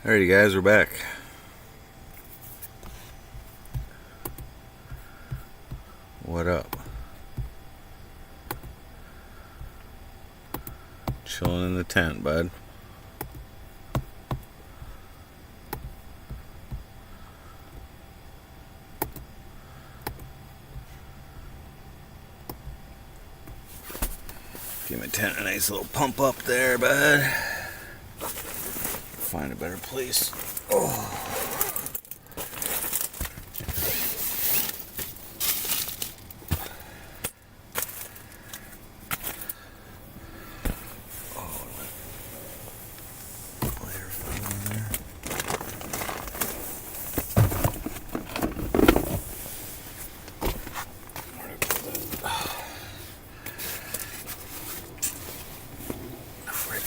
Alrighty guys, we're back. What up? Chilling in the tent, bud. Give my tent a nice little pump up there, bud. Find a better place. Oh.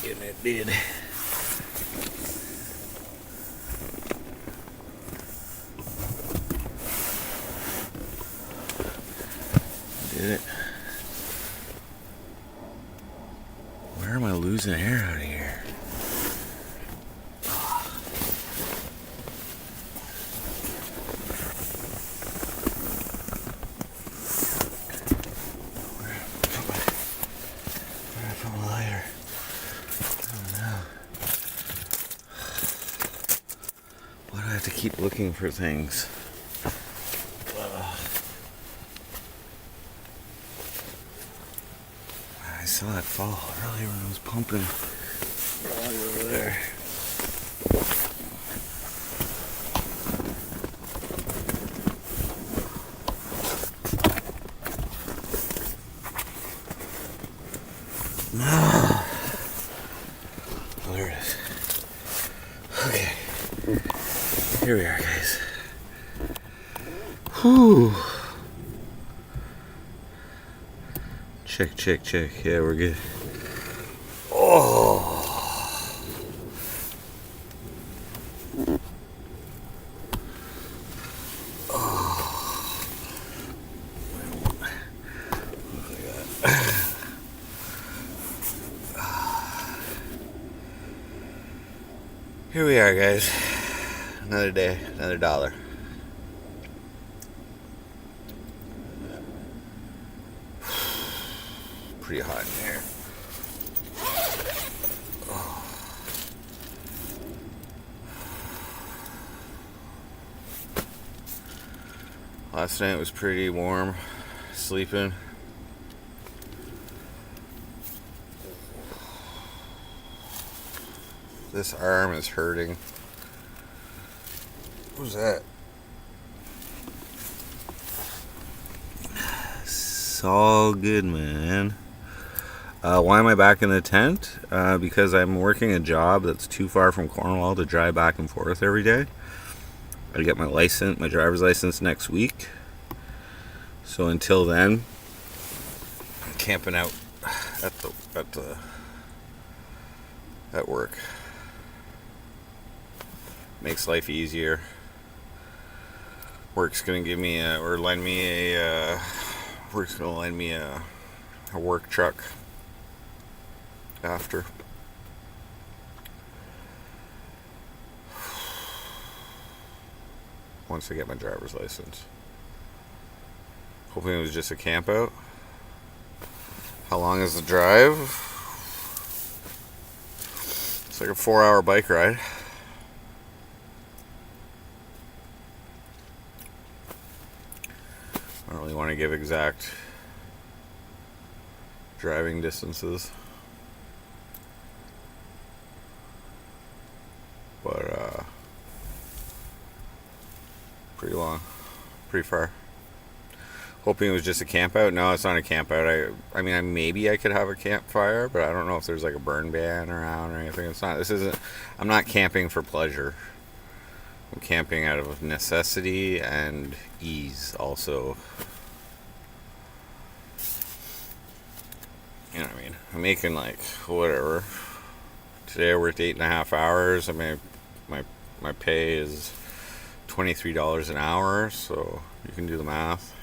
It did. Did it? Where am I losing air out of here? Where did I put my lighter? Why do I have to keep looking for things? I saw that fall earlier when I was pumping. Probably over there. No. Oh, there it is. Okay. Here we are, guys. Whew. Check. Yeah, we're good. Oh. Here we are, guys. Another day, another dollar. Pretty hot in here. Oh. Last night was pretty warm, sleeping. This arm is hurting. Who's that? It's all good, man. Why am I back in the tent? Because I'm working a job that's too far from Cornwall to drive back and forth every day. I get my driver's license next week. So until then, I'm camping out at work. Makes life easier. Work's gonna lend me a work truck after. Once I get my driver's license. Hoping it was just a camp out. How long is the drive? It's like a 4-hour bike ride. I don't really want to give exact driving distances, but pretty long, pretty far. Hoping it was just a camp out. No, it's not a camp out. I mean, maybe I could have a campfire, but I don't know if there's like a burn ban around or anything. I'm not camping for pleasure. I'm camping out of necessity and ease also. You know what I mean? I'm making like whatever. Today I worked 8.5 hours. I mean, my pay is $23 an hour, so you can do the math.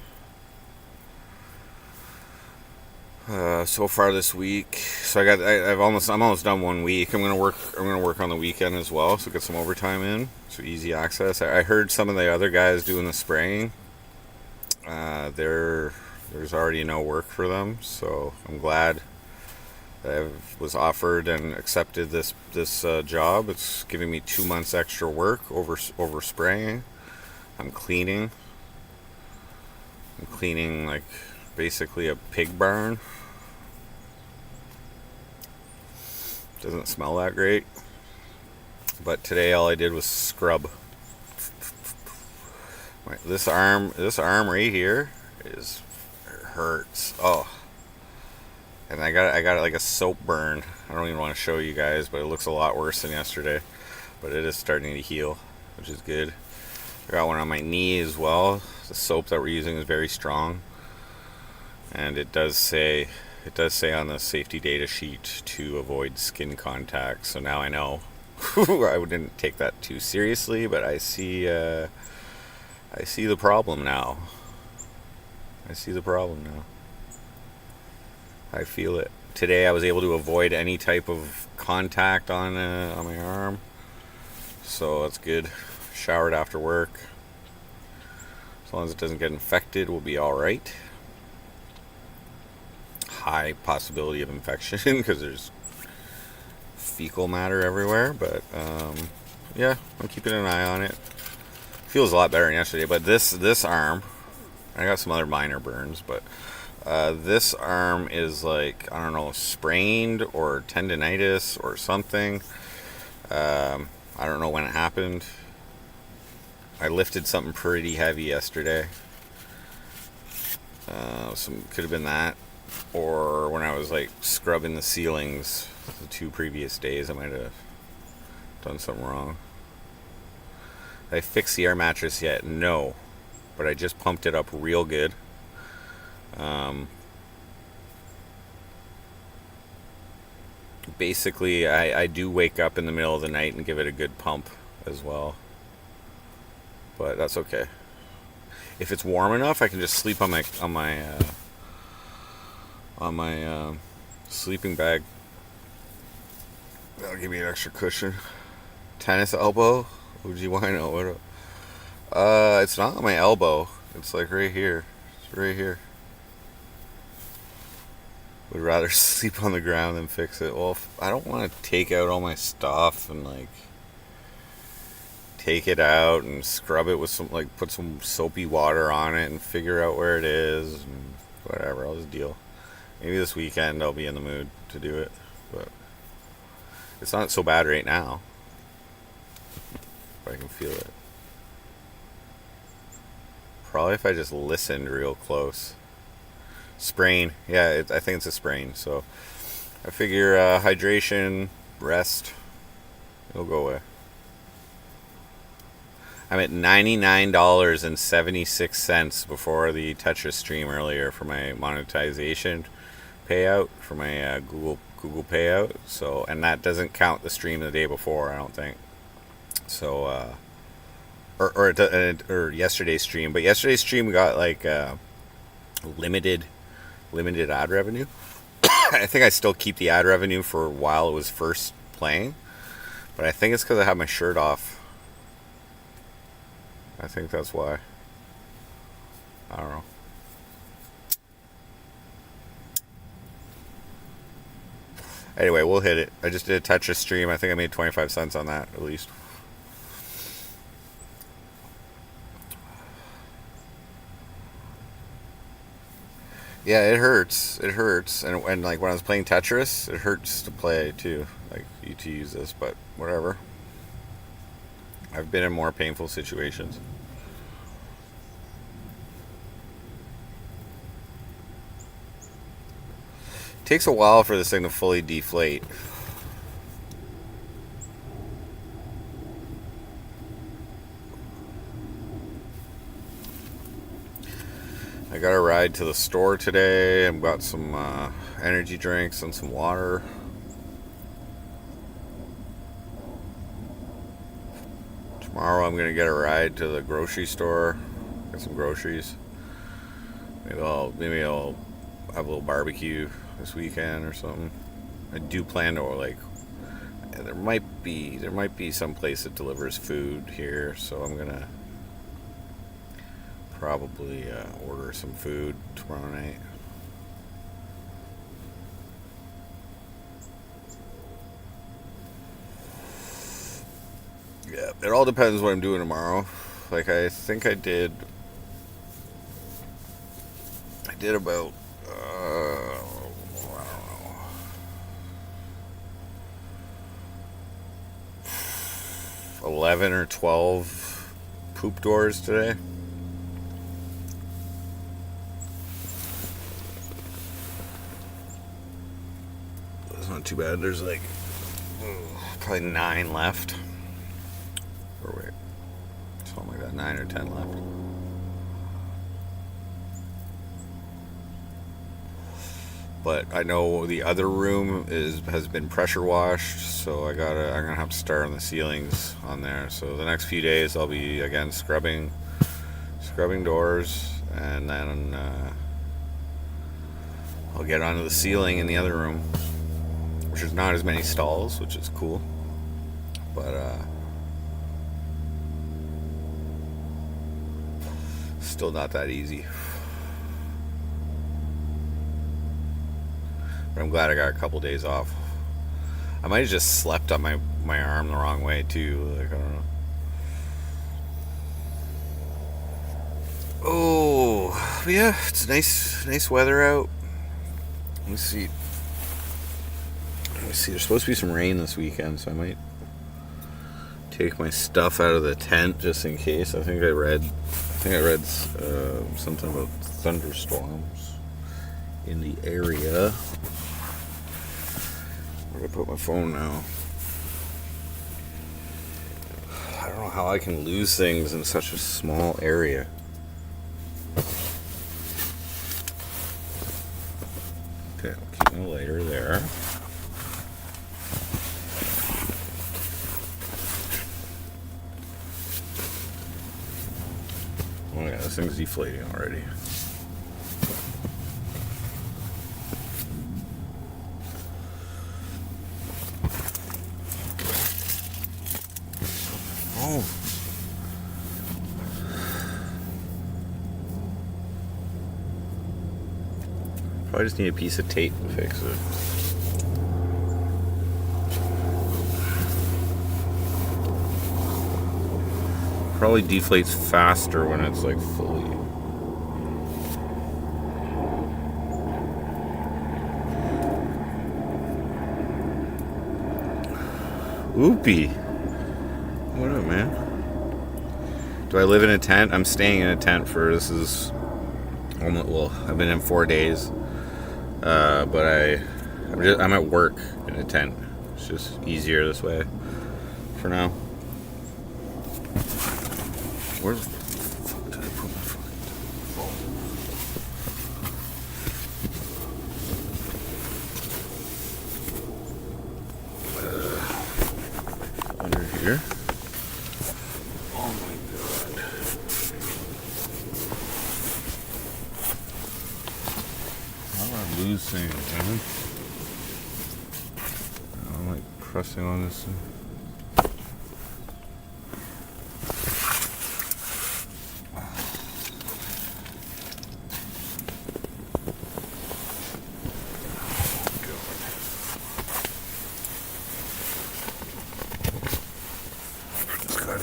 So far this week. So I'm almost done 1 week. I'm gonna work on the weekend as well. So get some overtime in. So easy access. I heard some of the other guys doing the spraying. There's already no work for them. So I'm glad that I was offered and accepted this job. It's giving me 2 months extra work over spraying. I'm cleaning. I'm cleaning like basically a pig barn. Doesn't smell that great. But today all I did was scrub. This arm right here hurts. Oh, and I got like a soap burn. I don't even want to show you guys, but it looks a lot worse than yesterday. But it is starting to heal, which is good. I got one on my knee as well. The soap that we're using is very strong, and it does say on the safety data sheet to avoid skin contact. So now I know. I didn't take that too seriously, but I see the problem now. I see the problem now. I feel it. Today I was able to avoid any type of contact on my arm, so that's good. Showered after work. As long as it doesn't get infected, we'll be all right. High possibility of infection because there's fecal matter everywhere, but yeah, I'm keeping an eye on it. Feels a lot better than yesterday, but this arm, I got some other minor burns, but this arm is like, I don't know, sprained or tendonitis or something. I don't know when it happened. I lifted something pretty heavy yesterday. Could have been that, or when I was like scrubbing the ceilings the 2 previous days, I might have done something wrong. Did I fix the air mattress yet? No, but I just pumped it up real good. Basically, I do wake up in the middle of the night and give it a good pump as well, but that's okay. If it's warm enough, I can just sleep on my sleeping bag. That'll give me an extra cushion. Tennis elbow? Would you want to know what? It's not on my elbow. It's like right here. It's right here. Would rather sleep on the ground than fix it. Well, I don't want to take out all my stuff and like take it out and scrub it with some, like, put some soapy water on it and figure out where it is and whatever. I'll just deal. Maybe this weekend I'll be in the mood to do it, but it's not so bad right now. If I can feel it. Probably if I just listened real close. Sprain. Yeah, I think it's a sprain. So I figure hydration, rest, it'll go away. I'm at $99.76 before the Tetris stream earlier for my monetization payout, for my Google payout. So, and that doesn't count the stream the day before, I don't think. So, or yesterday's stream. But yesterday's stream we got like limited ad revenue. I think I still keep the ad revenue for while it was first playing, but I think it's because I have my shirt off. I think that's why. I don't know. Anyway, we'll hit it. I just did a Tetris stream. I think I made 25 cents on that at least. Yeah, it hurts. It hurts. And like when I was playing Tetris, it hurts to play too. Like to use this, but whatever. I've been in more painful situations. It takes a while for this thing to fully deflate. I got a ride to the store today. I've got some energy drinks and some water. Tomorrow I'm gonna get a ride to the grocery store, get some groceries. Maybe I'll have a little barbecue. this weekend or something. I do plan to, like, there might be some place that delivers food here, so I'm gonna probably order some food tomorrow night. Yeah, it all depends what I'm doing tomorrow. Like, I think I did about I don't know, 11 or 12 poop doors today. That's not too bad. There's like probably 9 left. Or wait, something like that, 9 or 10 left. But I know the other room has been pressure washed, so I'm gonna have to start on the ceilings on there. So the next few days I'll be again scrubbing doors, and then I'll get onto the ceiling in the other room, which is not as many stalls, which is cool. But still not that easy. But I'm glad I got a couple days off. I might have just slept on my arm the wrong way too. Like, I don't know. Oh, yeah, it's nice weather out. Let me see. There's supposed to be some rain this weekend, so I might take my stuff out of the tent just in case. I think I read something about thunderstorms in the area. Where do I put my phone now? I don't know how I can lose things in such a small area. Okay, I'll keep my lighter there. Oh yeah, this thing's deflating already. Oh. Probably just need a piece of tape to fix it. Probably deflates faster when it's like fully. Oopie. What up, man? Do I live in a tent? I'm staying in a tent I've been in 4 days. But I'm at work in a tent. It's just easier this way for now. Where the fuck did I put my phone? Under here. Oh my god. How do I lose things, man? I'm like pressing on this thing.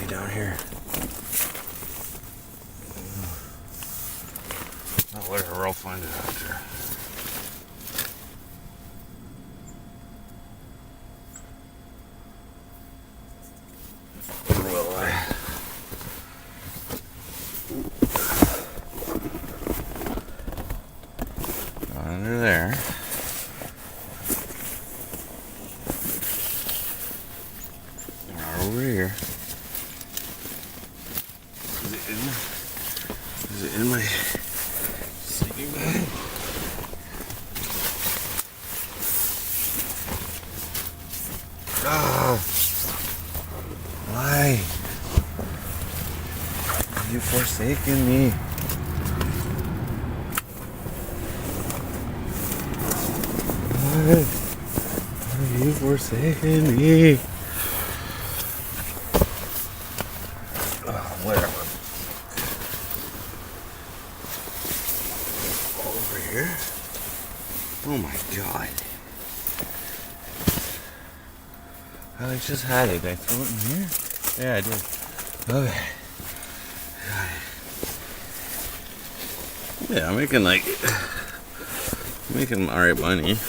Down here. Oh, whatever, I'll find it after. Or will I? Under there. Now over here. Is it in my sleeping bag? Ah, why have you forsaken me? God, have you forsaken me? Oh, whatever. Over here. Oh my God. I just had it. Did I throw it in here? Yeah, I did. Okay. Yeah, I'm making alright money.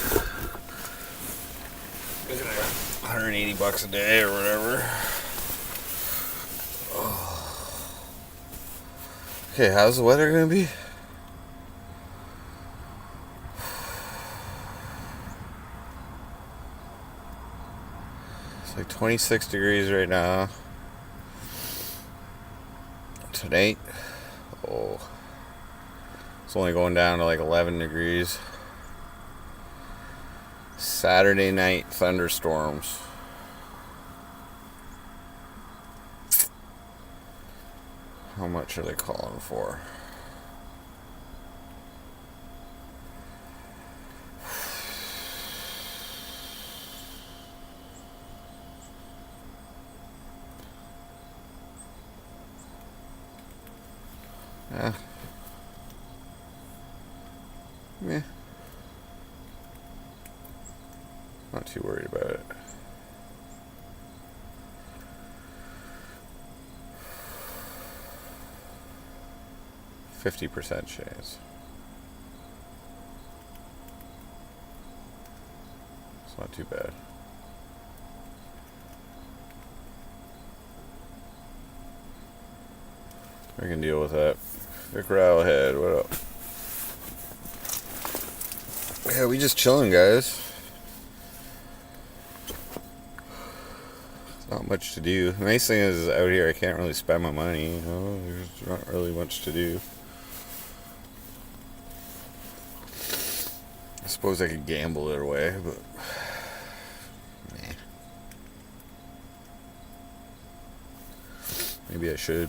Making $180 a day or whatever. Oh. Okay, how's the weather gonna be? It's like 26 degrees right now. Tonight, oh, it's only going down to like 11 degrees. Saturday night thunderstorms. How much are they calling for? Yeah. Not too worried about it. %50 chance. It's not too bad. I can deal with that. Vic Rattlehead, what up? Yeah, we just chilling, guys. Not much to do. The nice thing is out here I can't really spend my money. You know, there's not really much to do. I suppose I could gamble it away, but nah. Maybe I should.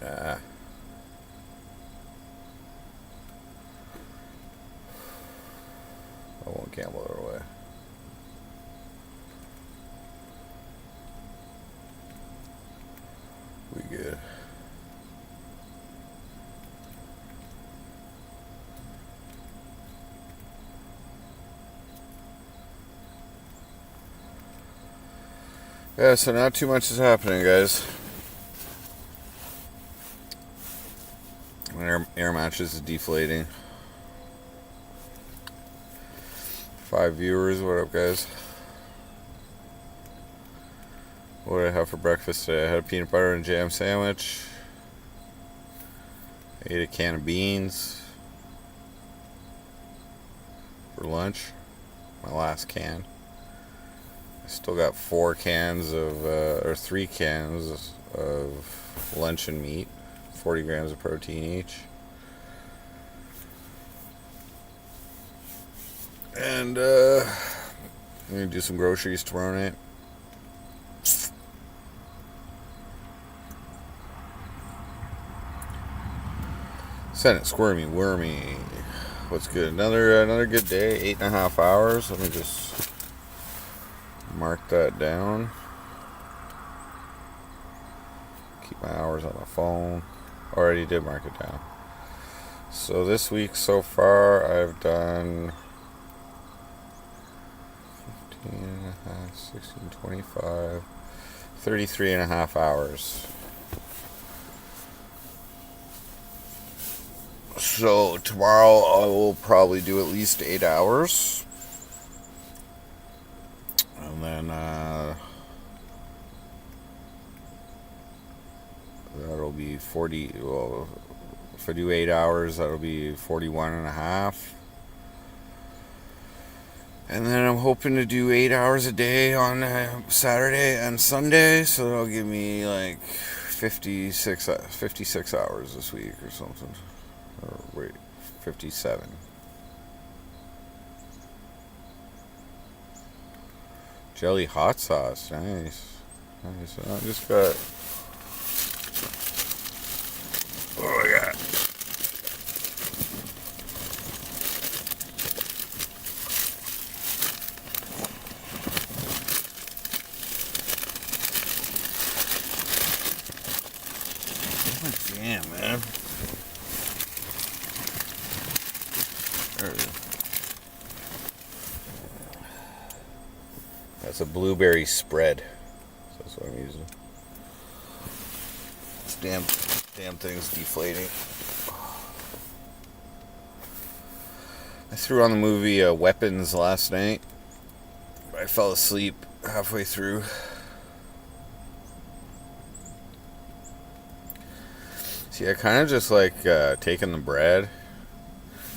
Nah. I won't gamble it away. We good. Yeah, so not too much is happening, guys. Air mattress is deflating. 5 viewers, what up, guys? What did I have for breakfast today? I had a peanut butter and jam sandwich. I ate a can of beans for lunch. My last can. I still got 4 cans of, or 3 cans of luncheon meat. 40 grams of protein each. And I'm gonna do some groceries tomorrow night. Senate squirmy wormy. What's good? Another good day. 8.5 hours. Let me just mark that down. Keep my hours on my phone. Already did mark it down. So this week so far I've done 15, 16, 25, 33 and a half hours. So tomorrow I will probably do at least 8 hours. And then that'll be 40. Well, if I do 8 hours, that'll be 41 and a half. And then I'm hoping to do 8 hours a day on Saturday and Sunday. So that'll give me like 56 hours this week or something. Or wait, 57. Jelly hot sauce, nice. Nice. I just got. What do I got? Oh, damn, man. There we go. That's a blueberry spread. So that's what I'm using. This damn thing's deflating. I threw on the movie Weapons last night. I fell asleep halfway through. See, I kind of just like taking the bread.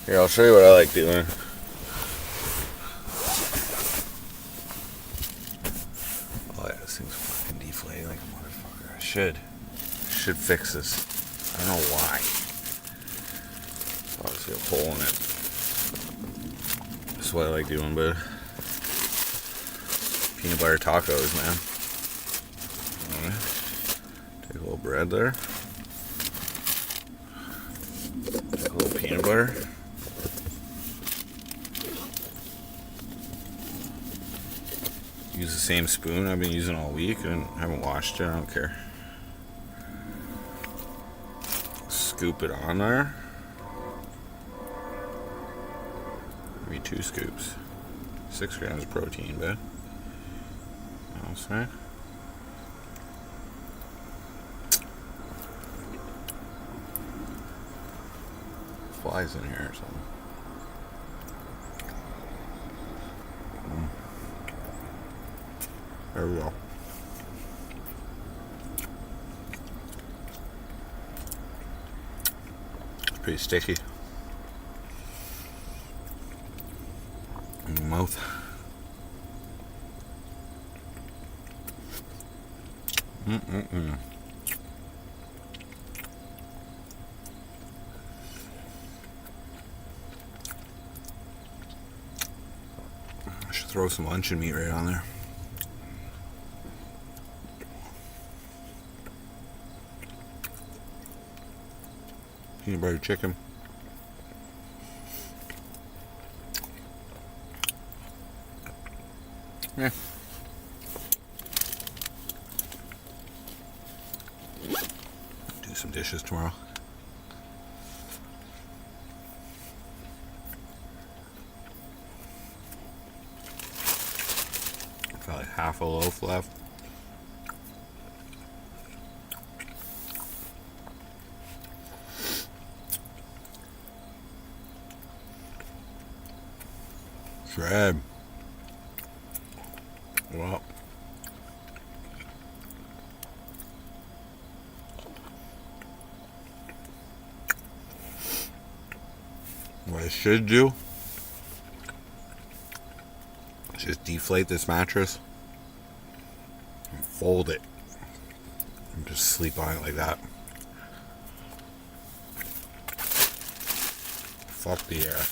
Here, I'll show you what I like doing. Oh yeah, this thing's fucking deflating like a motherfucker. I should fix this. I don't know why. Obviously a hole in it. That's what I like doing, but peanut butter tacos, man. Alright. Take a little bread there. Take a little peanut butter. Use the same spoon I've been using all week and haven't washed it. I don't care. Scoop it on there. Maybe 2 scoops. 6 grams of protein, but I'll say. Flies in here or something. There we go. It's pretty sticky in the mouth. I should throw some luncheon meat right on there. Peanut butter chicken. Yeah. Do some dishes tomorrow. Got like half a loaf left. Shred. Well, what I should do is just deflate this mattress and fold it and just sleep on it like that. Fuck the air.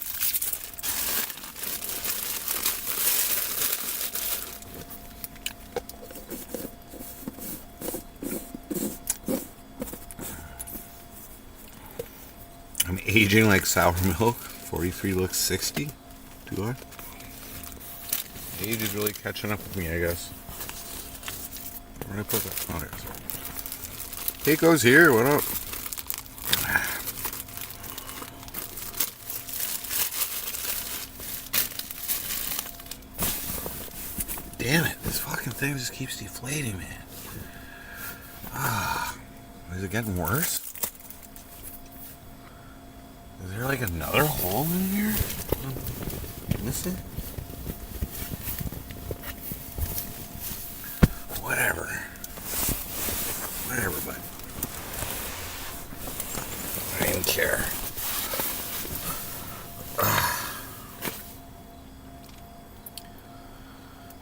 I'm aging like sour milk. 43 looks 60. Do I? Age is really catching up with me, I guess. Where did I put that? Oh, there. Keiko's here. What up? thing just keeps deflating, man. Is it getting worse? Is there like another hole in here? Missing? Whatever. Whatever, bud. I didn't care.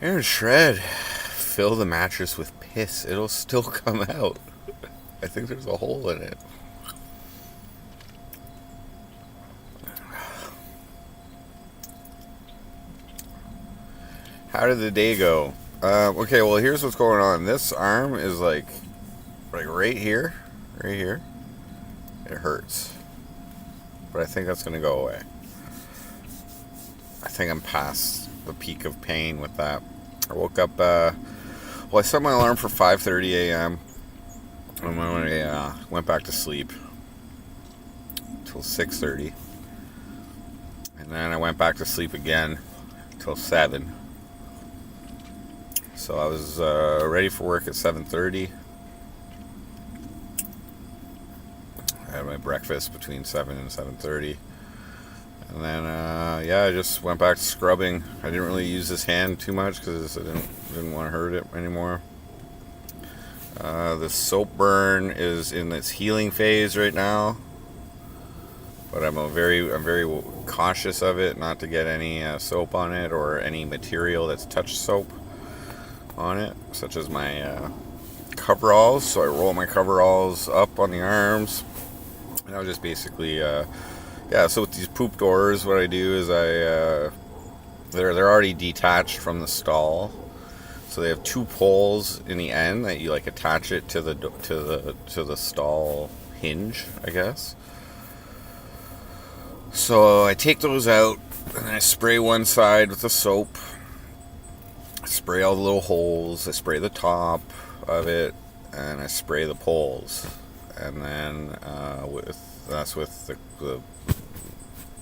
Aaron Shred, fill the mattress with piss. It'll still come out. I think there's a hole in it. How did the day go? Okay, well, here's what's going on. This arm is like right here. Right here. It hurts. But I think that's going to go away. I think I'm past the peak of pain with that. I woke up, I set my alarm for 5:30 a.m. and I went back to sleep till 6:30. And then I went back to sleep again till 7. So I was ready for work at 7:30. I had my breakfast between 7 and 7:30. And then, I just went back to scrubbing. I didn't really use this hand too much because I didn't want to hurt it anymore. The soap burn is in its healing phase right now, but I'm very cautious of it, not to get any soap on it or any material that's touched soap on it, such as my coveralls. So I roll my coveralls up on the arms, and I'll just basically. So with these poop doors, what I do is they're already detached from the stall, so they have 2 poles in the end that you like attach it to the stall hinge, I guess. So I take those out and I spray one side with the soap. I spray all the little holes. I spray the top of it, and I spray the poles, and then with the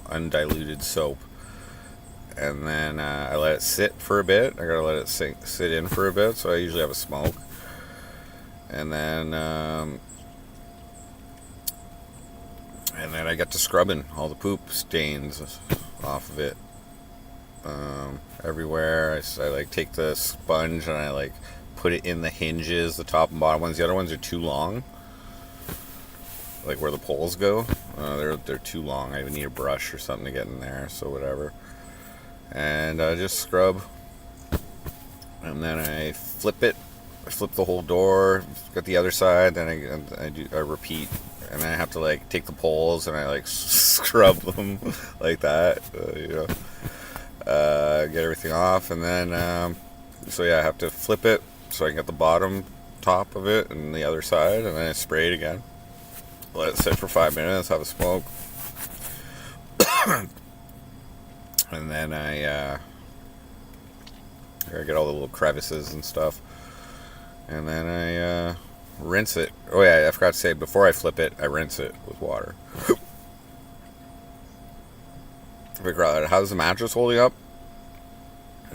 undiluted soap, and then I let it sit for a bit. I gotta let it sit in for a bit, so I usually have a smoke, and then I get to scrubbing all the poop stains off of it everywhere. I like take the sponge and I like put it in the hinges, the top and bottom ones. The other ones are too long, like where the poles go. They're too long. I need a brush or something to get in there, so whatever. And I just scrub, and then I flip it. I flip the whole door, got the other side, then I repeat, and then I have to like take the poles and I like scrub them like that, get everything off, and then I have to flip it so I can get the bottom top of it and the other side, and then I spray it again. Let it sit for 5 minutes, have a smoke, and then I get all the little crevices and stuff, and then I rinse it. Oh yeah, I forgot to say, before I flip it, I rinse it with water. Figure out, how's the mattress holding up?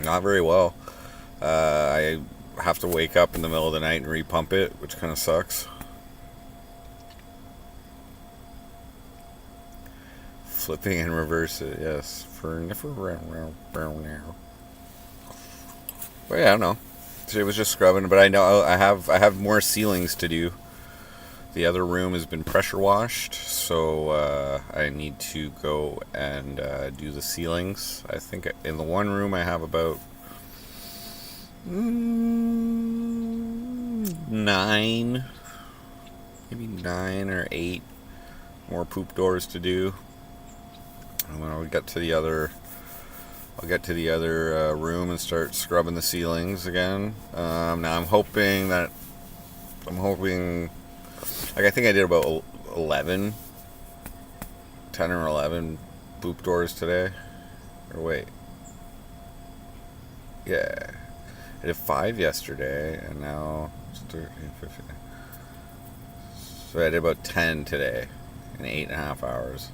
Not very well. I have to wake up in the middle of the night and repump it, which kind of sucks. Flipping and reverse it, yes. But yeah, I don't know. Today was just scrubbing, but I know I have more ceilings to do. The other room has been pressure washed, so I need to go and do the ceilings. I think in the one room I have about 9, maybe 9 or 8 more poop doors to do. And when I get to the other, I'll get to the other room and start scrubbing the ceilings again. Now I'm hoping, like I think I did about 10 or 11 poop doors today. Or wait. Yeah. I did 5 yesterday, and now it's 13, 15. So I did about 10 today in 8.5 hours.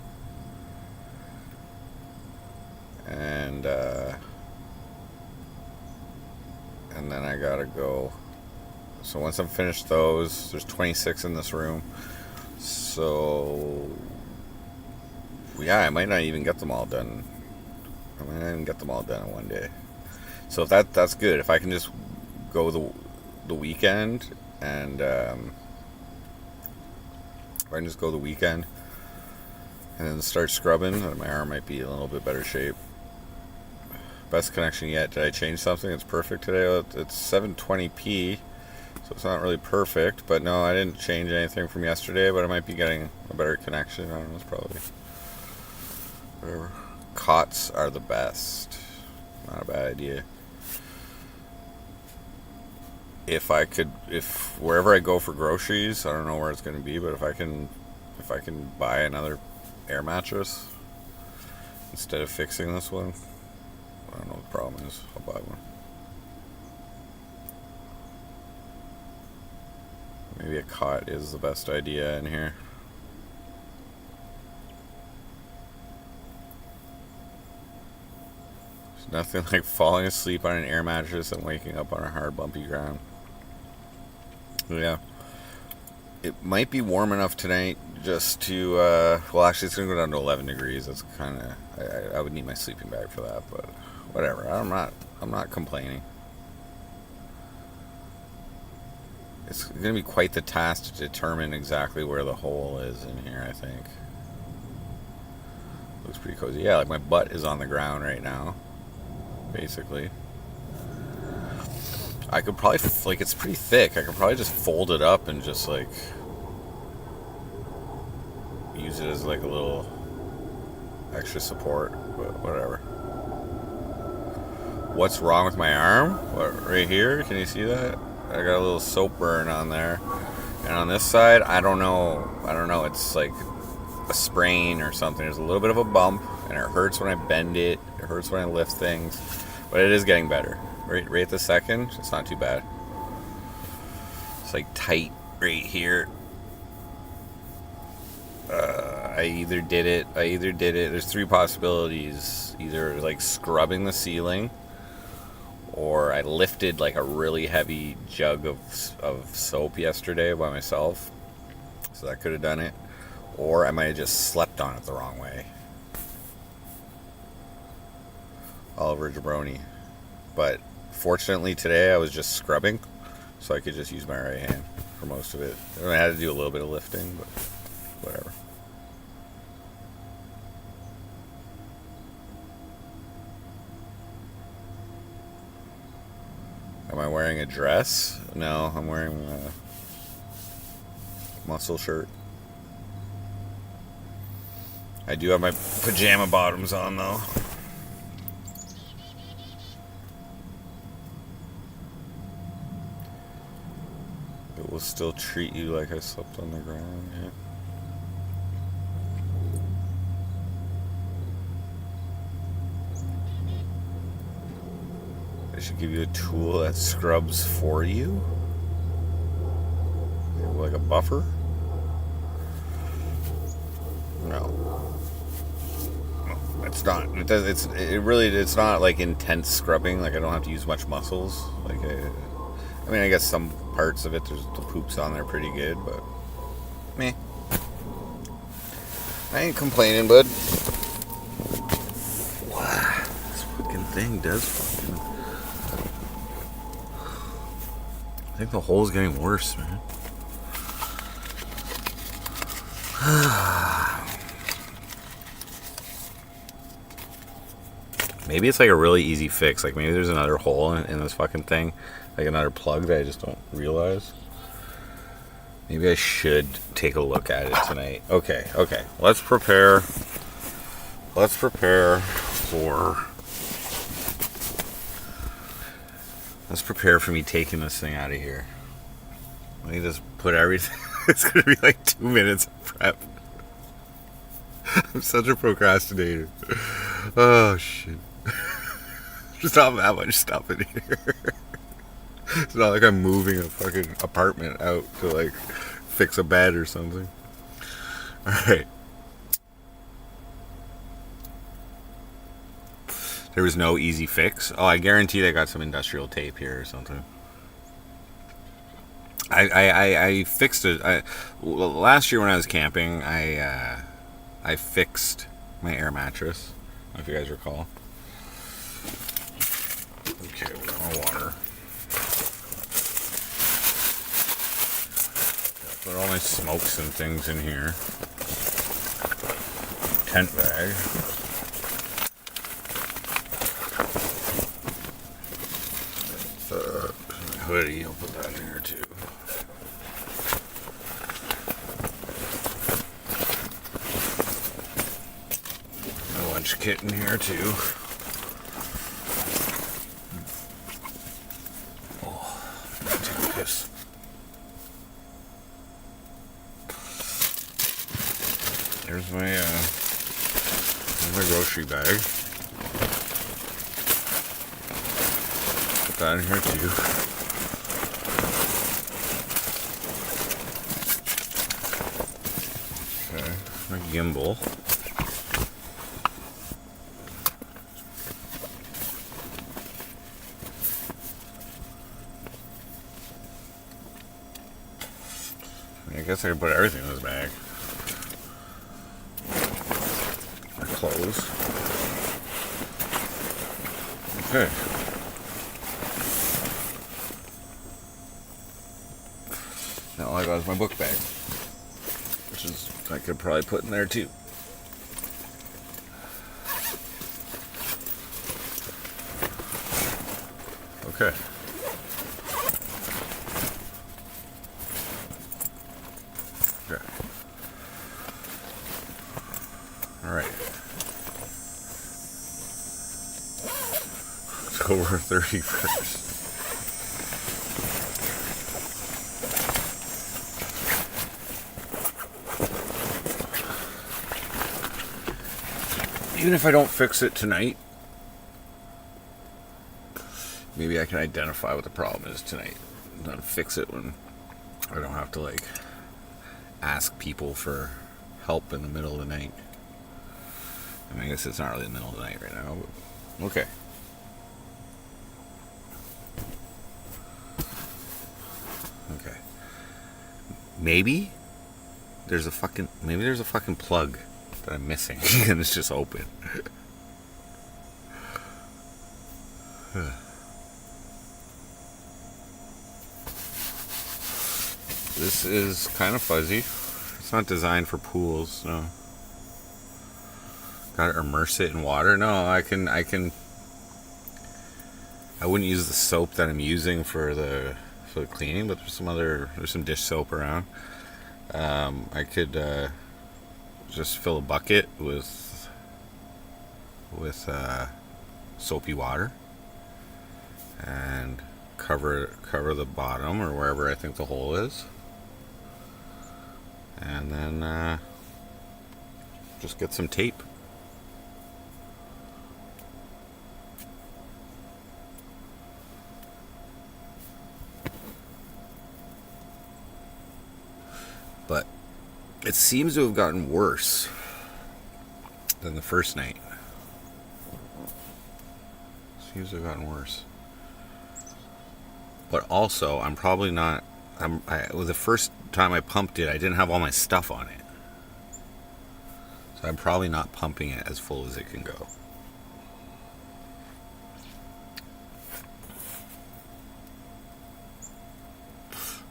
And and then I gotta go. So once I'm finished those, there's 26 in this room. So yeah, I might not even get them all done. I might not even get them all done in one day. So if that's good. If I can just go the weekend, and if I can just go the weekend and then start scrubbing, then my arm might be in a little bit better shape. Best connection yet. Did I change something? It's perfect today. It's 720p, so it's not really perfect. But no, I didn't change anything from yesterday, but I might be getting a better connection. I don't know. It's probably whatever. Cots are the best. Not a bad idea. If wherever I go for groceries, I don't know where it's going to be, but if I can buy another air mattress instead of fixing this one, I don't know what the problem is. I'll buy one. Maybe a cot is the best idea in here. There's nothing like falling asleep on an air mattress and waking up on a hard, bumpy ground. Yeah. It might be warm enough tonight just to, well, actually, it's going to go down to 11 degrees. That's kind of, I would need my sleeping bag for that, but whatever. I'm not complaining. It's going to be quite the task to determine exactly where the hole is in here, I think. Looks pretty cozy. Yeah, like my butt is on the ground right now, basically. I could probably, like, it's pretty thick. I could probably just fold it up and just, like, use it as, like, a little extra support, but whatever. What's wrong with my arm? What, right here? Can you see that? I got a little soap burn on there. And on this side, I don't know. It's like a sprain or something. There's a little bit of a bump, and it hurts when I bend it. It hurts when I lift things. But it is getting better. Right this second, it's not too bad. It's like tight right here. I either did it. There's three possibilities. Either like scrubbing the ceiling, or I lifted like a really heavy jug of soap yesterday by myself. So that could have done it. Or I might have just slept on it the wrong way. Oliver Jabroni. But fortunately today I was just scrubbing, so I could just use my right hand for most of it. I had to do a little bit of lifting, but whatever. Am I wearing a dress? No, I'm wearing a muscle shirt. I do have my pajama bottoms on though. It will still treat you like I slept on the ground, yeah. They should give you a tool that scrubs for you? Like a buffer? No. It's not. It's not like intense scrubbing. Like I don't have to use much muscles. Like I mean, I guess some parts of it, the poops on there pretty good, but meh. I ain't complaining, bud. Wow, this fucking thing does fucking. I think the hole's getting worse, man. Maybe it's like a really easy fix. Like maybe there's another hole in this fucking thing, like another plug that I just don't realize. Maybe I should take a look at it tonight. Okay. Let's prepare for me taking this thing out of here. Let me just put everything. It's gonna be like 2 minutes of prep. I'm such a procrastinator. Oh shit. Just not that much stuff in here. It's not like I'm moving a fucking apartment out to like fix a bed or something. Alright. There was no easy fix. Oh, I guarantee they got some industrial tape here or something. I fixed it. Last year when I was camping, I fixed my air mattress. I don't know if you guys recall. Okay, we're on water. Put all my smokes and things in here. Tent bag. Hoodie, I'll put that in here too. My lunch kit in here too. Oh, take a piss. There's my grocery bag. Put that in here too. Okay, my gimbal. I guess I can put everything in this bag. My clothes. Okay. Now all I got is my book bag, which is I could probably put in there too. Okay. Okay. All right. October 31st. Even if I don't fix it tonight, maybe I can identify what the problem is tonight and then fix it when I don't have to like ask people for help in the middle of the night. I mean, I guess it's not really the middle of the night right now, but okay. Okay. Maybe there's a fucking plug that I'm missing and it's just open. This is kind of fuzzy. It's not designed for pools, no. Gotta immerse it in water. No, I wouldn't use the soap that I'm using for the cleaning, but there's some dish soap around. I could just fill a bucket with soapy water and cover the bottom or wherever I think the hole is, and then just get some tape. But it seems to have gotten worse than the first night. Seems to have gotten worse. But also, I'm probably not. It was the first time I pumped it, I didn't have all my stuff on it. So I'm probably not pumping it as full as it can go.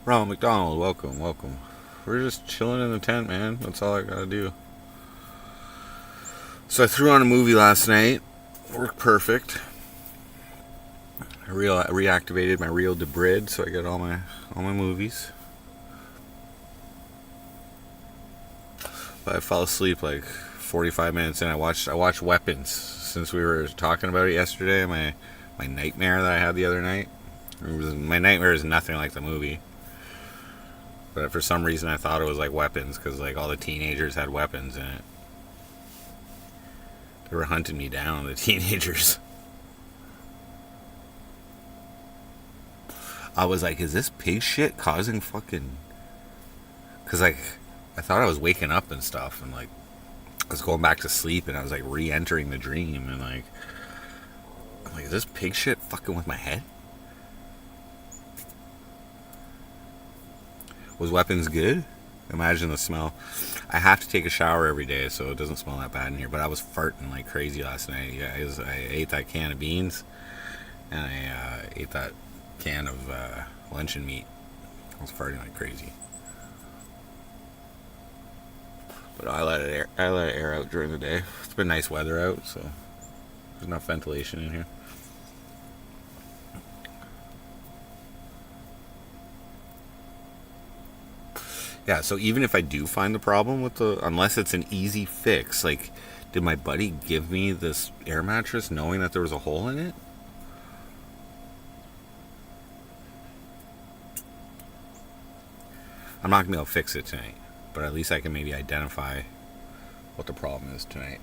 Ronald McDonald, welcome. We're just chilling in the tent, man. That's all I gotta do. So I threw on a movie last night. Worked perfect. I reactivated my reel to Brid, so I get all my movies. But I fell asleep like 45 minutes in. I watched Weapons since we were talking about it yesterday. My nightmare that I had the other night. My nightmare is nothing like the movie. But for some reason I thought it was like Weapons because like all the teenagers had weapons in it. They were hunting me down, the teenagers. I was like, is this pig shit causing fucking... Because like, I thought I was waking up and stuff and like, I was going back to sleep and I was like re-entering the dream and like, Like, is this pig shit fucking with my head? Was Weapons good? Imagine the smell. I have to take a shower every day, so it doesn't smell that bad in here. But I was farting like crazy last night. Yeah, I ate that can of beans, and I ate that can of luncheon meat. I was farting like crazy. But I let it air out during the day. It's been nice weather out, so there's enough ventilation in here. Yeah, so even if I do find the problem with unless it's an easy fix, like, did my buddy give me this air mattress knowing that there was a hole in it? I'm not gonna be able to fix it tonight, but at least I can maybe identify what the problem is tonight.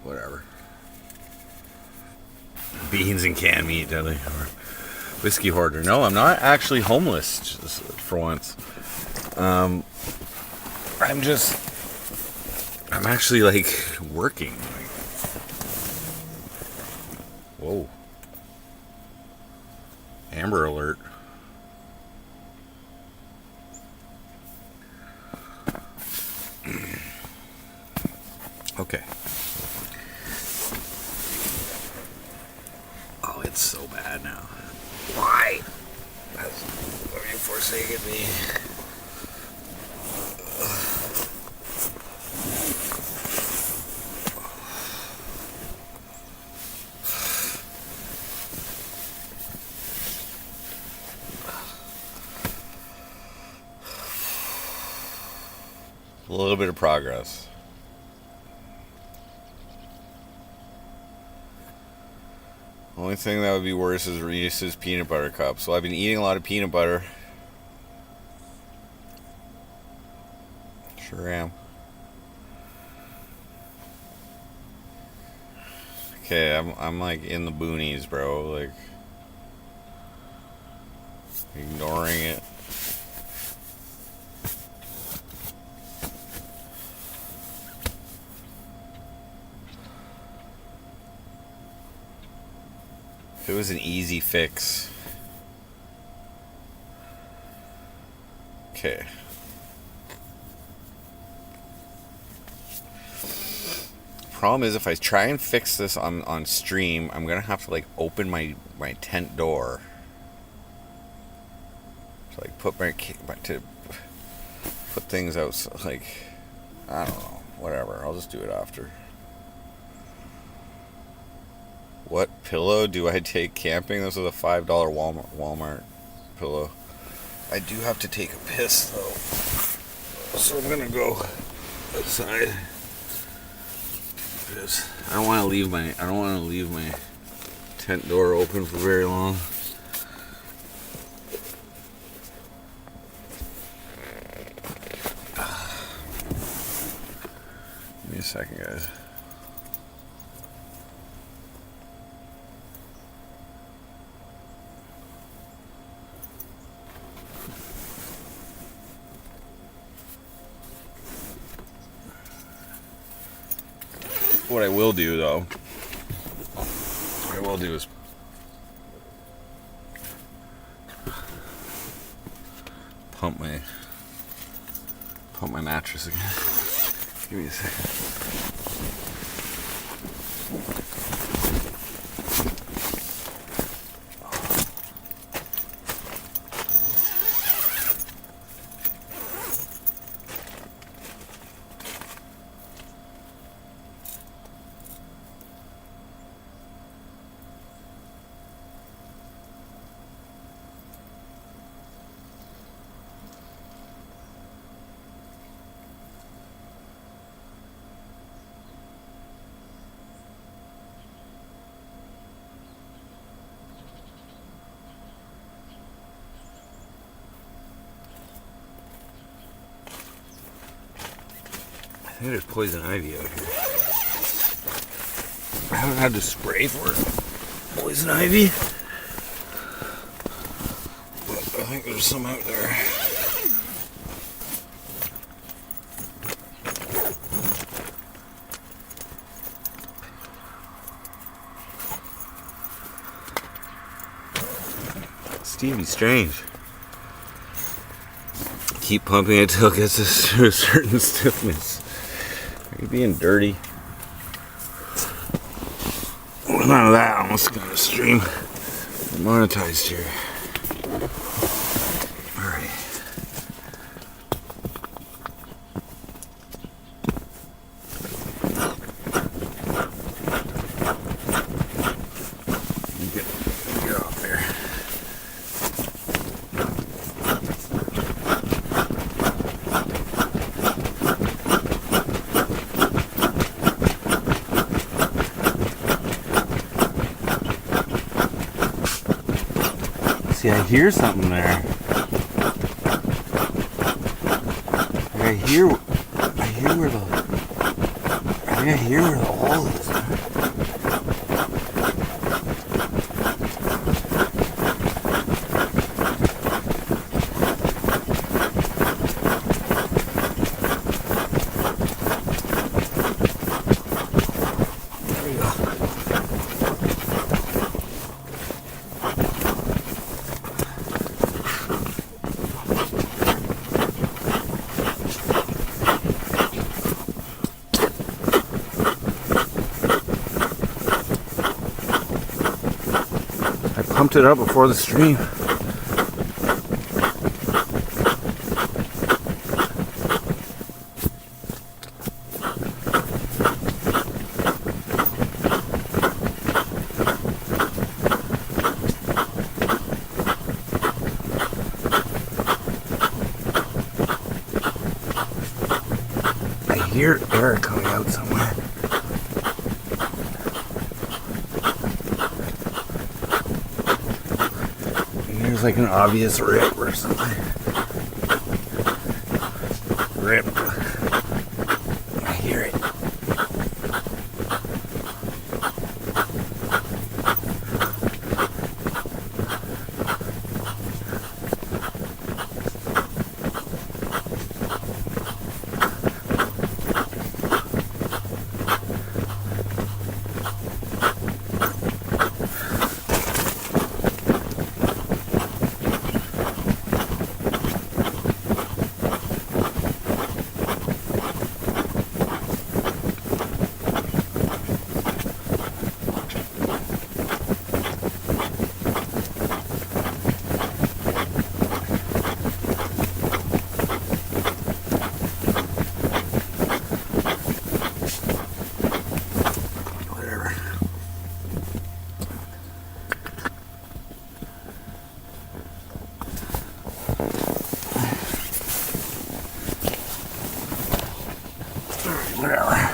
Whatever. Beans and canned meat, deadly. Or whiskey hoarder. No, I'm not actually homeless, just for once. I'm actually, like, working. Whoa. Amber alert. Okay. Oh, it's so bad now. Why? Have you forsaken me? A little bit of progress. Only thing that would be worse is Reese's peanut butter cups. So I've been eating a lot of peanut butter. Sure am. Okay, I'm like in the boonies, bro. Like, ignoring it. If it was an easy fix. Okay. Problem is, if I try and fix this on stream, I'm gonna have to, like, open my tent door to, like, put things out. Like, I don't know. Whatever. I'll just do it after. What pillow do I take camping? This is a $5 Walmart pillow. I do have to take a piss though, so I'm gonna go outside. Because I don't want to leave my tent door open for very long. Give me a second, guys. What I will do, though, is pump my mattress again. Give me a second. I think there's poison ivy out here. I haven't had to spray for it. Poison ivy. But I think there's some out there. Stevie's strange. Keep pumping it till it gets us to a certain stiffness. Are you being dirty? Well, none of that. Almost got a stream monetized here. Alright. Get off there. See, I hear something there. I hear where the hole is. There you go. Pumped it up before the stream. I hear air coming out somewhere. There's like an obvious rip or something. Rip. I hear it. Whatever.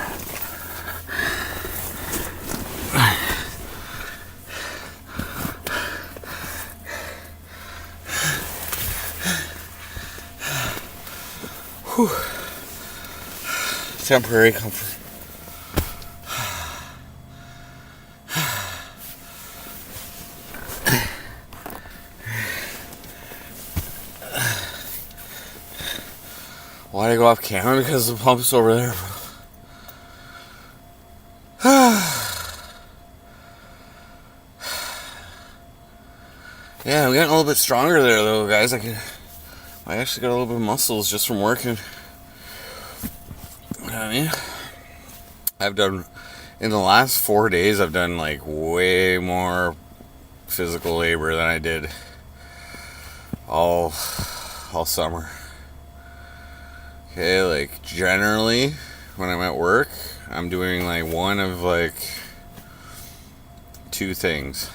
Whew. Temporary comfort. Why did I go off camera? Because the pump's over there. Yeah, I'm getting a little bit stronger there, though, guys. I actually got a little bit of muscles just from working. You know what I mean? I've done, in the last 4 days, I've done like way more physical labor than I did all summer. Okay, like generally, when I'm at work, I'm doing like one of like two things.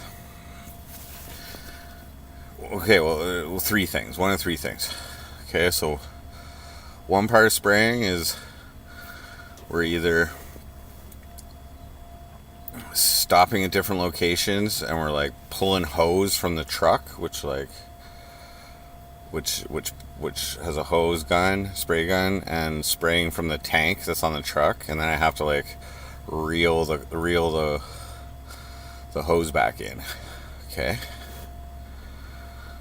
Okay, well, three things. One of three things. Okay, so one part of spraying is we're either stopping at different locations and we're like pulling hose from the truck, which has a hose gun, spray gun, and spraying from the tank that's on the truck, and then I have to like reel the hose back in. Okay.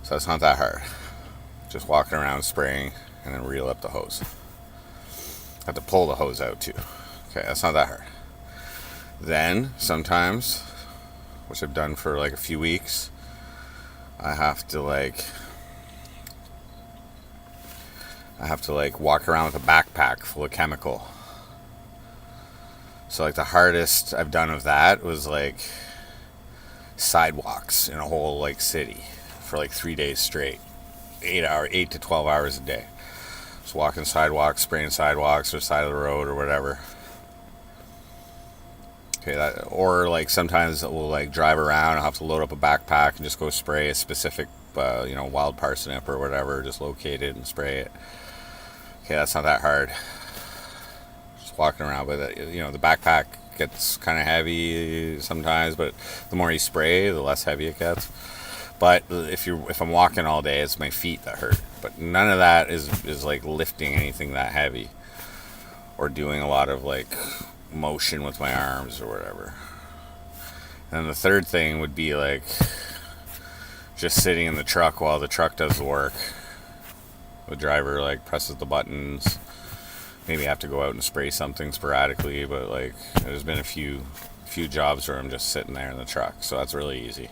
So it's not that hard. Just walking around spraying and then reel up the hose. I have to pull the hose out too. Okay, that's not that hard. Then sometimes, which I've done for like a few weeks, I have to like walk around with a backpack full of chemical. So like the hardest I've done of that was like sidewalks in a whole like city for like 3 days straight, 8 to 12 hours a day. Just walking sidewalks, spraying sidewalks or side of the road or whatever. Okay, that, or like sometimes we'll like drive around. I'll have to load up a backpack and just go spray a specific, wild parsnip or whatever, just locate it and spray it. Okay, that's not that hard. Just walking around with it. The backpack gets kind of heavy sometimes, but the more you spray, the less heavy it gets. But if I'm walking all day, it's my feet that hurt. But none of that is like lifting anything that heavy or doing a lot of like motion with my arms or whatever. And the third thing would be like just sitting in the truck while the truck does the work. The driver like presses the buttons. Maybe I have to go out and spray something sporadically, but like there's been a few jobs where I'm just sitting there in the truck, so that's really easy.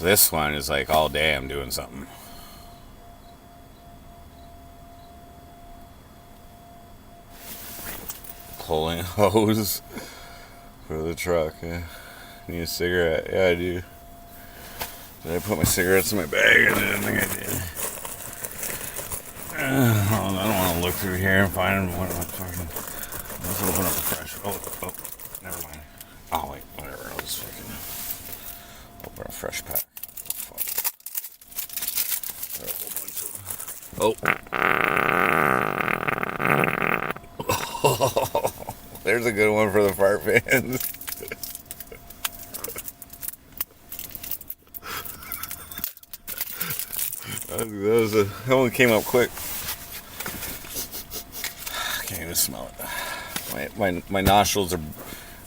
This one is like all day I'm doing something. Pulling hose for the truck. Yeah. Need a cigarette? Yeah, I do. Did I put my cigarettes in my bag? I didn't think I did. I don't want to look through here and find what I'm fucking. Let's open up a fresh. Oh, never mind. Oh wait, whatever. I'll just fucking open a fresh pack. Oh. There's a good one for the fart fans. That one came up quick. I can't even smell it. My nostrils are.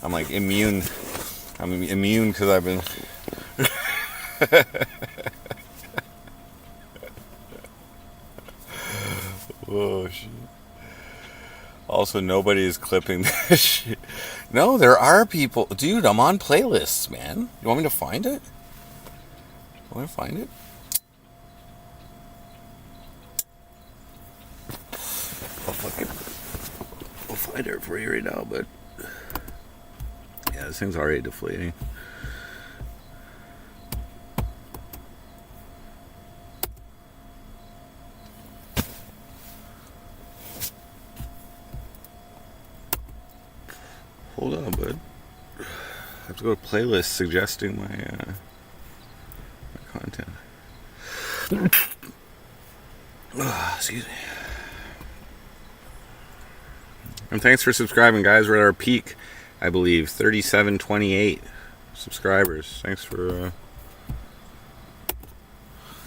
I'm like immune. I'm immune because I've been. Oh shit. Also, nobody is clipping this shit. No, there are people. Dude, I'm on playlists, man. You want me to find it? You want to find it? I'll find it for you right now, but yeah, this thing's already deflating. Hold on, bud. I have to go to playlists suggesting my content. Excuse me. And thanks for subscribing, guys. We're at our peak, I believe, 3728 subscribers. Thanks for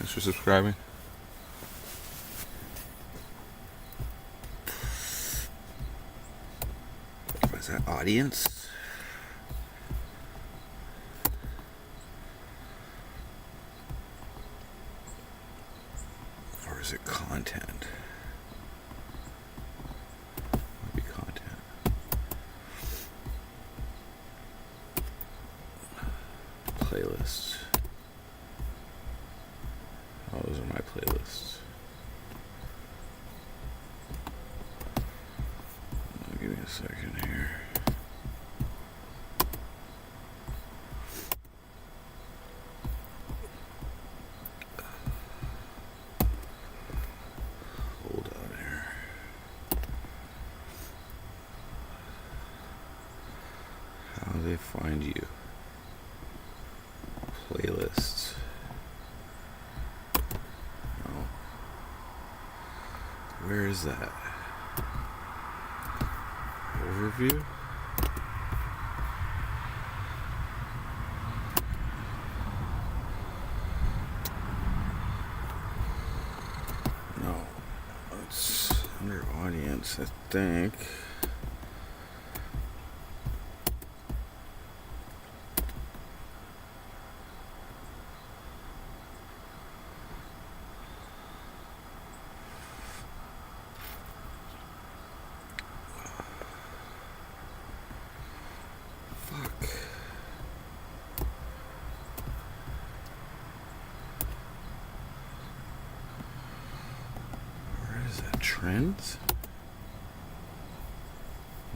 subscribing. What is that, audience? Or is it content? Might be content. Playlists. Oh, those are my playlists. Give me a second here. Hold on here. How do they find you? Playlists. Oh. Where is that? Overview? No. It's under audience, I think. trends?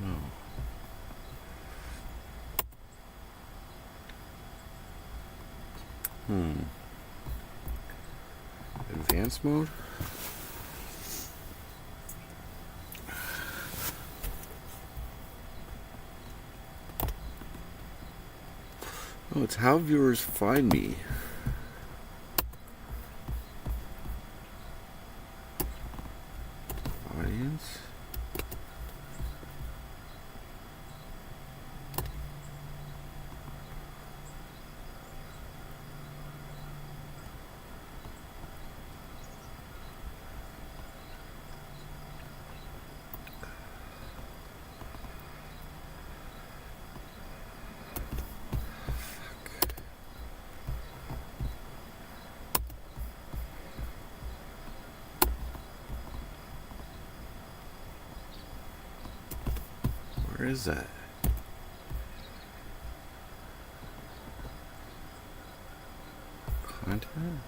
No. Advanced mode? Oh, it's how viewers find me. Audience? Where is that? Content?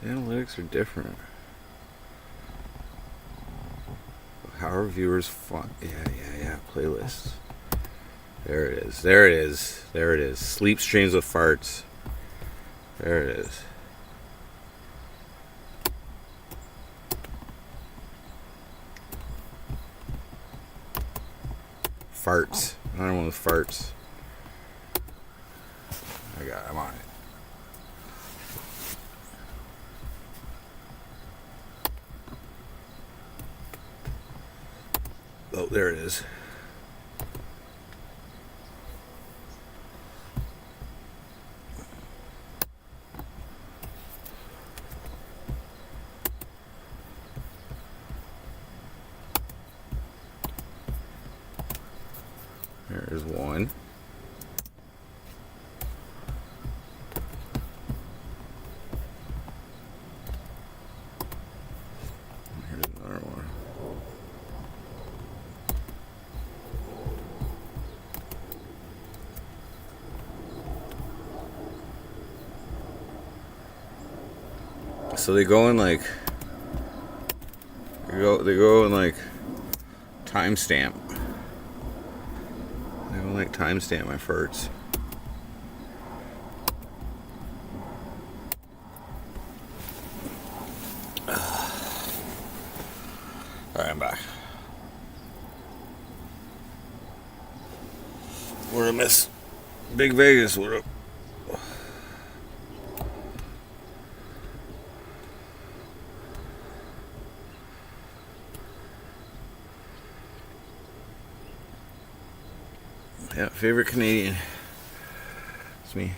The analytics are different. How are viewers find? Yeah. Playlists. There it is. There it is. There it is. Sleep streams with farts. There it is. Farts. I don't want with farts. I'm on it. Oh, there it is. There's one. Here's another one. So they go in like they go in like timestamp. They go like timestamp my farts. Alright, I'm back. What did I miss? Big Vegas, what up? Yeah, favorite Canadian. It's me.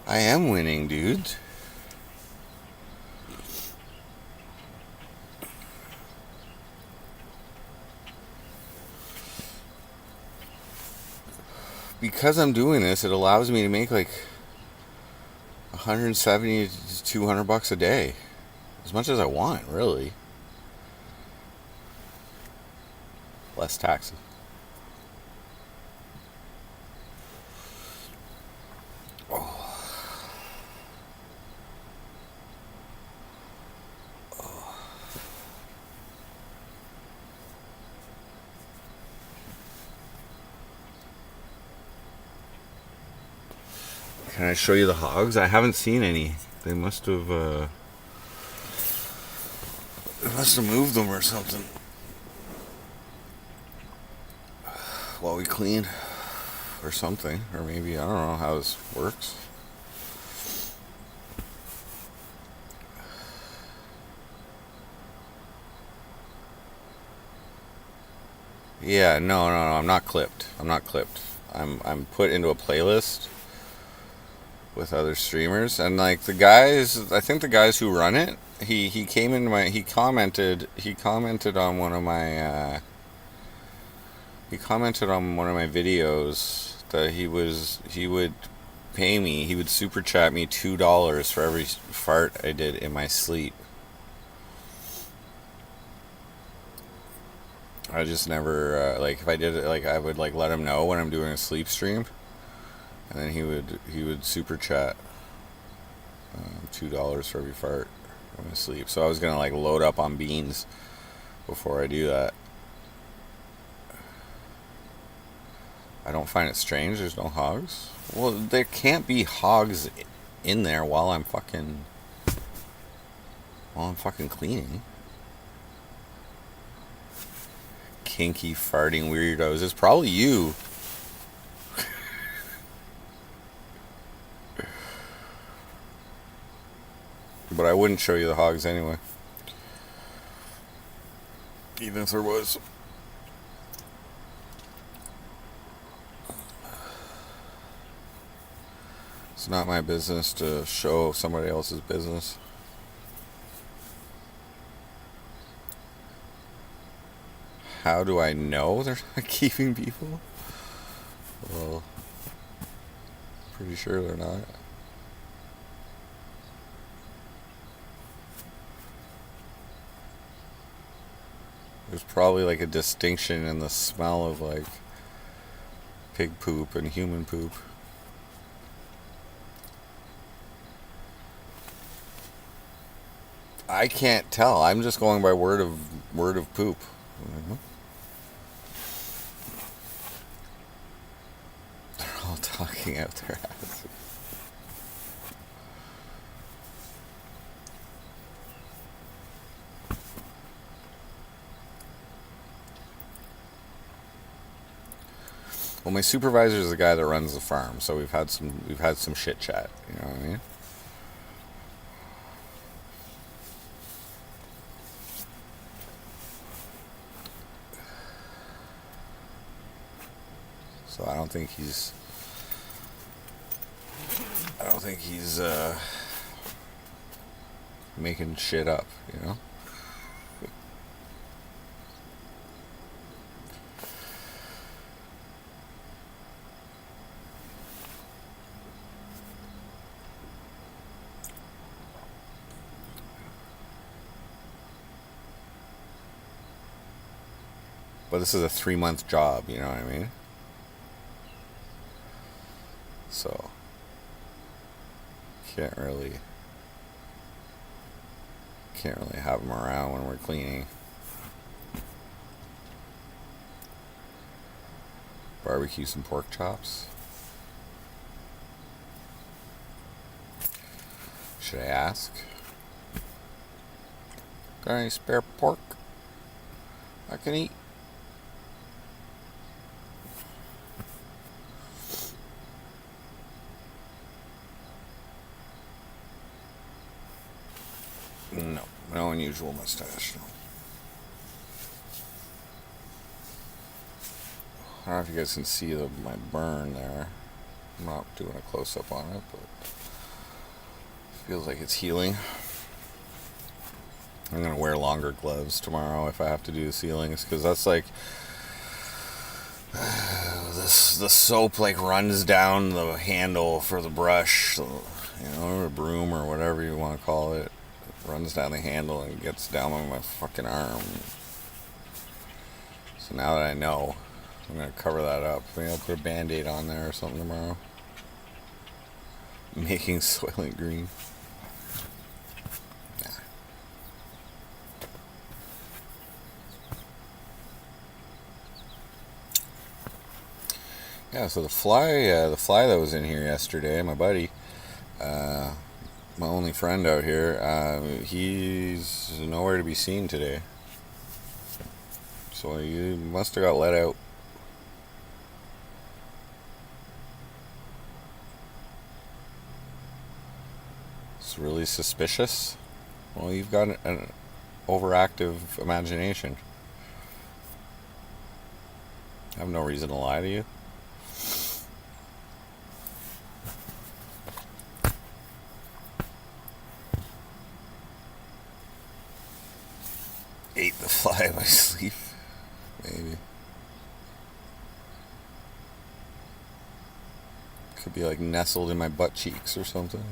I am winning, dude. Because I'm doing this, it allows me to make like 170 to $200 a day. As much as I want, really. Less taxes. Can I show you the hogs? I haven't seen any. They must have moved them or something while we clean or something. Or maybe, I don't know how this works. Yeah, no, I'm not clipped. I'm put into a playlist with other streamers, and like the guys, I think the guys who run it, he came into my, he commented on one of my videos that he would pay me, he would super chat me $2 for every fart I did in my sleep. I just never like if I did it, like I would like let him know when I'm doing a sleep stream, and then he would super chat $2 for every fart when I sleep. So I was gonna like load up on beans before I do that. I don't find it strange. There's no hogs. Well, there can't be hogs in there while I'm fucking cleaning. Kinky farting weirdos. It's probably you. But I wouldn't show you the hogs anyway. Even if there was. It's not my business to show somebody else's business. How do I know they're not keeping people? Well, pretty sure they're not. There's probably like a distinction in the smell of like pig poop and human poop. I can't tell. I'm just going by word of poop. Mm-hmm. They're all talking out their ass. Well, my supervisor is the guy that runs the farm, so we've had some shit chat. You know what I mean? So I don't think he's making shit up, you know? But this is a 3-month job, you know what I mean? So can't really have them around when we're cleaning. Barbecue some pork chops. Should I ask? Got any spare pork I can eat? No unusual mustache. No. I don't know if you guys can see my burn there. I'm not doing a close-up on it, but it feels like it's healing. I'm going to wear longer gloves tomorrow if I have to do the ceilings, because that's like the soap like runs down the handle for the brush, or a broom or whatever you want to call it. Runs down the handle and gets down on my fucking arm. So now that I know, I'm gonna cover that up. Maybe I'll put a band-aid on there or something tomorrow. Making Soylent Green. Nah. Yeah, so the fly that was in here yesterday, my buddy, my only friend out here, he's nowhere to be seen today. So he must have got let out. It's really suspicious. Well, you've got an overactive imagination. I have no reason to lie to you. Ate the fly in my sleep. Maybe. Could be like nestled in my butt cheeks or something.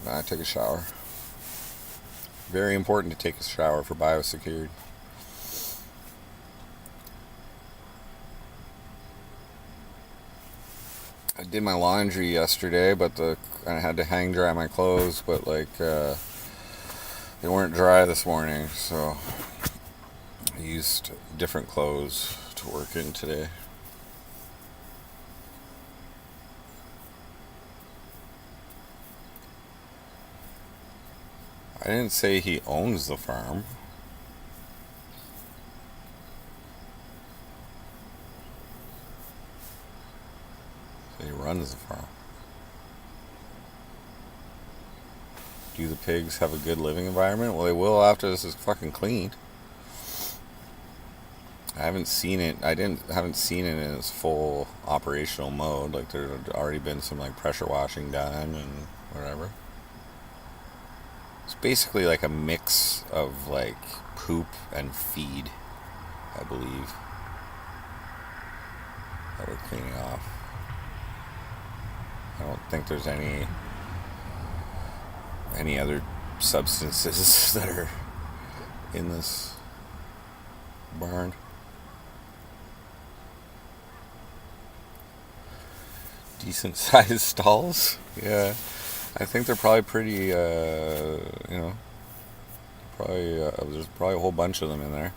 Nah, I took a shower. Very important to take a shower for biosecurity. I did my laundry yesterday, but I had to hang dry my clothes, but like they weren't dry this morning, so I used different clothes to work in today. I didn't say he owns the farm. He runs the farm. Do the pigs have a good living environment? Well, they will after this is fucking cleaned. I haven't seen it. Haven't seen it in its full operational mode. Like there's already been some like pressure washing done and whatever. It's basically like a mix of like poop and feed, I believe, that we're cleaning off. I don't think there's any other substances that are in this barn. Decent sized stalls. Yeah, I think they're probably pretty. Probably there's probably a whole bunch of them in there.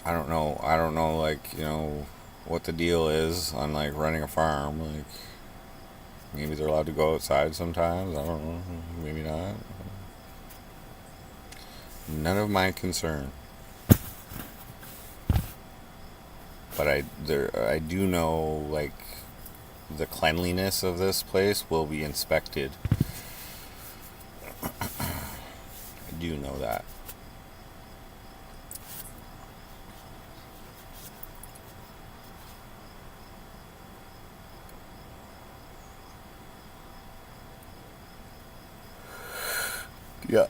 I don't know. Like what the deal is on like running a farm. Like maybe they're allowed to go outside sometimes. I don't know. Maybe not. None of my concern. But I do know like the cleanliness of this place will be inspected. I do know that. Yeah.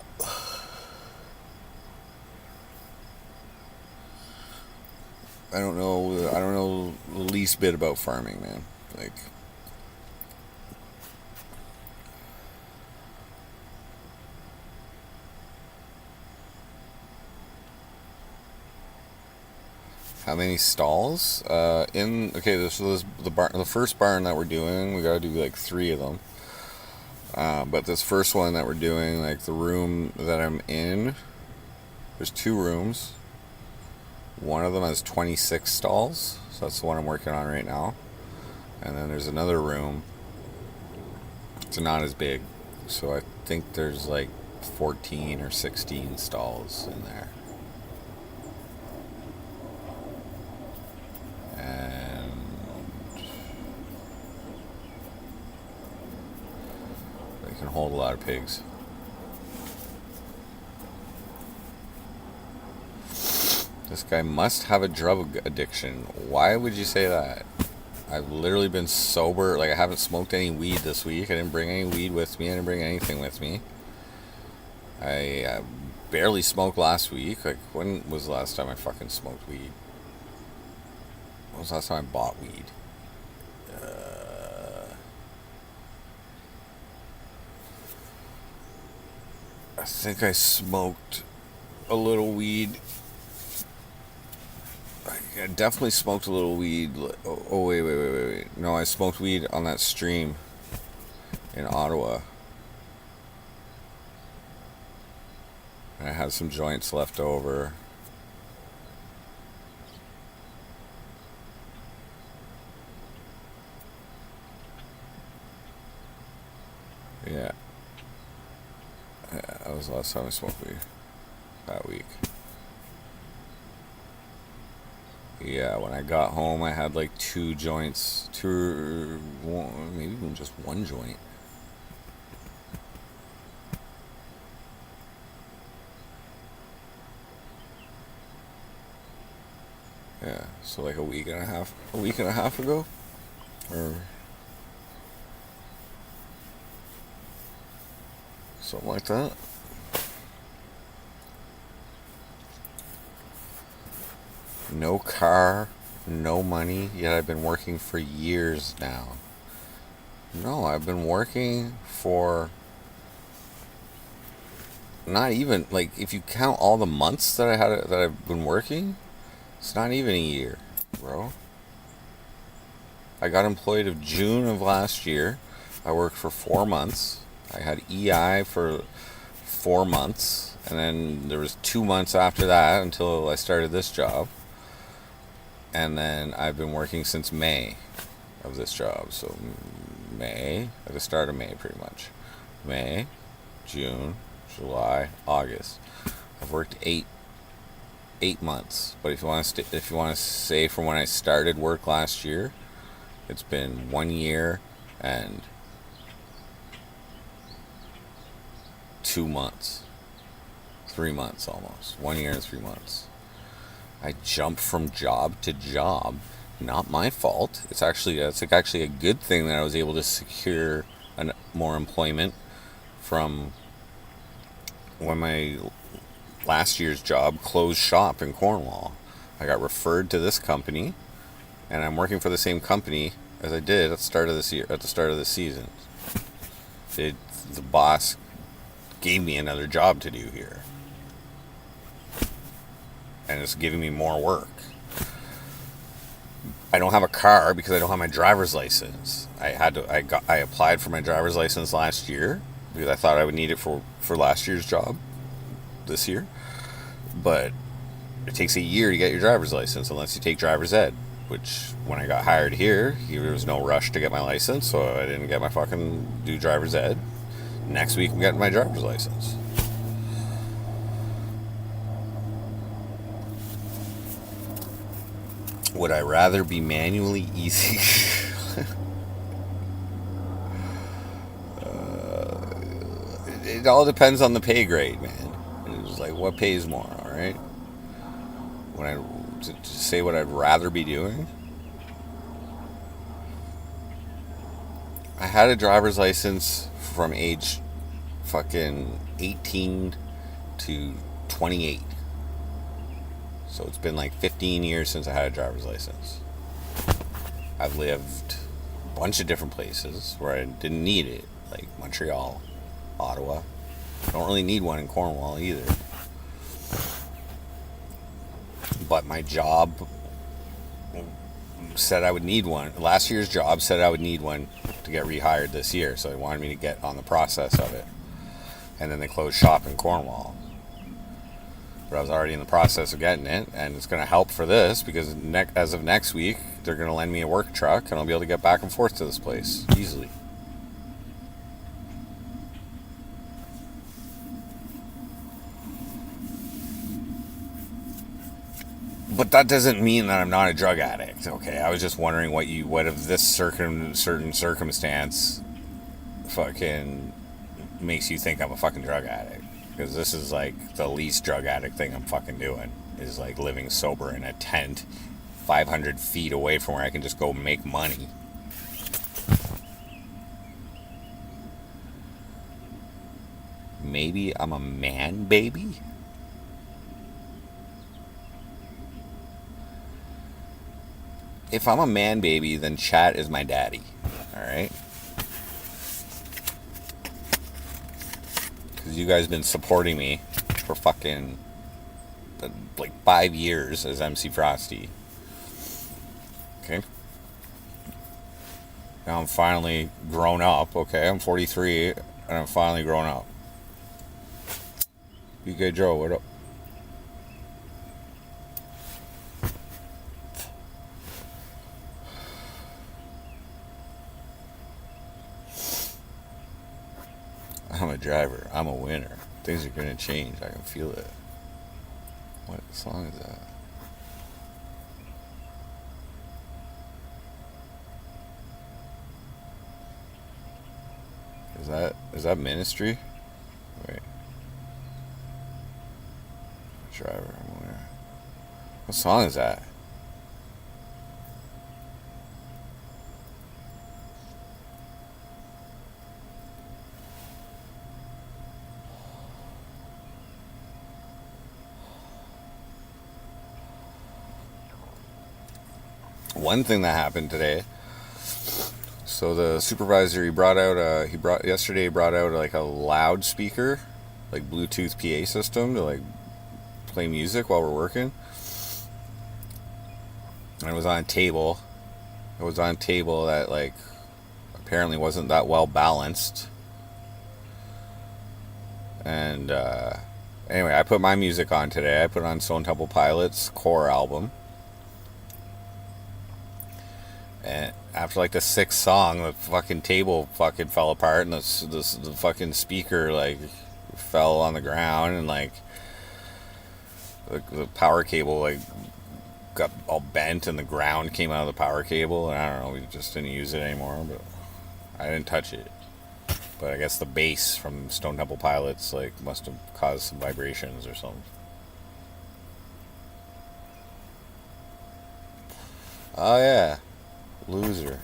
I don't know. I don't know the least bit about farming, man. Like, how many stalls? So this the first barn that we're doing, we gotta do like 3 of them. But this first one that we're doing, like the room that I'm in, there's 2 rooms. One of them has 26 stalls, so that's the one I'm working on right now. And then there's another room. It's not as big, so I think there's like 14 or 16 stalls in there. And they can hold a lot of pigs. This guy must have a drug addiction. Why would you say that? I've literally been sober. Like, I haven't smoked any weed this week. I didn't bring any weed with me. I didn't bring anything with me. I barely smoked last week. Like, when was the last time I fucking smoked weed? When was the last time I bought weed? I think I smoked a little weed. I definitely smoked a little weed. Oh, wait. No, I smoked weed on that stream in Ottawa. And I had some joints left over. Yeah. That was the last time I smoked weed. That week. Yeah, when I got home, I had like 2 joints, maybe even just 1 joint. Yeah, so like a week and a half ago, or something like that. No car, no money, yet I've been working for years now. No, I've been working for not even like if you count all the months that I've been working, it's not even a year, bro. I got employed of June of last year. I worked for 4 months. I had EI for 4 months, and then there was 2 months after that until I started this job. And then I've been working since May of this job. So May, at the start of May, pretty much. May, June, July, August. I've worked eight months. But if you want to say from when I started work last year, it's been 1 year and 2 months. 3 months almost. 1 year and 3 months. I jumped from job to job. Not my fault. It's actually a good thing that I was able to secure more employment from when my last year's job closed shop in Cornwall. I got referred to this company, and I'm working for the same company as I did at the start of this year, at the start of the season. The boss gave me another job to do here, and it's giving me more work. I don't have a car because I don't have my driver's license. I applied for my driver's license last year because I thought I would need it for last year's job this year. But it takes a year to get your driver's license unless you take driver's ed, which when I got hired here, there was no rush to get my license, so I didn't get my fucking do driver's ed. Next week I'm getting my driver's license. Would I rather be manually easy? It all depends on the pay grade, man. It's like what pays more, all right? When to say what I'd rather be doing, I had a driver's license from age fucking 18 to 28. So it's been like 15 years since I had a driver's license. I've lived a bunch of different places where I didn't need it, like Montreal, Ottawa. Don't really need one in Cornwall either. But my job said I would need one. Last year's job said I would need one to get rehired this year, so they wanted me to get on the process of it. And then they closed shop in Cornwall. But I was already in the process of getting it, and it's going to help for this because as of next week, they're going to lend me a work truck, and I'll be able to get back and forth to this place easily. But that doesn't mean that I'm not a drug addict, okay? I was just wondering what if this certain circumstance fucking makes you think I'm a fucking drug addict. Because this is like the least drug addict thing I'm fucking doing. Is like living sober in a tent 500 feet away from where I can just go make money. Maybe I'm a man baby? If I'm a man baby, then Chat is my daddy. Alright? Because you guys been supporting me for fucking like 5 years as MC Frosty. Okay? Now I'm finally grown up, okay? I'm 43 and I'm finally grown up. BK Joe, what up? I'm a driver. I'm a winner. Things are gonna change. I can feel it. What song is that? Is that Ministry? Wait. Driver, I'm a winner. What song is that? One thing that happened today. So the supervisor he brought out like a loudspeaker like Bluetooth PA system to like play music while we're working. And it was on a table. It was on a table that like apparently wasn't that well balanced. And anyway, I put my music on today. I put on Stone Temple Pilots' Core album. And after like the sixth song, the fucking table fucking fell apart, and the fucking speaker like fell on the ground, and like the power cable like got all bent, and the ground came out of the power cable, and I don't know, we just didn't use it anymore. But I didn't touch it. But I guess the bass from Stone Temple Pilots like must have caused some vibrations or something. Oh yeah, loser.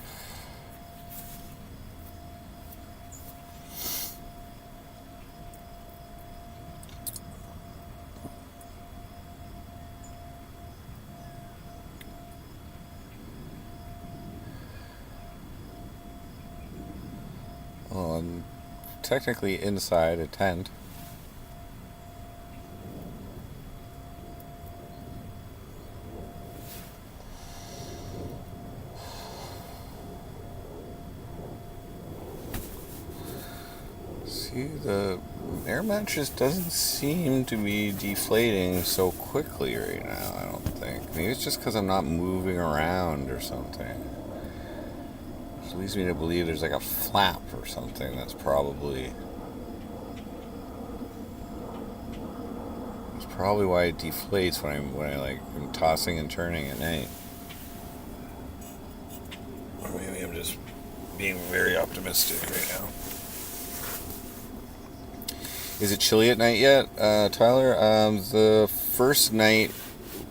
Well, I'm technically inside a tent. See, the air mattress doesn't seem to be deflating so quickly right now, I don't think. Maybe it's just because I'm not moving around or something. Which leads me to believe there's like a flap or something that's probably... It's probably why it deflates when I like am tossing and turning at night. Or maybe I'm just being very optimistic right now. Is it chilly at night yet, Tyler? The first night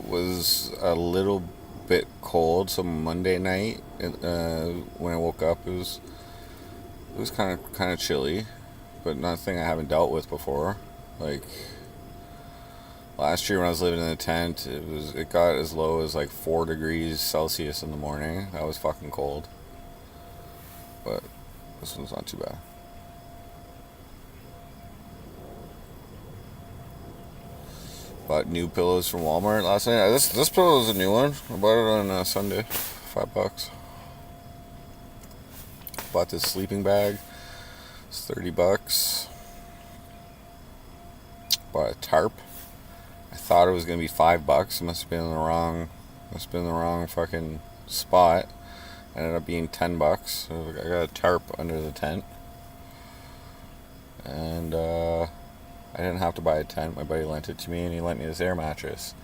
was a little bit cold. So Monday night, when I woke up, it was kind of chilly, but nothing I haven't dealt with before. Like last year when I was living in a tent, it got as low as like 4 degrees Celsius in the morning. That was fucking cold. But this one's not too bad. Bought new pillows from Walmart last night. This pillow is a new one. I bought it on Sunday, $5. Bought this sleeping bag. It's $30. Bought a tarp. I thought it was gonna be $5. It must have been in the wrong. Must have been in the wrong fucking spot. Ended up being $10. So I got a tarp under the tent, and I didn't have to buy a tent. My buddy lent it to me, and he lent me this air mattress.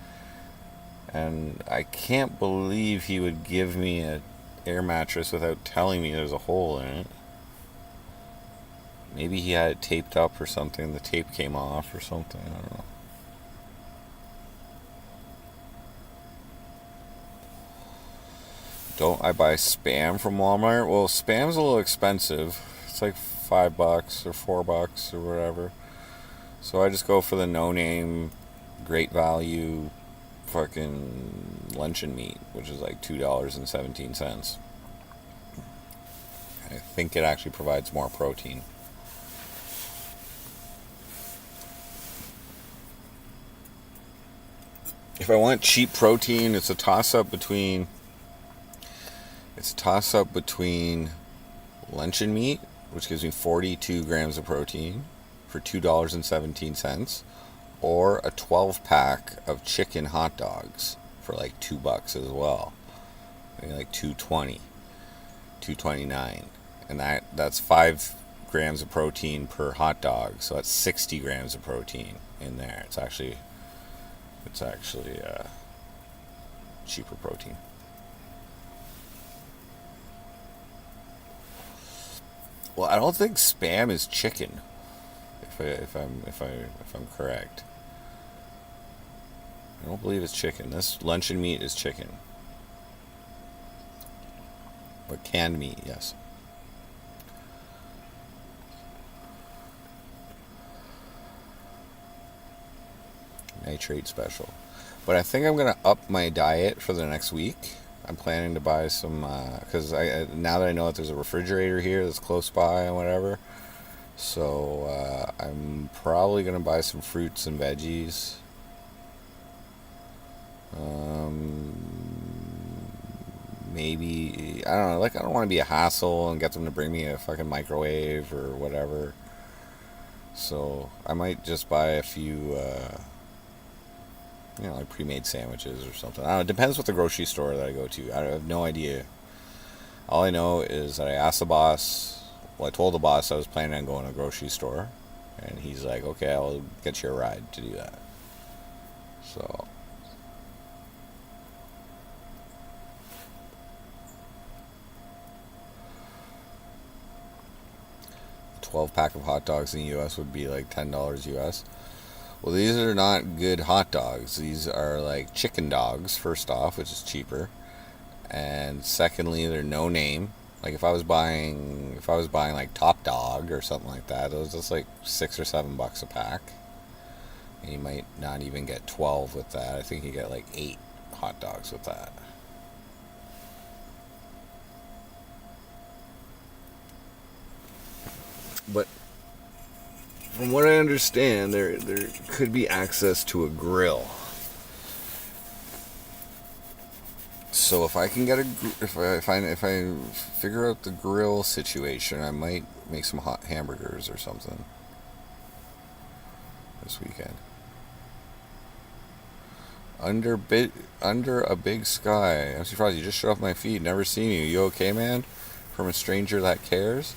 And I can't believe he would give me an air mattress without telling me there's a hole in it. Maybe he had it taped up or something. The tape came off or something. I don't know. Don't I buy Spam from Walmart? Well, Spam's a little expensive. It's like $5 or $4 or whatever. So I just go for the no-name, great value, fucking luncheon meat, which is like $2.17. I think it actually provides more protein. If I want cheap protein, it's a toss-up between luncheon meat, which gives me 42 grams of protein for $2.17, or a 12-pack of chicken hot dogs for like $2 as well. Maybe like $2.20, $2.29, and that's 5 grams of protein per hot dog, so that's 60 grams of protein in there. It's actually cheaper protein. Well, I don't think Spam is chicken. If I'm correct, I don't believe it's chicken. This luncheon meat is chicken, but canned meat, yes. Nitrate special. But I think I'm gonna up my diet for the next week. I'm planning to buy some because I now that I know that there's a refrigerator here that's close by and whatever. So I'm probably gonna buy some fruits and veggies. Um, Maybe I don't know. Like I don't want to be a hassle and get them to bring me a fucking microwave or whatever. So I might just buy a few, like pre-made sandwiches or something. I don't know. It depends what the grocery store that I go to. I have no idea. All I know is that I asked the boss. Well, I told the boss I was planning on going to a grocery store, and he's like, "Okay, I'll get you a ride to do that." So 12 pack of hot dogs in the U.S. would be like $10 U.S. Well, these are not good hot dogs. These are like chicken dogs, first off, which is cheaper. And secondly, they're no name. Like if I was buying like Top Dog or something like that, it was just like $6 or $7 a pack. And you might not even get 12 with that. I think you get like 8 hot dogs with that. But from what I understand, there could be access to a grill. So if I can get a if I figure out the grill situation, I might make some hot hamburgers or something this weekend. Under a big sky. I'm surprised you just shut off my feed. Never seen you. You okay, man? From a stranger that cares.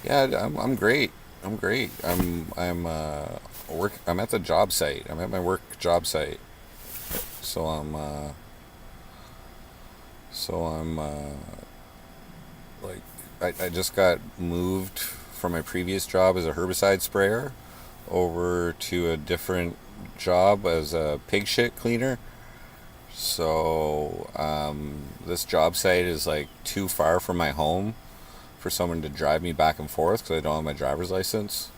Yeah, I'm great. I'm great. I'm at the job site. I'm at my work job site. So I'm like I just got moved from my previous job as a herbicide sprayer over to a different job as a pig shit cleaner. So this job site is like too far from my home for someone to drive me back and forth because I don't have my driver's license.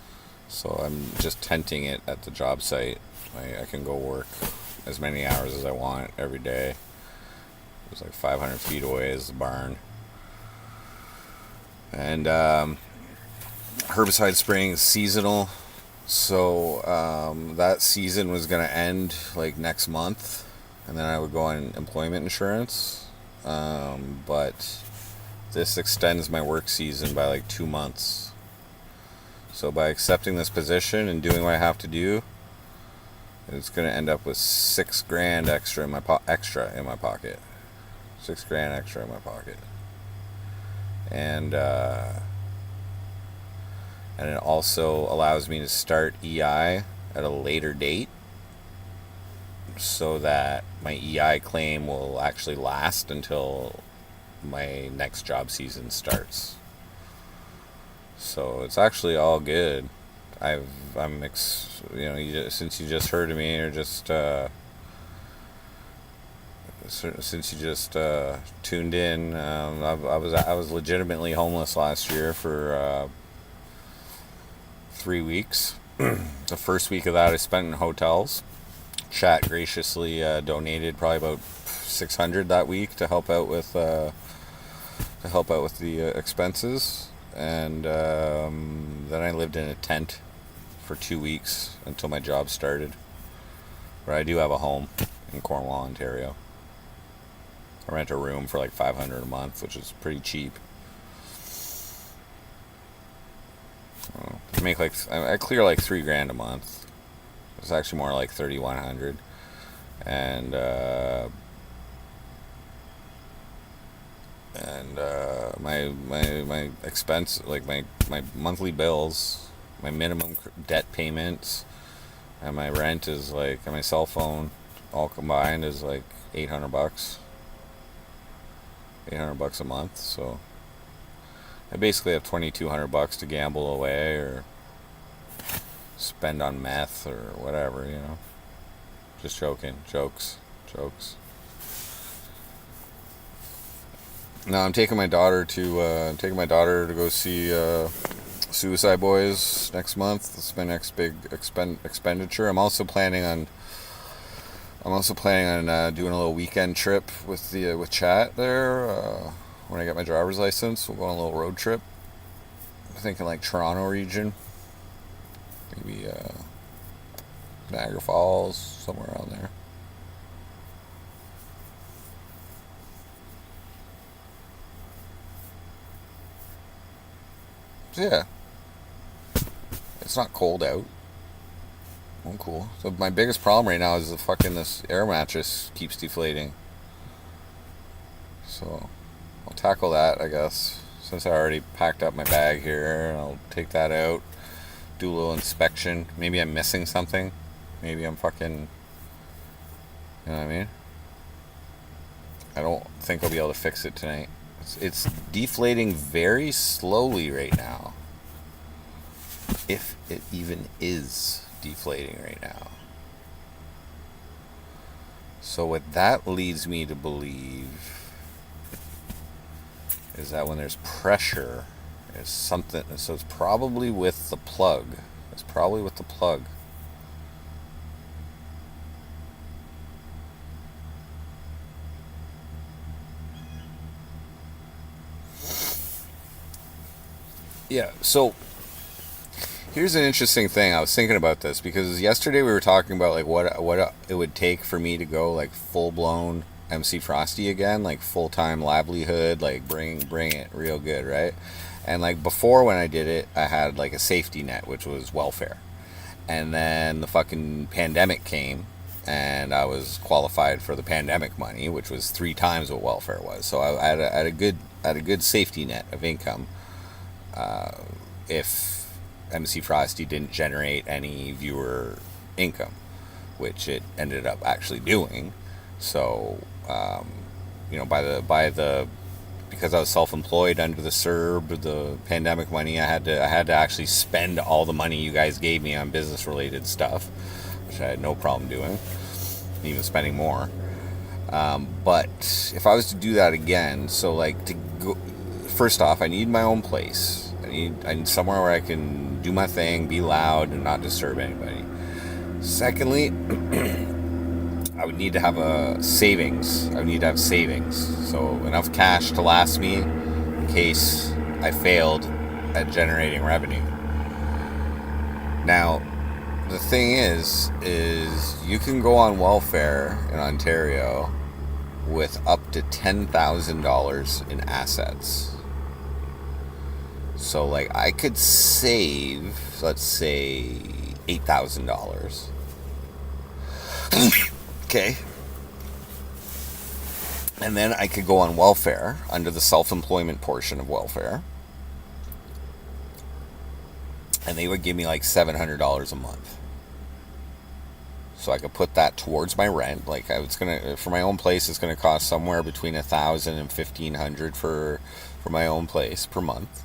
So I'm just tenting it at the job site. I can go work as many hours as I want every day. It's like 500 feet away is the barn. And herbicide spraying is seasonal. So that season was going to end like next month. And then I would go on employment insurance. But this extends my work season by like 2 months. So by accepting this position and doing what I have to do, it's going to end up with $6,000 extra in my pocket. $6,000 extra in my pocket, and it also allows me to start EI at a later date, so that my EI claim will actually last until my next job season starts. So it's actually all good. Since you just heard of me, or just since you just tuned in, I was legitimately homeless last year for 3 weeks. The first week of that I spent in hotels. Chat graciously donated probably about 600 that week to help out with the expenses, and then I lived in a tent for 2 weeks until my job started. But I do have a home in Cornwall, Ontario. I rent a room for like $500 a month, which is pretty cheap. I clear like $3,000 a month. It's actually more like 3,100, and my expense, like my monthly bills, my minimum debt payments, and my rent is like, and my cell phone, all combined is like $800. $800 a month. So I basically have $2,200 to gamble away or spend on meth or whatever. Just joking, jokes. No, I'm taking my daughter to go see Suicide Boys next month. This is my next big expenditure. I'm also planning on doing a little weekend trip with Chat there. When I get my driver's license, we'll go on a little road trip. I'm thinking like Toronto region. Maybe Niagara Falls, somewhere around there. So yeah, it's not cold out. I'm cool. So my biggest problem right now is the fucking this air mattress keeps deflating. So I'll tackle that, I guess. Since I already packed up my bag here, I'll take that out, do a little inspection. Maybe I'm missing something. Maybe I'm fucking. You know what I mean? I don't think I'll be able to fix it tonight. It's deflating very slowly right now. If it even is deflating right now. So what that leads me to believe is that when there's pressure, there's something. So it's probably with the plug. It's probably with the plug. Yeah, so here's an interesting thing. I was thinking about this because yesterday we were talking about like what it would take for me to go like full blown MC Frosty again, like full time livelihood, like bring it real good, right? And like before when I did it, I had like a safety net, which was welfare, and then the fucking pandemic came, and I was qualified for the pandemic money, which was 3 times what welfare was. So I had a good safety net of income. If MC Frosty didn't generate any viewer income, which it ended up actually doing. So, because I was self-employed under the CERB, the pandemic money, I had to actually spend all the money you guys gave me on business-related stuff, which I had no problem doing, even spending more. But if I was to do that again, so like to go, first off, I need my own place. I need somewhere where I can do my thing, be loud, and not disturb anybody. Secondly, I would need to have a savings. I would need to have savings. So enough cash to last me in case I failed at generating revenue. Now, the thing is you can go on welfare in Ontario with up to $10,000 in assets. So, like, I could save, let's say, $8,000. Okay. And then I could go on welfare under the self-employment portion of welfare. And they would give me like $700 a month. So I could put that towards my rent. Like for my own place, it's gonna cost somewhere between $1,000 and $1,500 for my own place per month.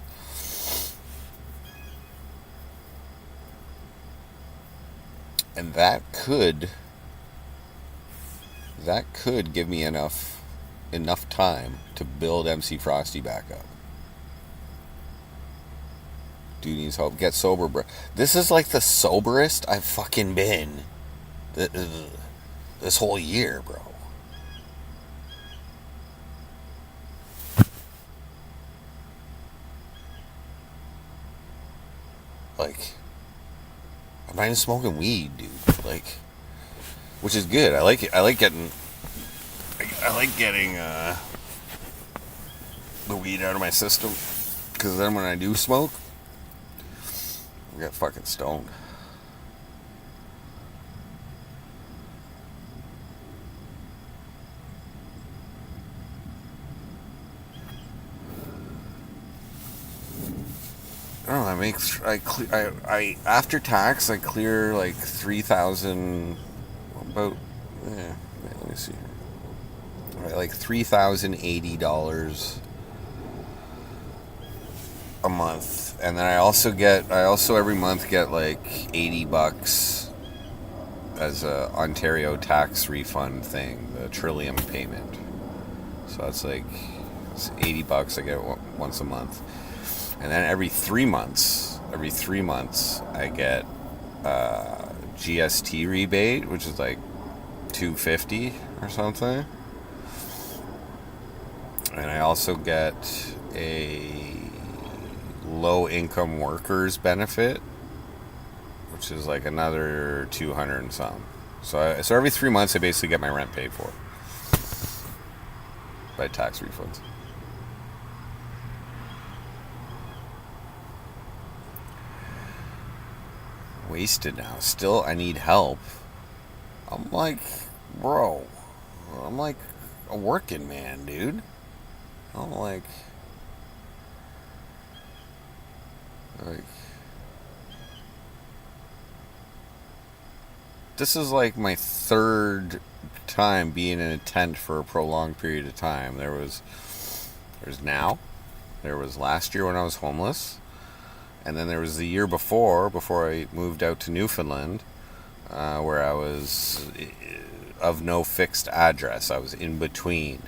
And that could give me enough time to build MC Frosty back up. Dude needs help. Get sober, bro. This is like the soberest I've fucking been this whole year, bro. Like, I'm not even smoking weed, dude. Like, which is good. I like it. I like getting the weed out of my system, because then when I do smoke, I get fucking stoned. I don't know. I after tax I clear like 3,000. About let me see. Right, like $3,080 a month, and then I also every month get like $80 as a Ontario tax refund thing, the Trillium payment. So it's $80 I get once a month, and then every 3 months I get GST rebate, which is like $250 or something. And I also get a low income workers benefit, which is like another 200 and something. So every 3 months I basically get my rent paid for by tax refunds. Wasted now. Still, I need help. I'm like, bro, I'm like a working man, dude. I'm like this is like my third time being in a tent for a prolonged period of time. There's now, there was last year when I was homeless, and then there was the year before I moved out to Newfoundland, where I was of no fixed address. I was in between,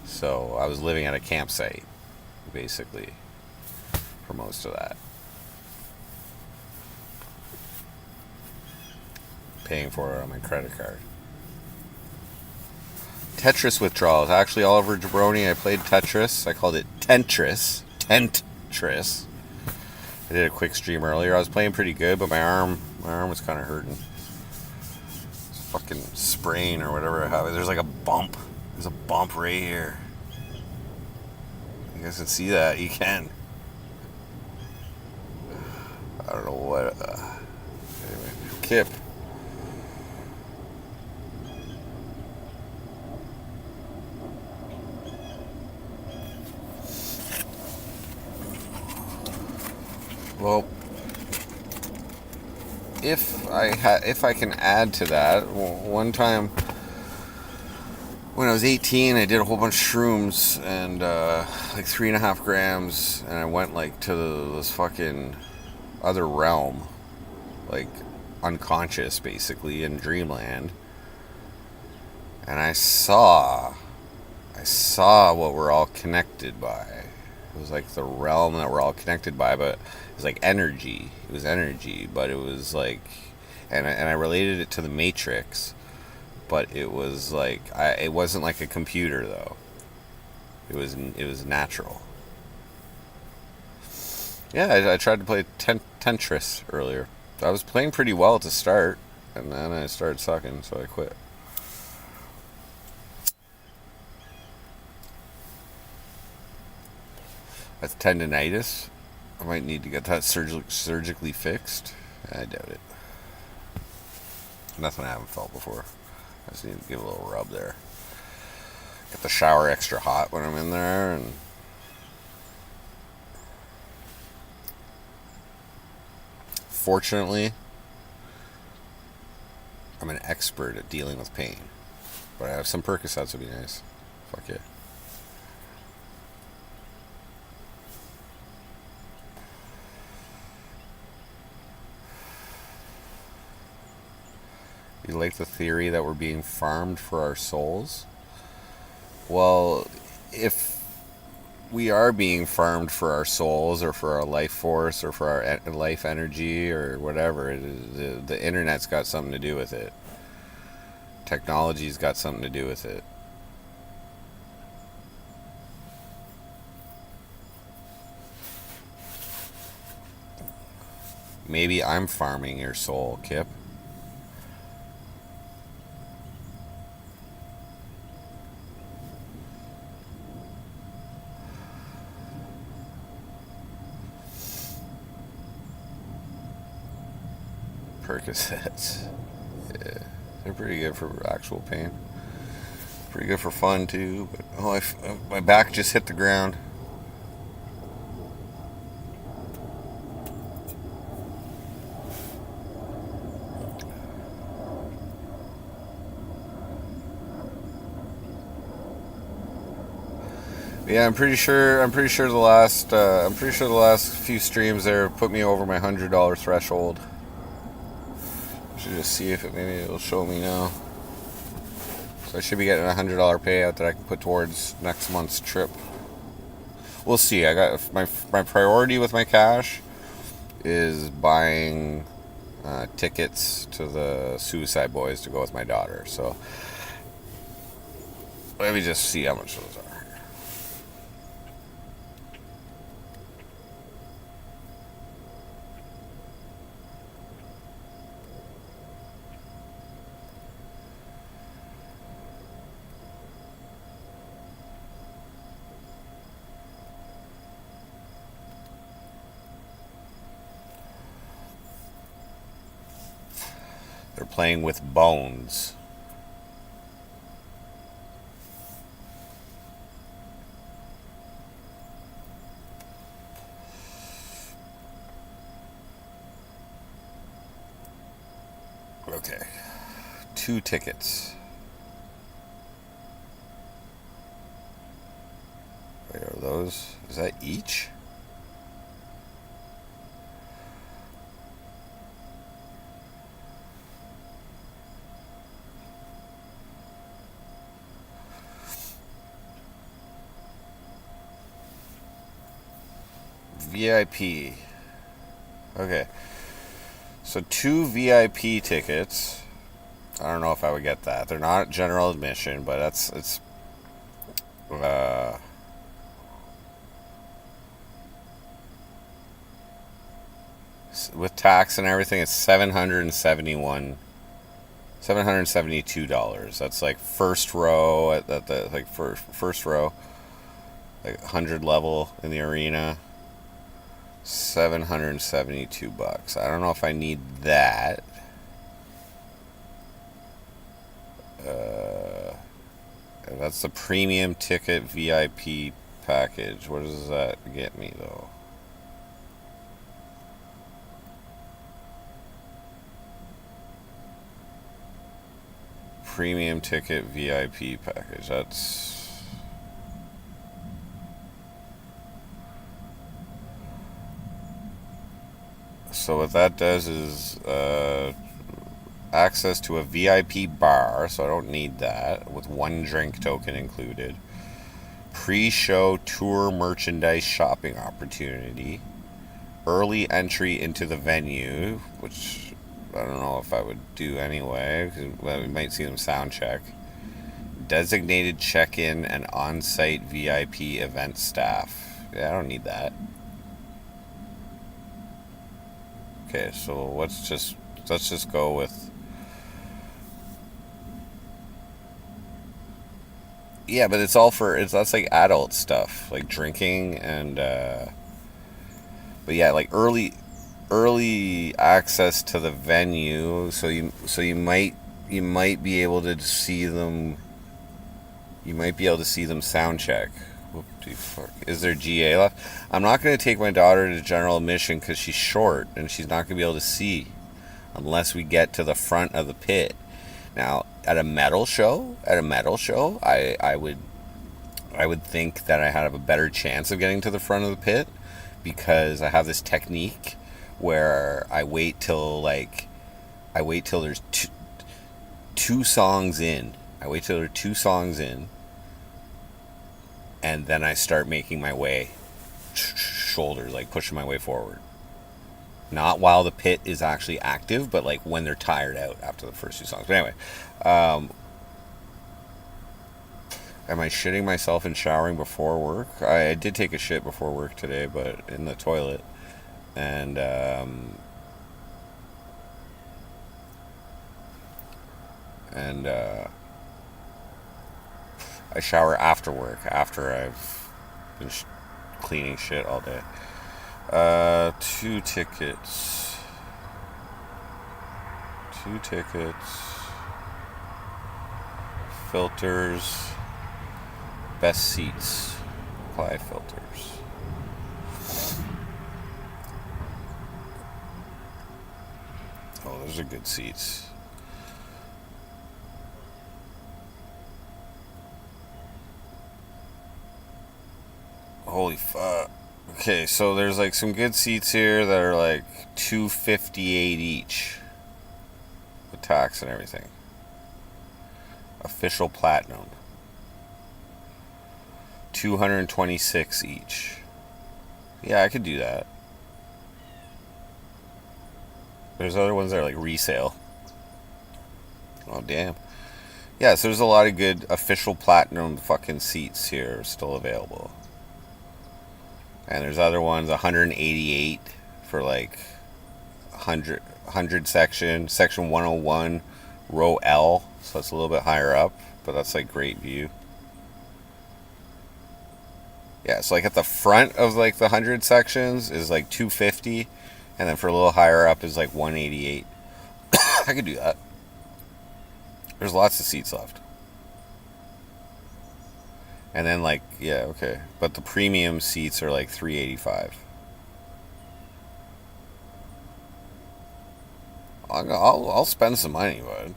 so I was living at a campsite basically for most of that, paying for it on my credit card. Tetris withdrawals. Actually, Oliver Jabroni, I played Tetris. I called it Tentris. Tentris. I did a quick stream earlier. I was playing pretty good, but my arm was kind of hurting. It's fucking sprain or whatever I have. There's like a bump. There's a bump right here. You guys can see that. You can. I don't know what. Anyway, Kip. Well, if I can add to that, one time when I was 18, I did a whole bunch of shrooms and like 3.5 grams, and I went like to this fucking other realm, like unconscious, basically in dreamland, and I saw what we're all connected by. It was like the realm that we're all connected by, but it was like energy. It was energy, but it was like, and I related it to the Matrix, but it was like, it wasn't like a computer though. It was natural. Yeah, I tried to play Tetris earlier. I was playing pretty well to start, and then I started sucking, so I quit. That's tendinitis. I might need to get that surgically fixed. I doubt it. Nothing I haven't felt before. I just need to give a little rub there. Get the shower extra hot when I'm in there, and fortunately, I'm an expert at dealing with pain. But I have some Percocets would be nice. Fuck yeah. You like the theory that we're being farmed for our souls? Well, if we are being farmed for our souls or for our life force or for our life energy or whatever, the internet's got something to do with it. Technology's got something to do with it. Maybe I'm farming your soul, Kip. Percocets. Yeah, they're pretty good for actual pain. Pretty good for fun too. But my back just hit the ground. Yeah, I'm pretty sure the last few streams there put me over my $100 threshold. Should just see if maybe it'll show me now. So I should be getting a $100 payout that I can put towards next month's trip. We'll see. I got my priority with my cash is buying tickets to the Suicide Boys to go with my daughter. So let me just see how much those are. They're playing with bones. Okay. 2 tickets. Wait, are those? Is that each? VIP. Okay. So 2 VIP tickets. I don't know if I would get that. They're not general admission, but it's uh with tax and everything it's $772. That's like first row at the like first row, like 100 level in the arena. $772. I don't know if I need that. That's the premium ticket VIP package. What does that get me though? Premium ticket VIP package. That's so what that does is access to a VIP bar, so I don't need that, with 1 drink token included. Pre-show tour merchandise shopping opportunity. Early entry into the venue, which I don't know if I would do anyway, because we might see them sound check. Designated check-in and on-site VIP event staff. Yeah, I don't need that. Okay, so let's just go with. Yeah, but it's all for that's like adult stuff, like drinking and. But yeah, like early access to the venue, so you might be able to see them. You might be able to see them sound check. Is there GA left? I'm not going to take my daughter to general admission because she's short and she's not going to be able to see unless we get to the front of the pit. Now, at a metal show, I would think that I have a better chance of getting to the front of the pit because I have this technique where I wait till there's two songs in. I wait till there are 2 songs in, and then I start making my way shoulders, like pushing my way forward. Not while the pit is actually active, but like when they're tired out after the first 2 songs. But anyway, am I shitting myself and showering before work? I did take a shit before work today, but in the toilet. And I shower after work, after I've been cleaning shit all day. 2 tickets. 2 tickets. Filters. Best seats. Apply filters. Oh, those are good seats. Holy fuck. Okay, so there's like some good seats here that are like $258 each with tax and everything. Official platinum. $226 each. Yeah, I could do that. There's other ones that are like resale. Oh damn. Yeah, so there's a lot of good official platinum fucking seats here still available. And there's other ones, 188 for like 100 section 101, row L. So that's a little bit higher up, but that's like great view. Yeah, so like at the front of like the 100 sections is like 250, and then for a little higher up is like 188. I could do that. There's lots of seats left. And then like, yeah, okay. But the premium seats are like 385. I'll spend some money, bud.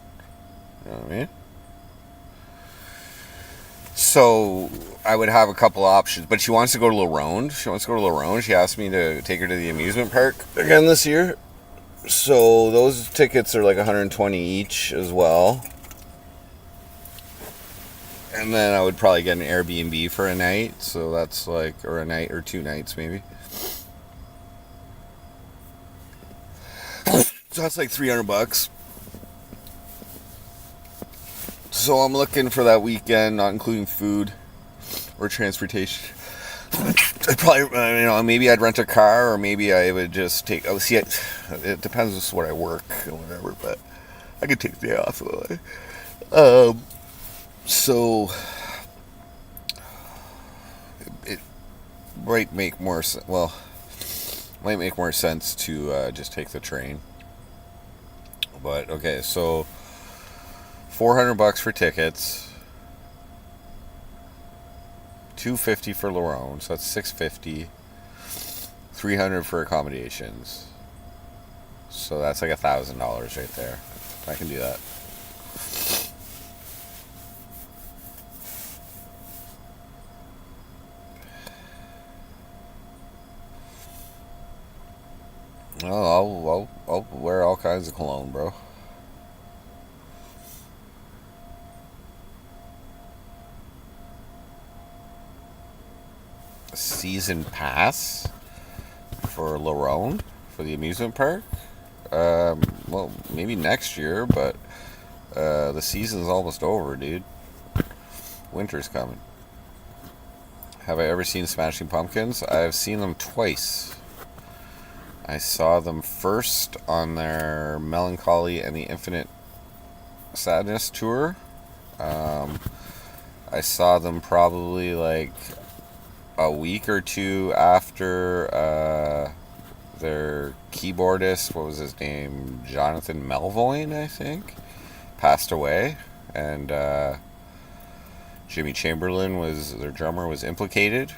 You know what I mean? So I would have a couple options, but she wants to go to Laronde. She wants to go to Laronde. She asked me to take her to the amusement park again this year. So those tickets are like 120 each as well. And then I would probably get an Airbnb for a night. So that's like, or a night or 2 nights maybe. So that's like $300. So I'm looking for that weekend, not including food or transportation. I'd probably, maybe I'd rent a car, or maybe I would just take. Oh, see, it depends on what I work or whatever, but I could take the day off. So it might make more might make more sense to just take the train. But okay, so $400 for tickets. $250 for Laronde, so that's $650. $300 for accommodations. So that's like $1,000 right there. I can do that. Oh, I'll wear all kinds of cologne, bro. Season pass for Laronde for the amusement park. Well, maybe next year, but the season's almost over, dude. Winter's coming. Have I ever seen Smashing Pumpkins? I've seen them twice. I saw them first on their Melancholy and the Infinite Sadness tour. I saw them probably like a week or two after their keyboardist, what was his name, Jonathan Melvoin, I think, passed away, and Jimmy Chamberlain, their drummer, was implicated.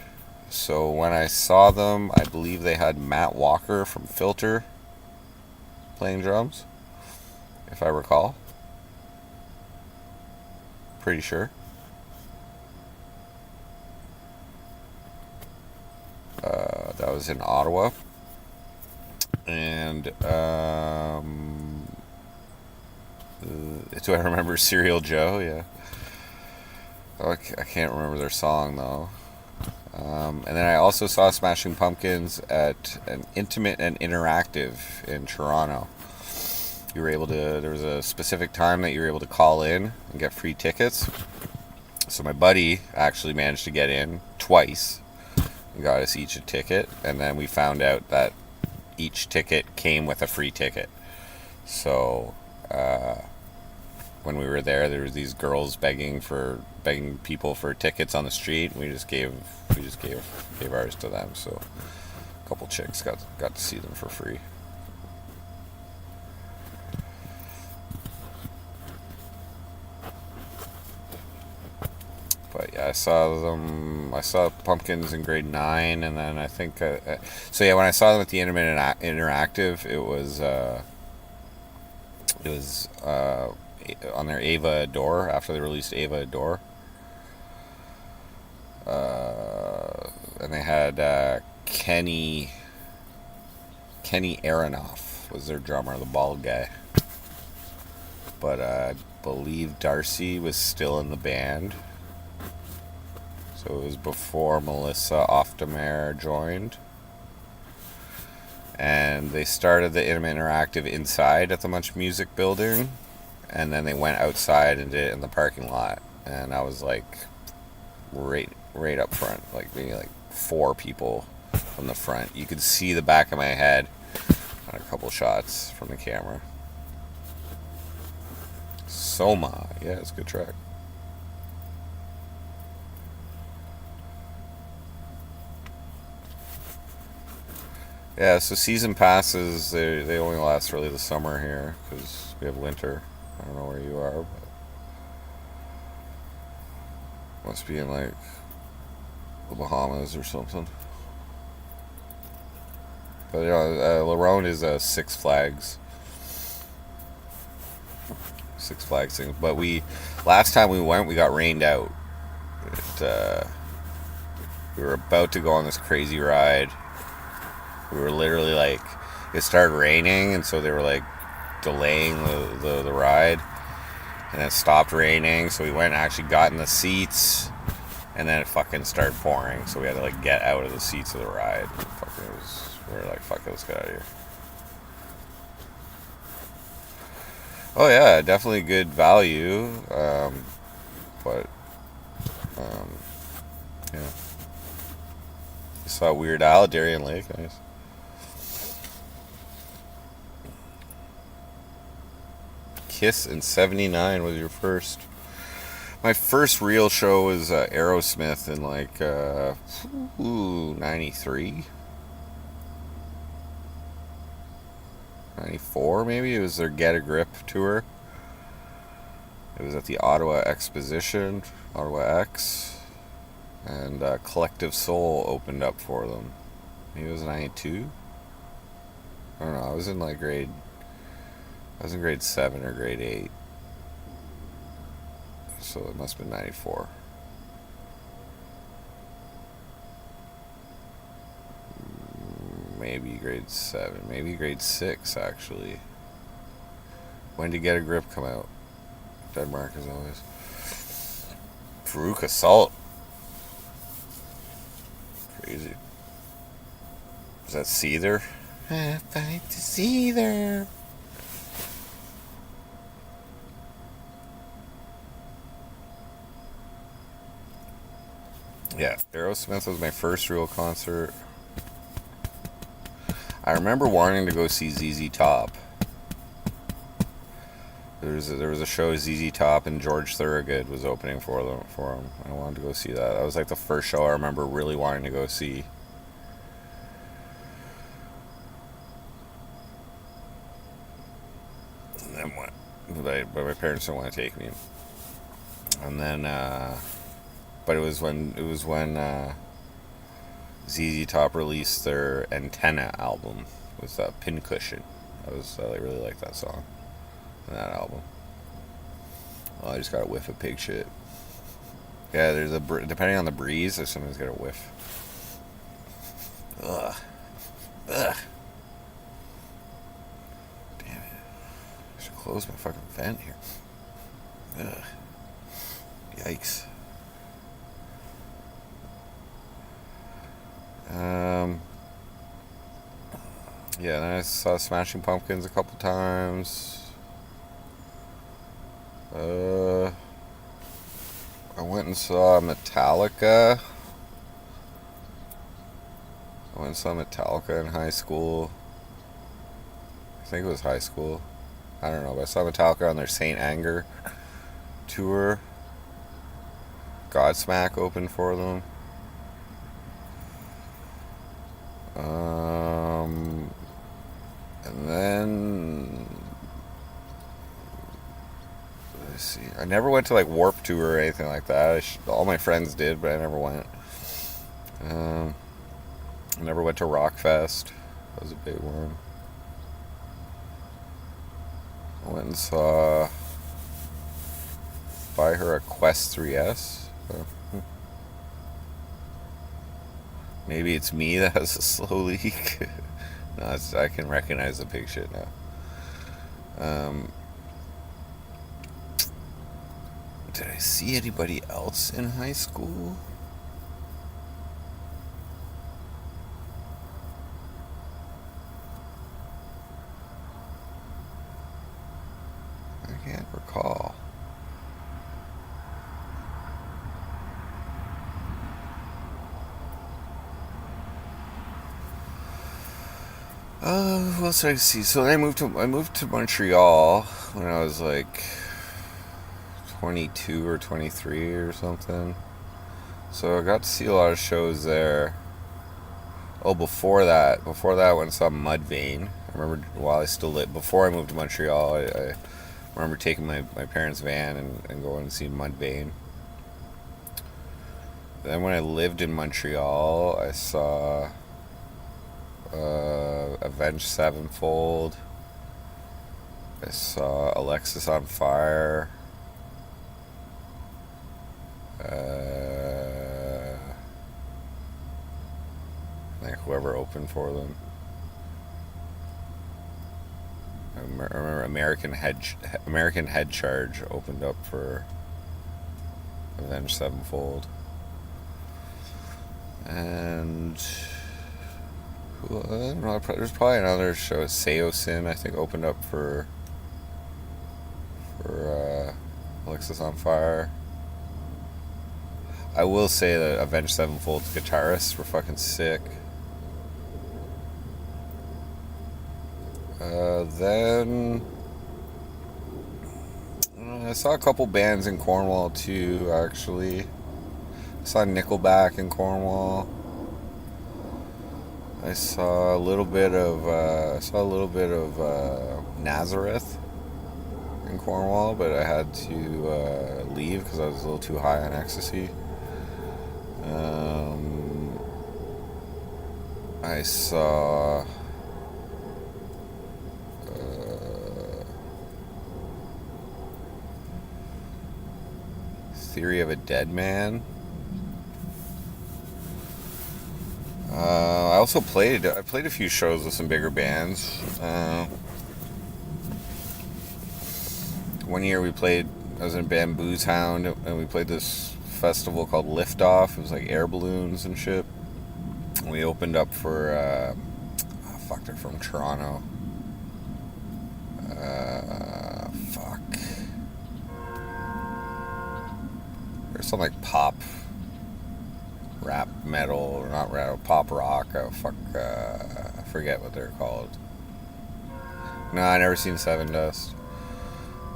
So when I saw them, I believe they had Matt Walker from Filter playing drums, if I recall. Pretty sure. That was in Ottawa. And do I remember Serial Joe? Yeah. Oh, I can't remember their song though. And then I also saw Smashing Pumpkins at an Intimate and Interactive in Toronto. There was a specific time that you were able to call in and get free tickets. So my buddy actually managed to get in twice and got us each a ticket. And then we found out that each ticket came with a free ticket. So when we were there were these girls begging people for tickets on the street. We just gave ours to them. So a couple chicks got to see them for free. But yeah, I saw Pumpkins in grade 9, and then I think so yeah, when I saw them at the Interactive, it was on their Ava Adore, after they released Ava Adore. And they had Kenny Aronoff was their drummer, the bald guy. But I believe Darcy was still in the band. So it was before Melissa Oftemer joined. And they started the Intimate Interactive inside at the Much Music building. And then they went outside and did it in the parking lot. And I was like right up front. Like maybe like 4 people from the front. You could see the back of my head on a couple shots from the camera. Soma. Yeah, it's a good track. Yeah, so season passes, they only last really the summer here because we have winter. I don't know where you are, but Must be in like the Bahamas or something. But Lerone is a Six Flags. Six Flags thing. But last time we went, we got rained out. We were about to go on this crazy ride. We were literally like, it started raining, and so they were like delaying the ride. And then it stopped raining, so we went and actually got in the seats, and then it fucking started pouring, so we had to like get out of the seats of the ride. We were like, fuck it, let's get out of here. Oh yeah, definitely good value, but yeah. You saw Weird Al at Darien Lake, nice. Kiss in '79 was your first. My first real show was Aerosmith in like '93, '94 maybe. It was their Get a Grip tour. It was at the Ottawa Exposition, Ottawa X, and Collective Soul opened up for them. Maybe it was '92. I don't know. I was in grade 7 or grade 8. So it must have been '94. Maybe grade 7. Maybe grade 6, actually. When did Get a Grip come out? Denmark, as always. Farouk Assault. Crazy. Was that Seether? I fight to Seether. Yeah, Aerosmith was my first real concert. I remember wanting to go see ZZ Top. There was a show ZZ Top and George Thorogood was opening for them. I wanted to go see that. That was like the first show I remember really wanting to go see. And then what? But my parents didn't want to take me. And then, but it was when ZZ Top released their Antenna album with Pincushion. I really liked that song and that album. Oh, I just got a whiff of pig shit. Yeah, depending on the breeze, I sometimes get a whiff. Ugh. Damn it. I should close my fucking vent here. Ugh. Yikes. Yeah, then I saw Smashing Pumpkins a couple times. I went and saw Metallica. In high school. I think it was high school. I don't know, but I saw Metallica on their Saint Anger tour. Godsmack opened for them. And then let's see. I never went to like Warped Tour or anything like that. All my friends did, but I never went. I never went to Rockfest. That was a big one. I went and saw Buy Her a Quest 3S. Maybe it's me that has a slow leak. No, I can recognize the pig shit now. Did I see anybody else in high school? I can't recall. What else did I see? So I moved to Montreal when I was like 22 or 23 or something. So I got to see a lot of shows there. Oh, before that, I went and saw Mudvayne. I remember while I still lived, before I moved to Montreal, I remember taking my parents' van and going to see Mudvayne. Then when I lived in Montreal, I saw Avenged Sevenfold. I saw Alexis on Fire. Like whoever opened for them. I remember American Head Charge opened up for Avenged Sevenfold. And there's probably another show. Seosin, I think, opened up for Alexis on Fire. I will say that Avenged Sevenfold's guitarists were fucking sick. Then I saw a couple bands in Cornwall too. Actually, I saw Nickelback in Cornwall. I saw a little bit of Nazareth in Cornwall, but I had to leave because I was a little too high on ecstasy. I saw Theory of a Dead Man. I also played a few shows with some bigger bands. One year I was in Bamboo's Hound, and we played this festival called Liftoff. It was like air balloons and shit. We opened up for they're from Toronto. There's some like pop, rap, metal, or not rap, pop rock. I forget what they're called. No, I never seen Seven Dust.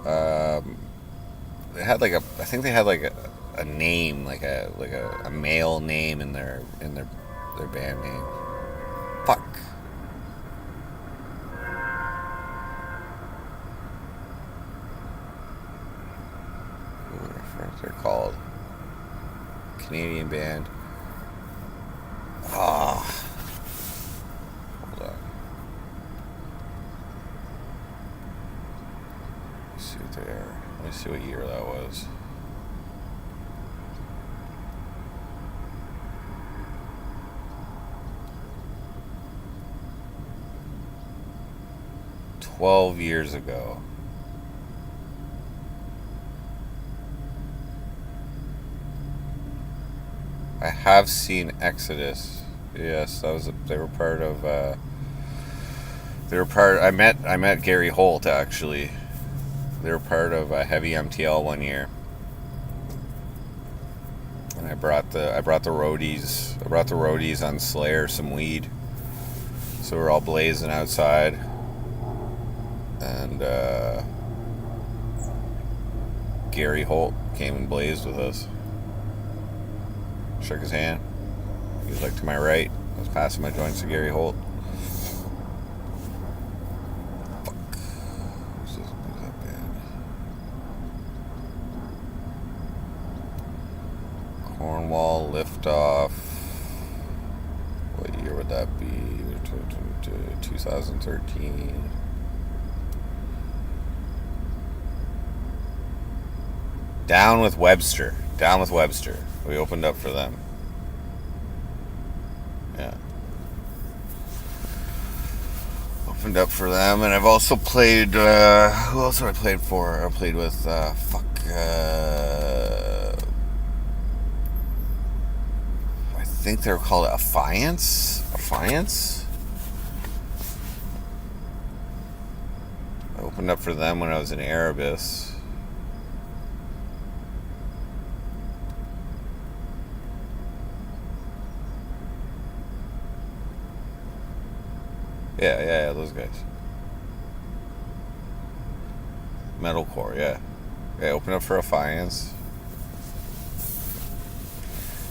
They had I think they had like a name, like a male name in their band name. Fuck. What they're called? Canadian band. Hold on. Let's see what they are. Let me see what year that was. "12 years ago." I have seen Exodus. Yes, they were part of. I met Gary Holt actually. They were part of Heavy MTL one year, and I brought the roadies. I brought the roadies on Slayer some weed, so we're all blazing outside, and Gary Holt came and blazed with us. Shook his hand. He was like to my right. I was passing my joints to Gary Holt. Fuck. Who's that band? Cornwall Liftoff. What year would that be? 2013. Down with Webster. We opened up for them. Yeah. Opened up for them, and I've also played, who else have I played for? I played with, I think they were called Affiance? I opened up for them when I was in Erebus. Yeah, those guys. Metalcore, yeah. Yeah, open up for Affiance.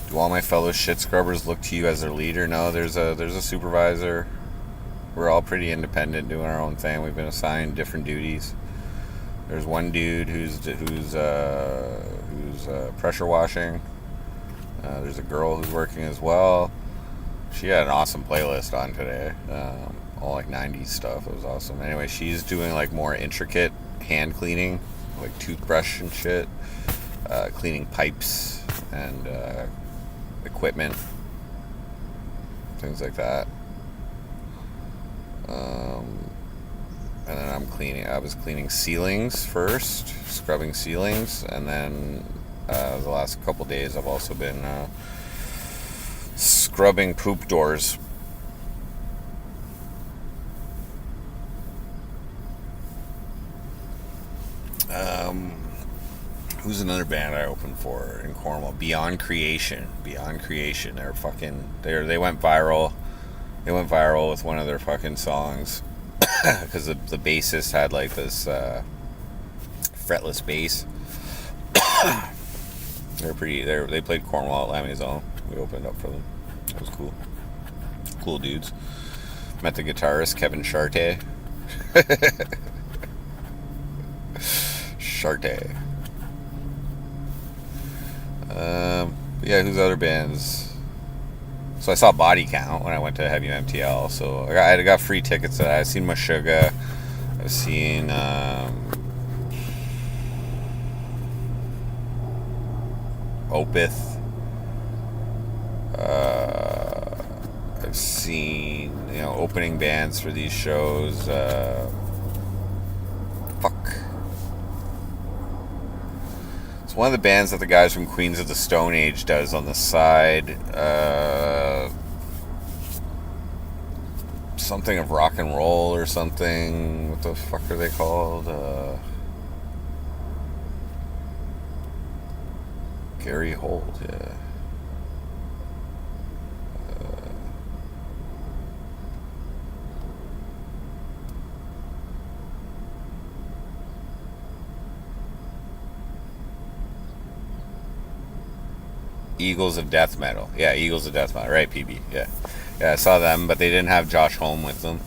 Do all my fellow shit scrubbers look to you as their leader? No, there's a supervisor. We're all pretty independent, doing our own thing. We've been assigned different duties. There's one dude who's pressure washing. There's a girl who's working as well. She had an awesome playlist on today. All like 90s stuff. It was awesome. Anyway, she's doing like more intricate hand cleaning, like toothbrush and shit, cleaning pipes and equipment, things like that. And then I was cleaning ceilings first, scrubbing ceilings, and then the last couple days I've also been scrubbing poop doors. Who's another band I opened for in Cornwall? Beyond Creation. They went viral. They went viral with one of their fucking songs because the bassist had like this fretless bass. They played Cornwall at La Maison. We opened up for them. It was cool. Cool dudes. Met the guitarist Kevin Charte. Charte. Yeah, who's other bands? So I saw Body Count when I went to Heavy MTL. So I got free tickets. I've seen Meshuggah. I've seen Opeth. I've seen opening bands for these shows. It's one of the bands that the guys from Queens of the Stone Age does on the side. Something of rock and roll or something. What the fuck are they called? Gary Holt, yeah. Eagles of Death Metal. Yeah, Eagles of Death Metal. Right, PB. Yeah. Yeah, I saw them, but they didn't have Josh Homme with them.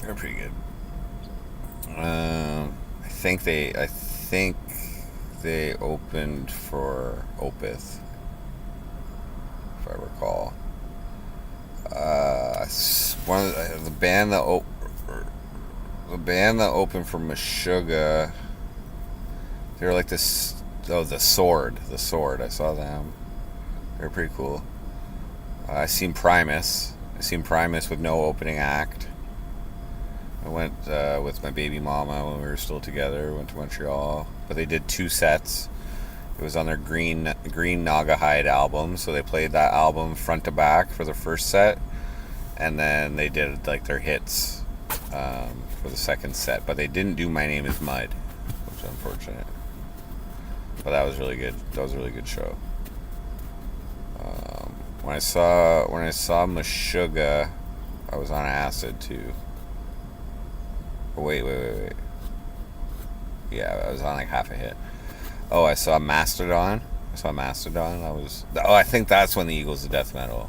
They're pretty good. I think they opened for Opeth, if I recall. One of the band that opened for Meshuggah, they were like this. Oh, the Sword. I saw them. They're pretty cool. I seen Primus with no opening act. I went with my baby mama when we were still together. Went to Montreal, but they did 2 sets. It was on their Green Naugahyde album, so they played that album front to back for the first set, and then they did like their hits for the second set. But they didn't do My Name Is Mud, which is unfortunate. But that was really good. That was a really good show. When I saw Meshuggah, I was on acid too. Oh, wait. Yeah, I was on like half a hit. Oh, I saw Mastodon. I think that's when the Eagles of Death Metal.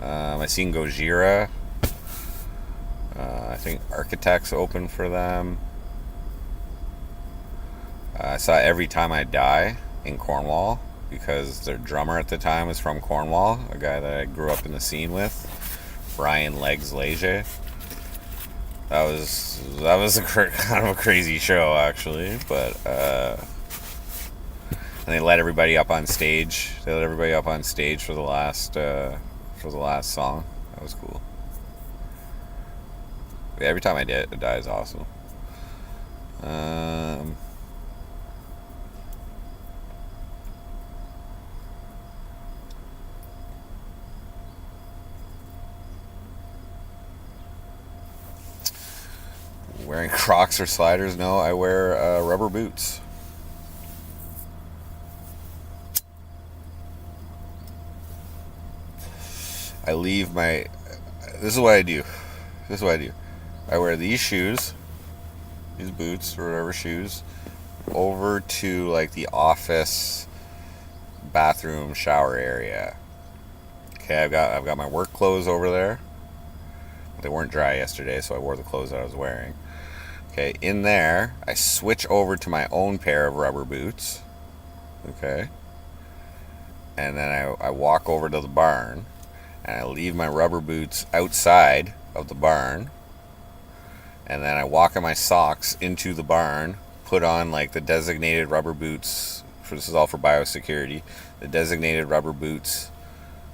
I seen Gojira. I think Architects opened for them. I saw Every Time I Die in Cornwall because their drummer at the time was from Cornwall, a guy that I grew up in the scene with, Brian Legs Leger. That was kind of a crazy show actually, but and they let everybody up on stage. For the last song. That was cool. Yeah, Every Time I Die is awesome. Wearing Crocs or sliders? No, I wear rubber boots. This is what I do. I wear these shoes, these boots or whatever shoes, over to like the office, bathroom, shower area. Okay, I've got my work clothes over there. They weren't dry yesterday, so I wore the clothes that I was wearing. Okay, in there, I switch over to my own pair of rubber boots. Okay. And then I walk over to the barn, and I leave my rubber boots outside of the barn. And then I walk in my socks into the barn, put on like the designated rubber boots. This is all for biosecurity. The designated rubber boots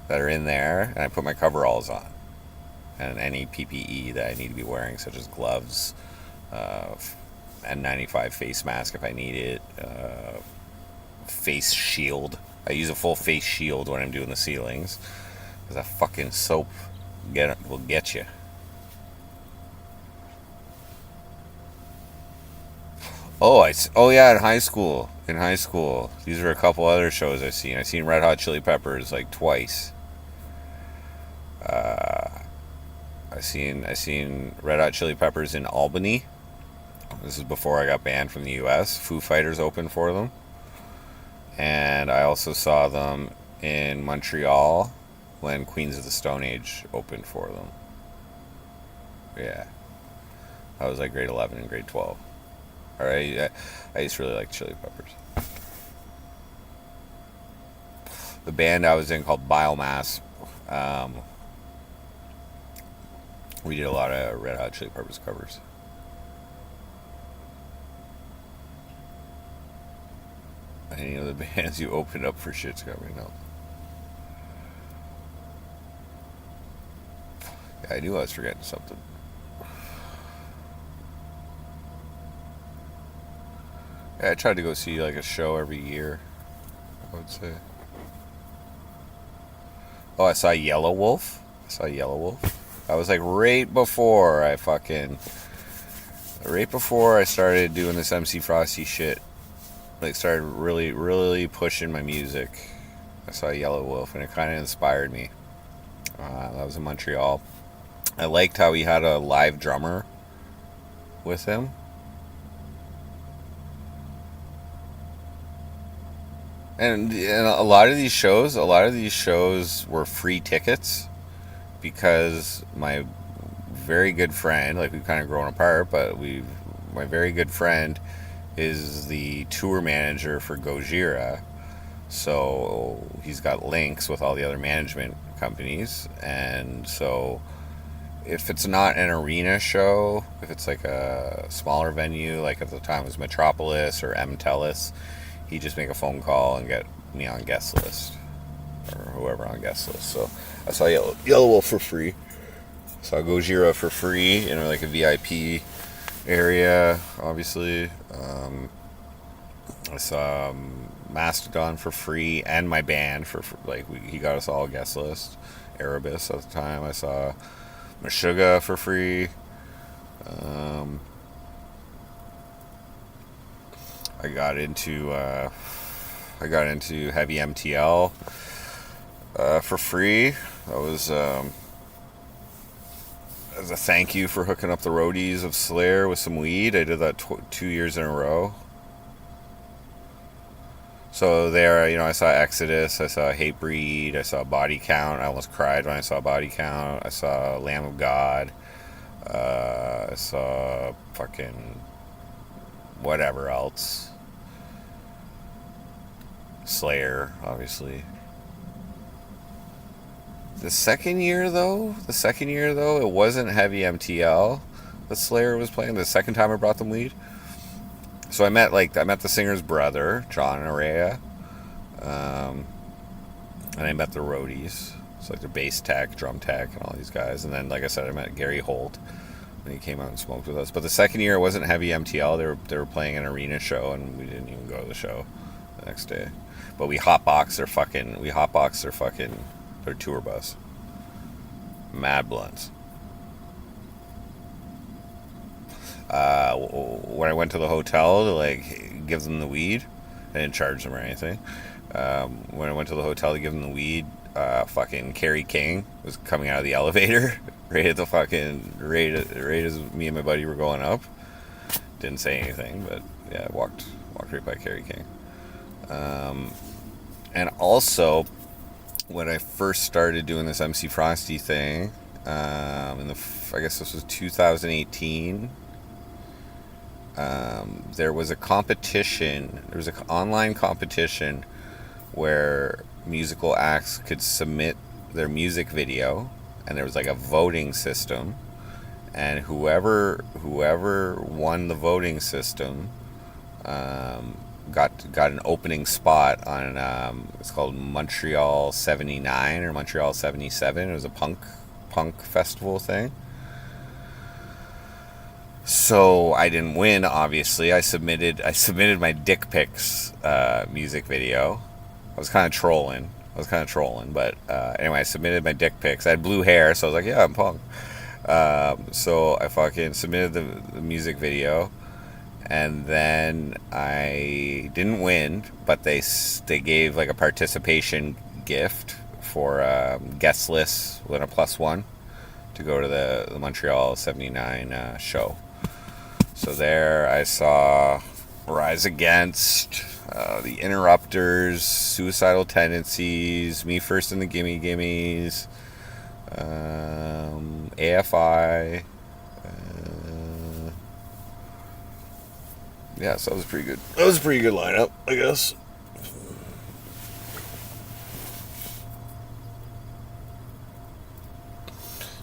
that are in there, and I put my coveralls on. And any PPE that I need to be wearing, such as gloves, N95 face mask if I need it, face shield. I use a full face shield when I'm doing the ceilings, because that fucking soap will get you. Oh yeah, in high school. These are a couple other shows I've seen. I've seen Red Hot Chili Peppers like twice. I seen Red Hot Chili Peppers in Albany. This is before I got banned from the U.S. Foo Fighters opened for them, and I also saw them in Montreal when Queens of the Stone Age opened for them. Yeah, I was like grade 11 and grade 12. All right, I used to really like Chili Peppers. The band I was in called Biomass. We did a lot of Red Hot Chili Peppers covers. Any of the bands you opened up for shit's coming up? Yeah, I knew I was forgetting something. Yeah, I tried to go see like a show every year, I would say. Oh, I saw Yellow Wolf. I was like right before I started doing this MC Frosty shit. Like started really, really pushing my music. I saw Yellow Wolf and it kind of inspired me. That was in Montreal. I liked how he had a live drummer with him. And a lot of these shows were free tickets because my very good friend, like we've kind of grown apart, but my very good friend is the tour manager for Gojira. So he's got links with all the other management companies, and so if it's not an arena show, if it's like a smaller venue, like at the time it was Metropolis or M-Telus, he'd just make a phone call and get me on guest list, or whoever on guest list. So I saw Yellow Wolf for free. I saw Gojira for free in like a VIP area, obviously. I saw Mastodon for free, and my band for like he got us all guest list. Erebus at the time. I saw Meshuggah for free. I got into Heavy MTL for free. That was as a thank you for hooking up the roadies of Slayer with some weed. I did that 2 years in a row. So there, I saw Exodus, I saw Hatebreed, I saw Body Count. I almost cried when I saw Body Count. I saw Lamb of God. I saw fucking whatever else. Slayer, obviously. The second year though, it wasn't Heavy MTL that Slayer was playing. The second time I brought them weed. So I met the singer's brother, John Araya, and I met the roadies. It's like the bass tech, drum tech, and all these guys. And then, like I said, I met Gary Holt when he came out and smoked with us. But the second year it wasn't Heavy MTL. They were playing an arena show, and we didn't even go to the show the next day. But we hotboxed their tour bus. Mad blunts. When I went to the hotel to like give them the weed, I didn't charge them or anything. When I went to the hotel to give them the weed, fucking Kerry King was coming out of the elevator right as me and my buddy were going up. Didn't say anything, but yeah, walked right by Kerry King. And also, when I first started doing this MC Frosty thing, I guess this was 2018. There was a competition. There was an online competition where musical acts could submit their music video, and there was like a voting system, and whoever won the voting system got an opening spot on it's called Montreal 79 or Montreal 77. It was a punk festival thing. So I didn't win, obviously. I submitted my dick pics music video. I was kind of trolling, but anyway, I submitted my dick pics. I had blue hair, so I was like, yeah, I'm punk. So I fucking submitted the music video, and then I didn't win, but they gave like a participation gift for guest list within a +1 to go to the Montreal 79 show. So there I saw Rise Against, The Interrupters, Suicidal Tendencies, Me First and the Gimme Gimmes, AFI. Yeah, so that was pretty good. That was a pretty good lineup, I guess.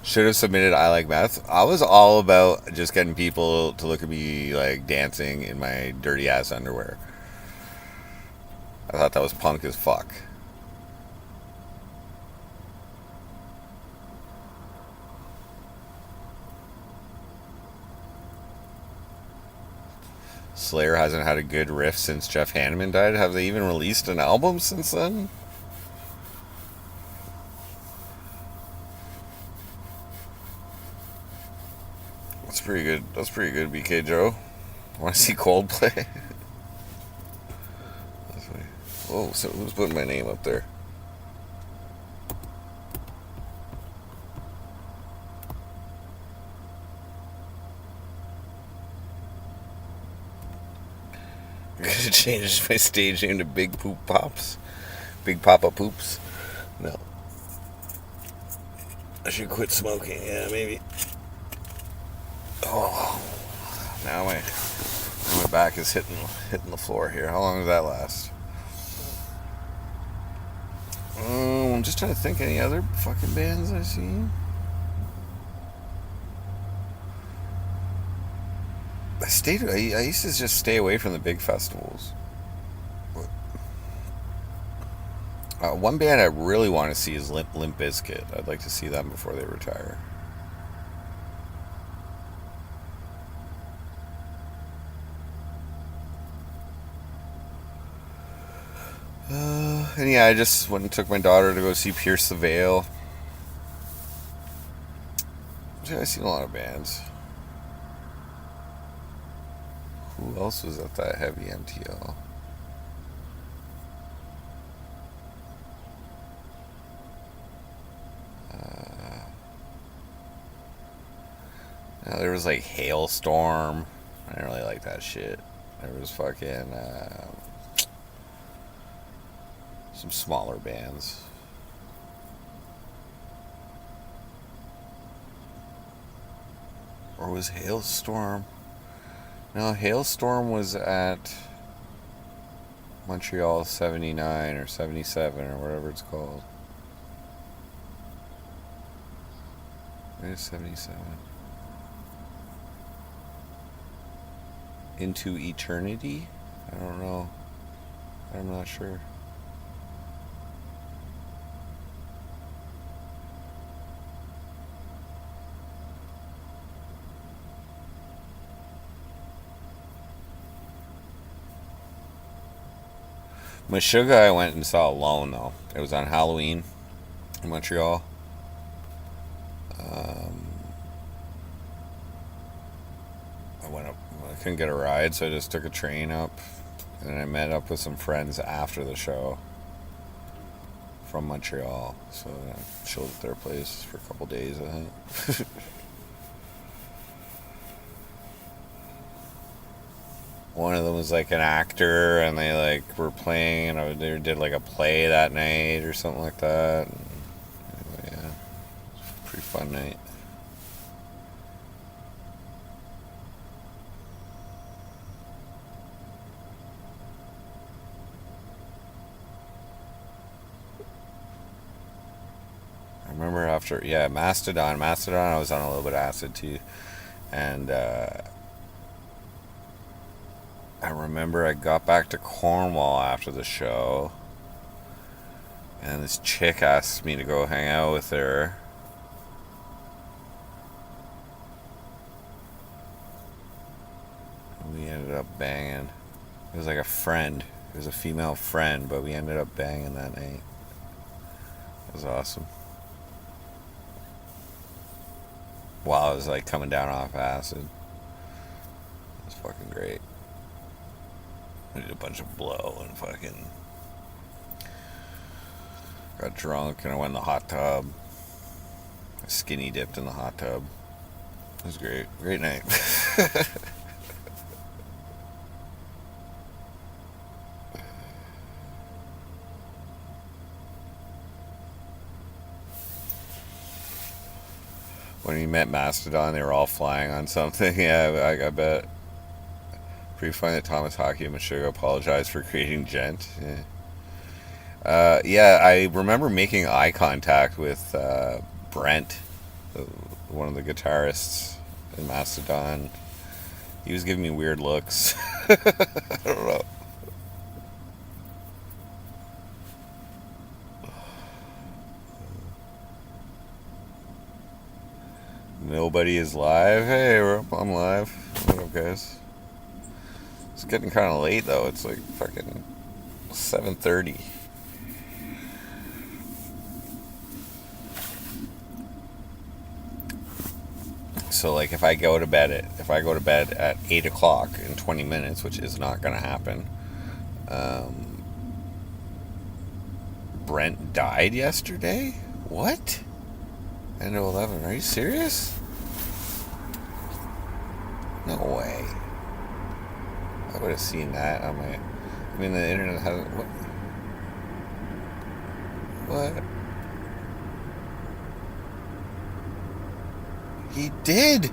Should have submitted I Like Meth. I was all about just getting people to look at me like dancing in my dirty ass underwear. I thought that was punk as fuck. Slayer hasn't had a good riff since Jeff Hanneman died. Have they even released an album since then? That's pretty good. That's pretty good, BK Joe. Want to see Coldplay? Oh, so who's putting my name up there? I'm gonna change my stage name to Big Poop Pops. Big Papa Poops. No. I should quit smoking. Yeah, maybe. Oh, now my back is hitting the floor here. How long does that last? I'm just trying to think any other fucking bands I've seen. I used to just stay away from the big festivals. One band I really want to see is Limp Bizkit. I'd like to see them before they retire. And yeah, I just went and took my daughter to go see Pierce the Veil. Yeah, I've seen a lot of bands. Who else was at that heavy MTL? There was like Hailstorm. I didn't really like that shit. There was fucking some smaller bands. Or was Hailstorm? No, Hailstorm was at Montreal 79 or 77 or whatever it's called. Maybe 77. Into Eternity? I don't know. I'm not sure. Meshuggah I went and saw alone though. It was on Halloween in Montreal. I went up. I couldn't get a ride, so I just took a train up, and then I met up with some friends after the show from Montreal. So I chilled at their place for a couple days, I think. One of them was like an actor, and they like were playing, and they did like a play that night or something like that. And anyway, yeah, it was pretty fun night. I remember after, yeah, Mastodon. I was on a little bit of acid too. And I remember I got back to Cornwall after the show. And this chick asked me to go hang out with her. And we ended up banging. It was like a friend. It was a female friend, but we ended up banging that night. It was awesome. While I was like coming down off acid. It was fucking great. I did a bunch of blow and fucking got drunk and I went in the hot tub. I skinny dipped in the hot tub. It was great. Great night. When we met Mastodon, they were all flying on something. Yeah, I bet. Pretty funny that Thomas Hockey and Meshuggah apologized for creating Gent. Yeah, I remember making eye contact with Brent, one of the guitarists in Mastodon. He was giving me weird looks. I don't know. Nobody is live. Hey, I'm live. What up, guys? It's getting kind of late though. It's like fucking 7:30. So like if I go to bed at 8 o'clock in 20 minutes, which is not gonna happen. Brent died yesterday? What? End of 11. Are you serious? No way. I would have seen that on my... I mean, the internet hasn't... What? He did!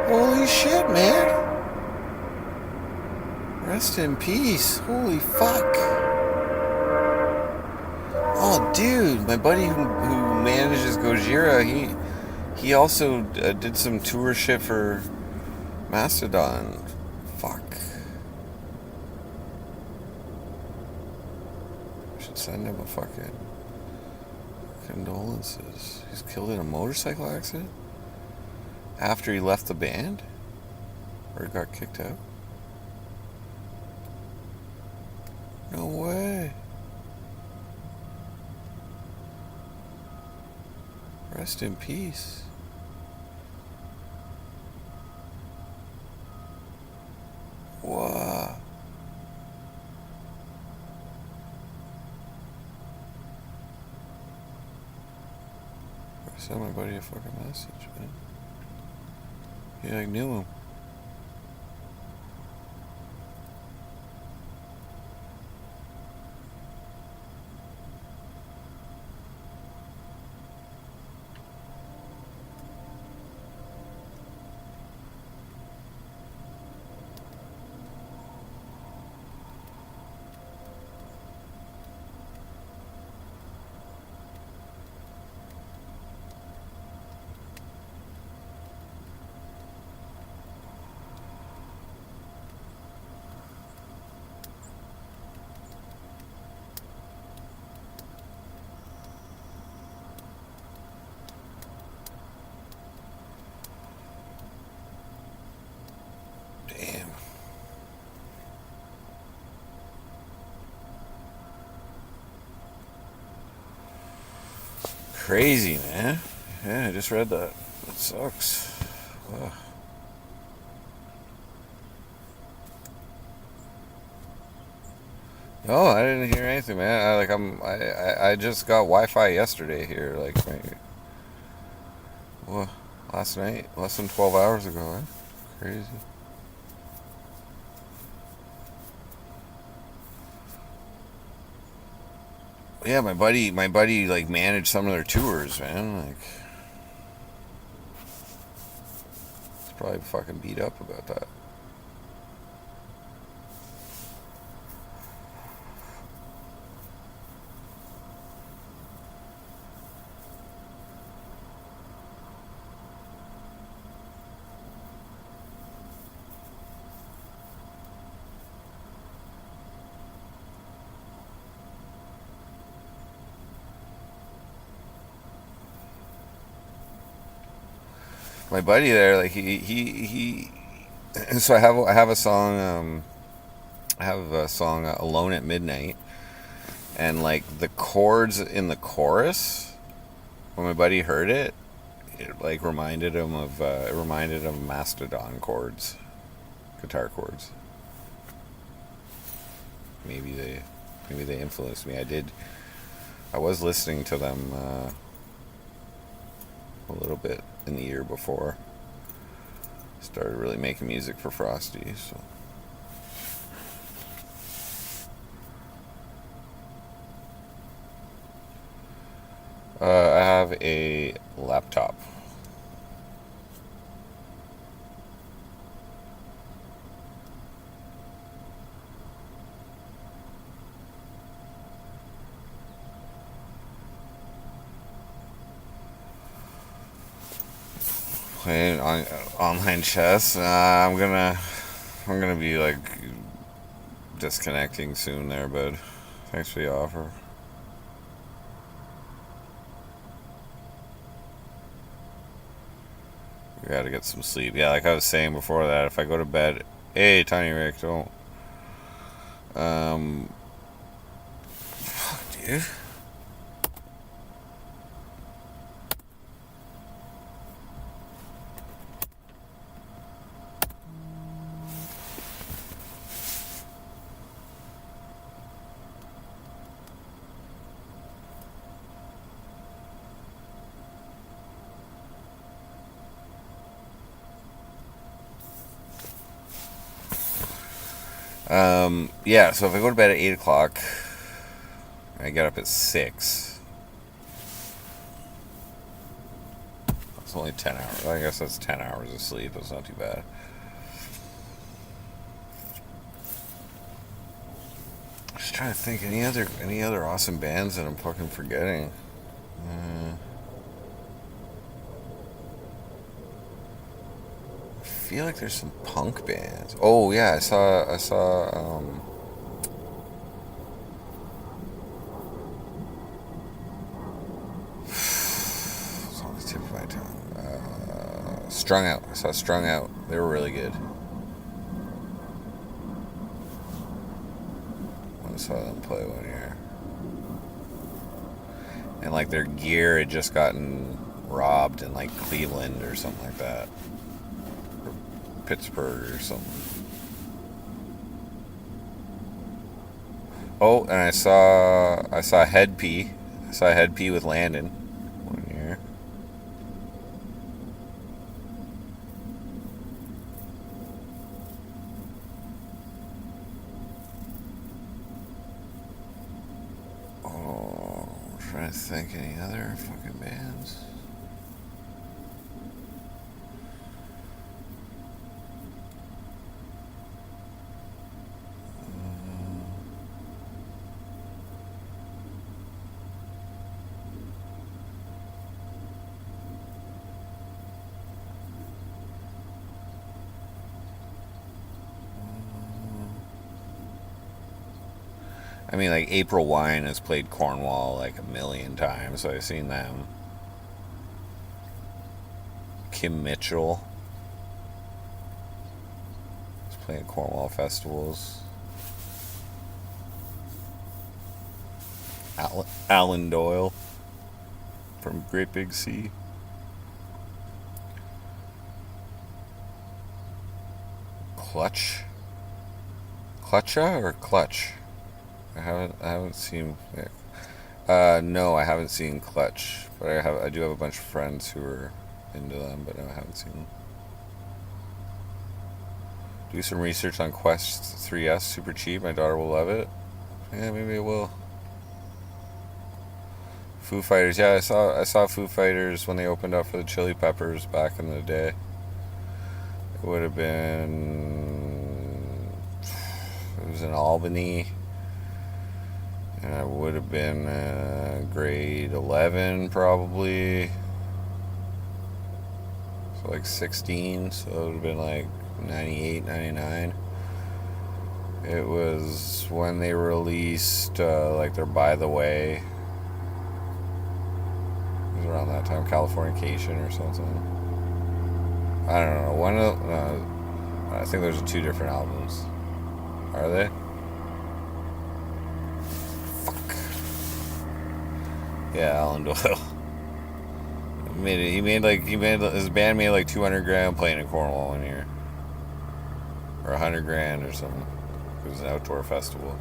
Holy shit, man! Rest in peace. Holy fuck. Oh, dude, my buddy who manages Gojira, he also did some tour shit for Mastodon. Fuck. I should send him a fucking condolences. He's killed in a motorcycle accident after he left the band or got kicked out. No way. Rest in peace. Wow. I sent my buddy a fucking message, man. Yeah, I knew him. Damn. Crazy, man. Yeah, I just read that. That sucks. Ugh. No, I didn't hear anything, man. I just got Wi-Fi yesterday here, like, well, last night, less than 12 hours ago. Eh? Crazy. Yeah, my buddy like managed some of their tours, man. Like, he's probably fucking beat up about that. My buddy there, like he so I have a song I have a song Alone at Midnight, and like the chords in the chorus, when my buddy heard it, it like reminded him of Mastodon chords, guitar chords. Maybe they maybe they influenced me. I was listening to them a little bit in the year before I started really making music for Frosty. So I have a laptop. Playing on online chess. I'm gonna be like disconnecting soon there, bud. Thanks for the offer. We gotta get some sleep. Yeah, like I was saying before that, if I go to bed, hey, Tiny Rick, don't. Um, fuck, dude. Yeah. So if I go to bed at 8 o'clock, I get up at 6. It's only 10 hours. I guess that's 10 hours of sleep. That's not too bad. Just trying to think any other awesome bands that I'm fucking forgetting. Uh, I feel like there's some punk bands. Oh yeah, I saw. It's on the tip of my tongue. Strung Out. I saw Strung Out. They were really good. I saw them play one year, and like their gear had just gotten robbed in like Cleveland or something like that, or Pittsburgh or something. Oh, and I saw Head P. I saw Head P with Landon one year. Oh, I'm trying to think any other fucking bands. I mean, like April Wine has played Cornwall like a million times, so I've seen them. Kim Mitchell is playing Cornwall festivals. Alan Doyle from Great Big Sea. Clutch, Clutcha or Clutch? I haven't seen. No, I haven't seen Clutch, but I do have a bunch of friends who are into them, but no, I haven't seen them. Do some research on Quest 3S, super cheap. My daughter will love it. Yeah, maybe it will. Foo Fighters. Yeah, I saw Foo Fighters when they opened up for the Chili Peppers back in the day. It would have been. It was in Albany, and I would have been grade 11 probably. So like 16. So it would have been like 98, 99. It was when they released like their By the Way. It was around that time, Californication or something. I don't know. I think those are two different albums. Are they? Fuck. Yeah, Alan Doyle. His band made like 200 grand playing in Cornwall one year, or 100 grand or something. It was an outdoor festival.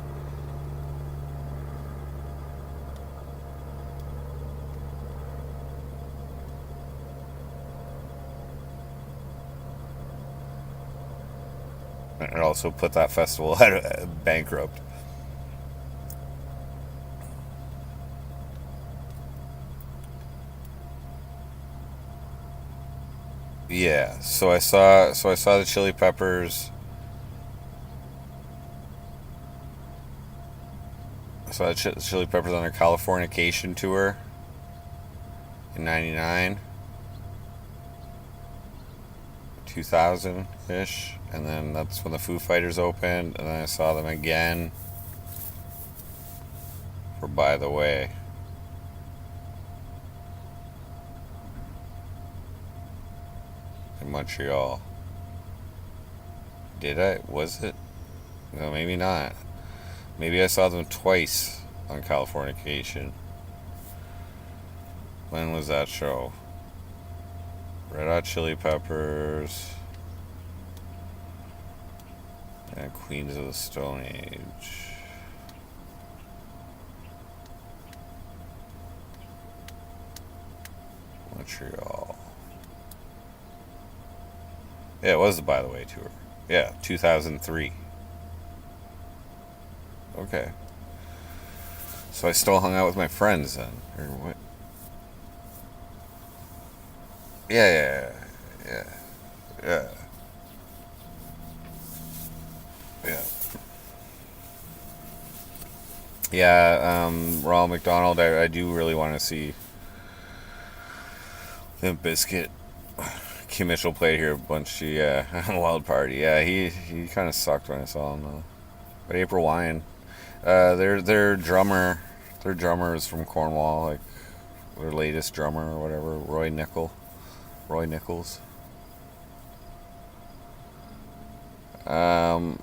And it also put that festival bankrupt. Yeah, so I saw the Chili Peppers. I saw the Chili Peppers on their Californication tour in '99, 2000 ish, and then that's when the Foo Fighters opened, and then I saw them again for By the Way. In Montreal. Did I? Was it? No, maybe not. Maybe I saw them twice on Californication. When was that show? Red Hot Chili Peppers and Queens of the Stone Age. Montreal. Yeah, it was the By the Way tour. Yeah, 2003. Okay. So I still hung out with my friends then, or what? Yeah, yeah, yeah, yeah, yeah. Yeah, Ronald McDonald. I do really want to see Limp Bizkit. Kim Mitchell played here a bunch. Yeah, Wild Party. Yeah, he kind of sucked when I saw him though. But April Wine, their drummer is from Cornwall. Like their latest drummer or whatever, Roy Nichols. Um,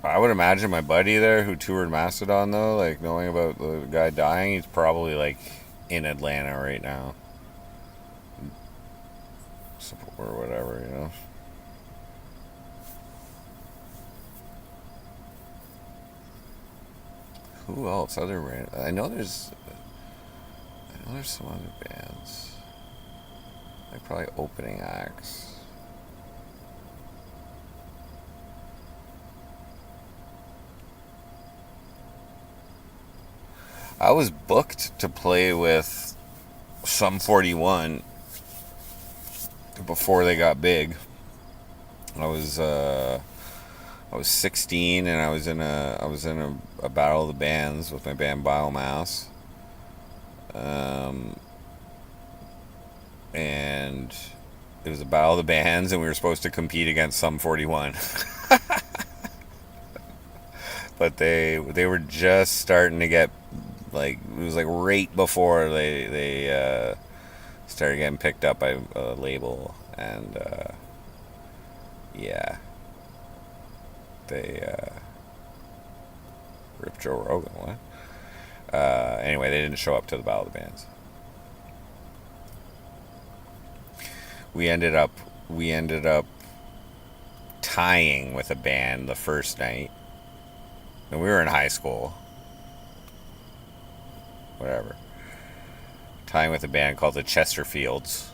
I would imagine my buddy there who toured Mastodon though, like knowing about the guy dying, he's probably like in Atlanta right now, or whatever, you know. Who else? I know there's some other bands, like probably opening acts. I was booked to play with Sum 41 before they got big. I was uh, I was 16 and I was in a battle of the bands with my band Biomass. Um, and it was a battle of the bands and we were supposed to compete against Sum 41. But they were just starting to get, like, it was like right before they started getting picked up by a label, and yeah, they ripped Joe Rogan. What? Anyway, they didn't show up to the Battle of the Bands. We ended up tying with a band the first night, and we were in high school. Whatever. Tying with a band called the Chesterfields.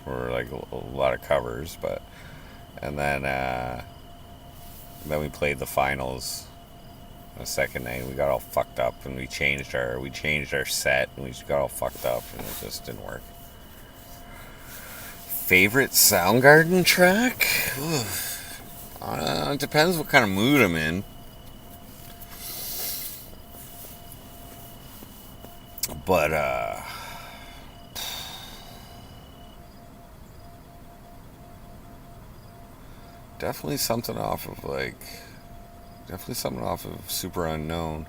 For like a lot of covers, but and then we played the finals The second night we got all fucked up and we changed our set and we just got all fucked up and it just didn't work. Favorite Soundgarden track? It depends what kind of mood I'm in. But definitely something off of Super Unknown.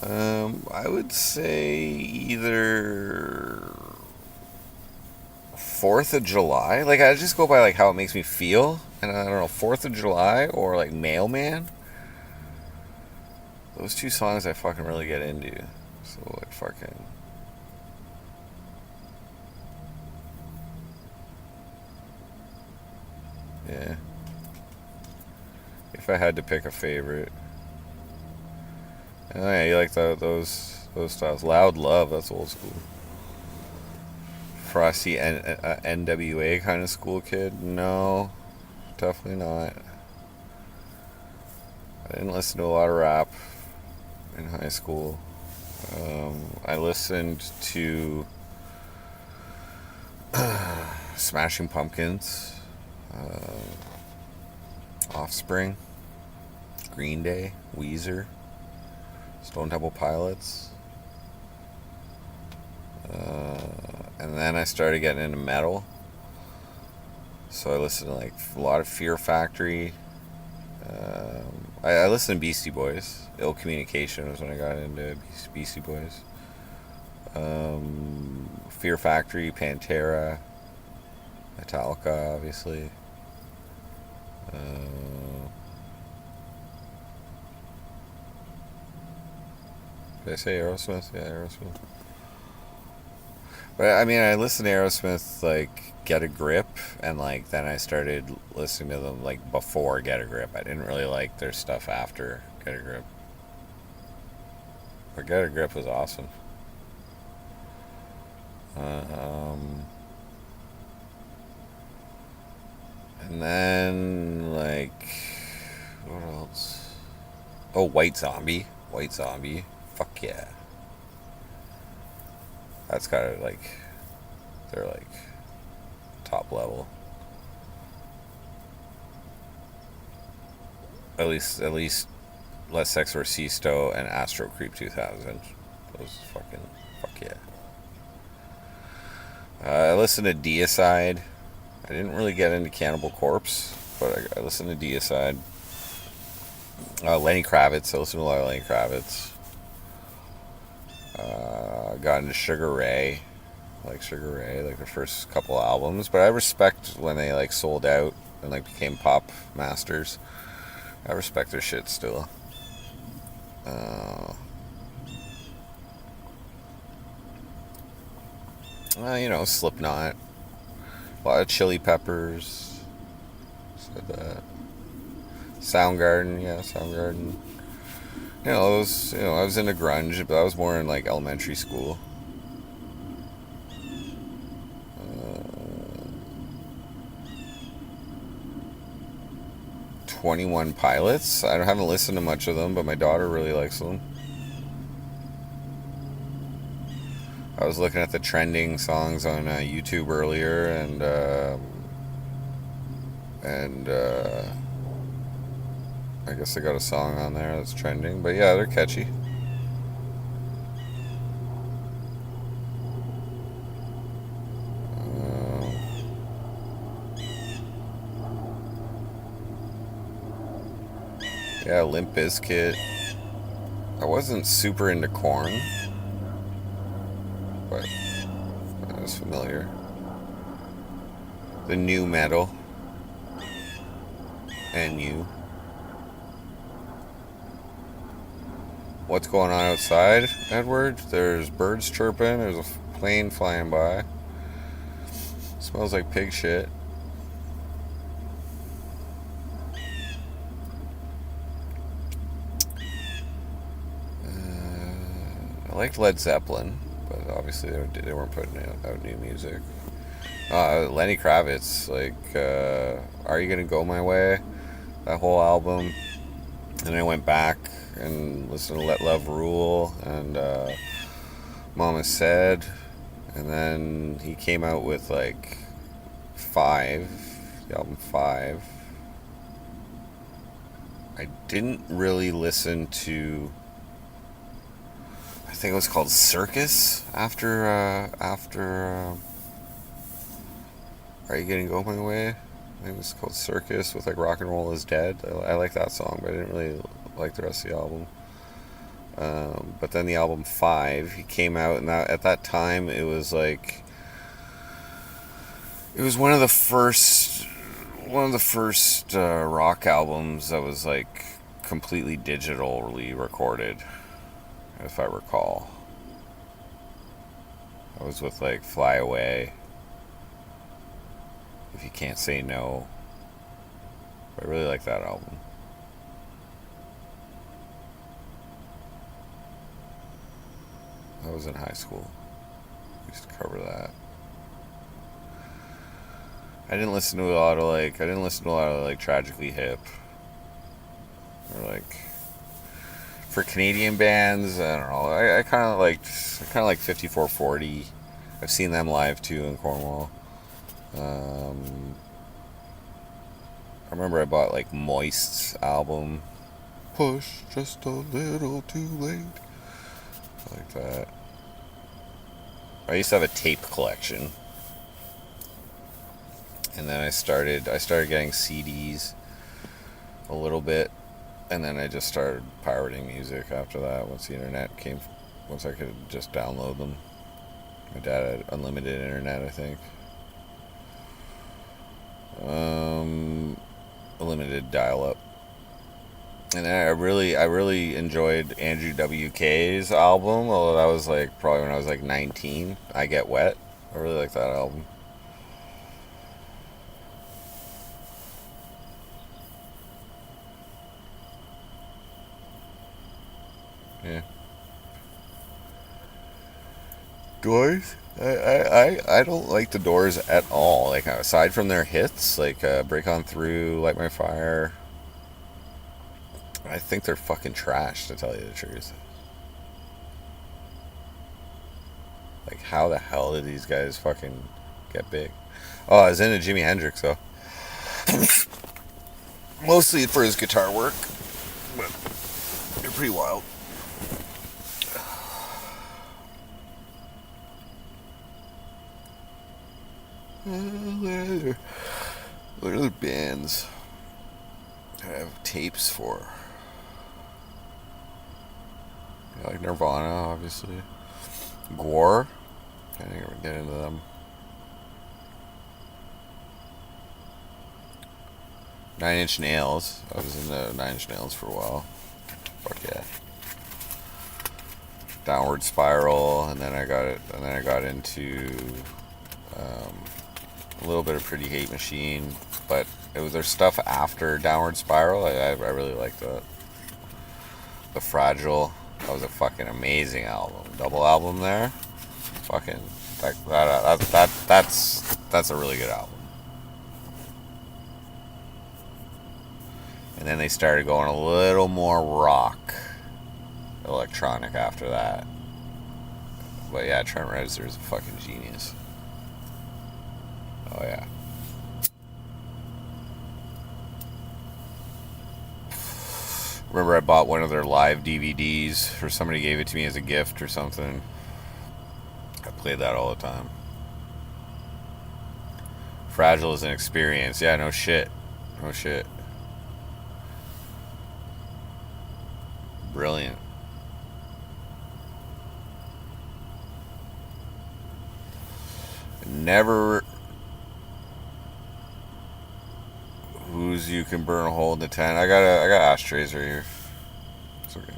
I would say either 4th of July. Like, I just go by like how it makes me feel, and I don't know, 4th of July or like Mailman. Those two songs I fucking really get into. So like fucking. Yeah. If I had to pick a favorite. Oh yeah, you like those styles. Loud Love, that's old school. Frosty NWA kind of school kid? No, definitely not. I didn't listen to a lot of rap in high school. I listened to Smashing Pumpkins, Offspring, Green Day, Weezer, Stone Temple Pilots. And then I started getting into metal. So I listened to like a lot of Fear Factory. I listened to Beastie Boys. Ill Communication was when I got into Beastie Boys. Fear Factory, Pantera, Metallica, obviously. Did I say Aerosmith? Yeah, Aerosmith. But I mean, I listened to Aerosmith like Get a Grip, and like then I started listening to them like before Get a Grip. I didn't really like their stuff after Get a Grip. But Get a Grip was awesome. And then like what else? Oh, White Zombie. White Zombie. Fuck yeah. That's kind of like they're like top level. At least Less Sex Orsisto and Astro Creep 2000. Those fucking fuck yeah. I listened to Deicide. I didn't really get into Cannibal Corpse, but I listened to Deicide. Lenny Kravitz. I listened to a lot of Lenny Kravitz. Got into Sugar Ray. I like Sugar Ray, like the first couple albums, but I respect when they like sold out and like became pop masters. I respect their shit still. Slipknot, a lot of Chili Peppers. Said that. Soundgarden, yeah, Soundgarden. I was into grunge, but I was more in like elementary school. 21 Pilots. I haven't listened to much of them, but my daughter really likes them. I was looking at the trending songs on YouTube earlier, and I guess I got a song on there that's trending. But yeah, they're catchy. Yeah, Limp Bizkit. I wasn't super into Korn, but I was familiar. The new metal. And you. What's going on outside, Edward? There's birds chirping. There's a plane flying by. Smells like pig shit. I liked Led Zeppelin, but obviously they weren't putting out new music. Lenny Kravitz, like Are You Gonna Go My Way? That whole album. And I went back and listened to Let Love Rule and Mama Said. And then he came out with like Five, the album Five. I didn't really listen to. I think it was called Circus after. Are You Gonna Go My Way? I think it was called Circus with like Rock and Roll Is Dead. I like that song, but I didn't really like the rest of the album. But then the album Five, he came out, and at that time it was like it was one of the first rock albums that was like completely digitally recorded, if I recall. I was with like Fly Away, If You Can't Say No. I really like that album. I was in high school. We used to cover that. I didn't listen to a lot of like Tragically Hip or like for Canadian bands. I don't know. I kind of like 5440. I've seen them live too in Cornwall. I remember I bought like Moist's album, Push Just a Little Too Late. I like that. I used to have a tape collection. And then I started getting CDs a little bit, and then I just started pirating music after that. Once I could just download them. My dad had unlimited internet, I think. A limited dial-up. And then I really enjoyed Andrew WK's album, although that was like probably when I was like 19. I Get Wet. I really like that album. Yeah. Doors? I don't like the Doors at all. Like aside from their hits, like Break On Through, Light My Fire, I think they're fucking trash, to tell you the truth. Like how the hell did these guys fucking get big? Oh, I was into Jimi Hendrix though. Mostly for his guitar work, but they're pretty wild. What other bands that I have tapes for? Yeah, like Nirvana, obviously. Gore. I didn't ever get into them. Nine Inch Nails. I was into Nine Inch Nails for a while. Fuck yeah. Downward Spiral, and then I got into a little bit of Pretty Hate Machine, but it was their stuff after Downward Spiral. I really liked that. The Fragile. That was a fucking amazing album. Double album there. Fucking that's a really good album. And then they started going a little more rock, electronic after that. But yeah, Trent Reznor is a fucking genius. Oh yeah. Remember I bought one of their live DVDs, or somebody gave it to me as a gift or something. I played that all the time. Fragile is an experience. Yeah, no shit. No shit. Brilliant. Never. Who's You Can Burn a Hole in the Tent. I got ashtrays right here. It's okay.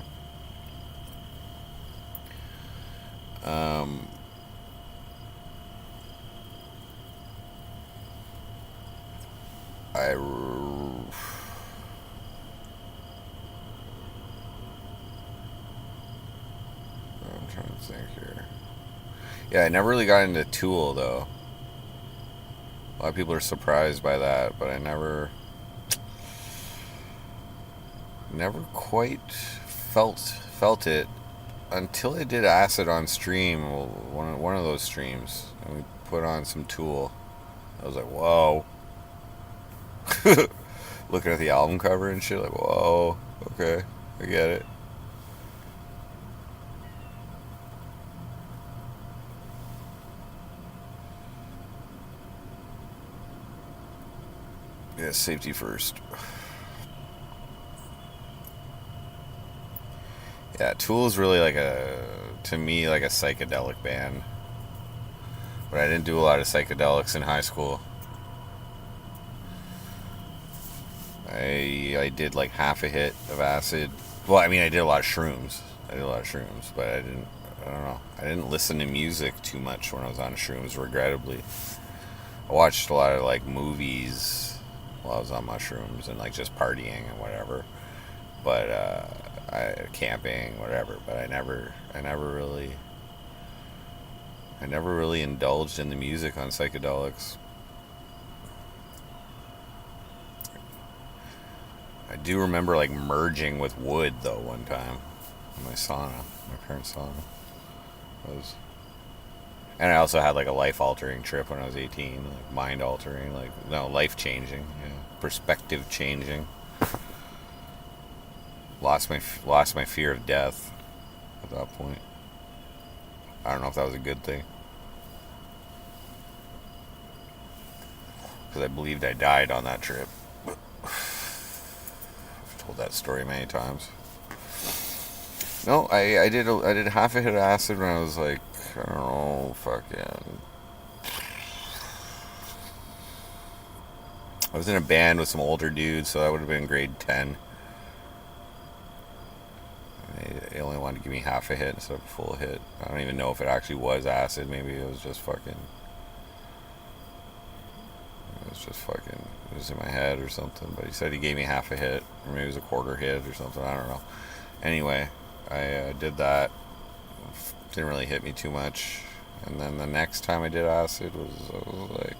Um, I'm trying to think here. Yeah, I never really got into Tool though. A lot of people are surprised by that, but I never never quite felt it until I did acid on stream, one of those streams, and we put on some Tool. I was like, whoa. Looking at the album cover and shit, like, whoa, okay, I get it. Yeah, safety first. Yeah, Tool is really like to me, like a psychedelic band. But I didn't do a lot of psychedelics in high school. I did like half a hit of acid. Well, I mean, I did a lot of shrooms. But I don't know. I didn't listen to music too much when I was on shrooms, regrettably. I watched a lot of like movies while I was on mushrooms and like just partying and whatever. But camping, whatever. But I never really indulged in the music on psychedelics. I do remember like merging with wood though one time in my current sauna. Was, and I also had like a life altering trip when I was 18, like mind altering, like no, life changing, yeah, perspective changing. Lost my fear of death at that point. I don't know if that was a good thing because I believed I died on that trip. Told that story many times. No, I did half a hit of acid when I was like, I don't know, fucking. I was in a band with some older dudes, so that would have been grade 10. They only wanted to give me half a hit instead of a full hit. I don't even know if it actually was acid. Maybe it was just fucking. It was in my head or something. But he said he gave me half a hit, or maybe it was a quarter hit or something. I don't know. Anyway, I did that. Didn't really hit me too much. And then the next time I did acid was like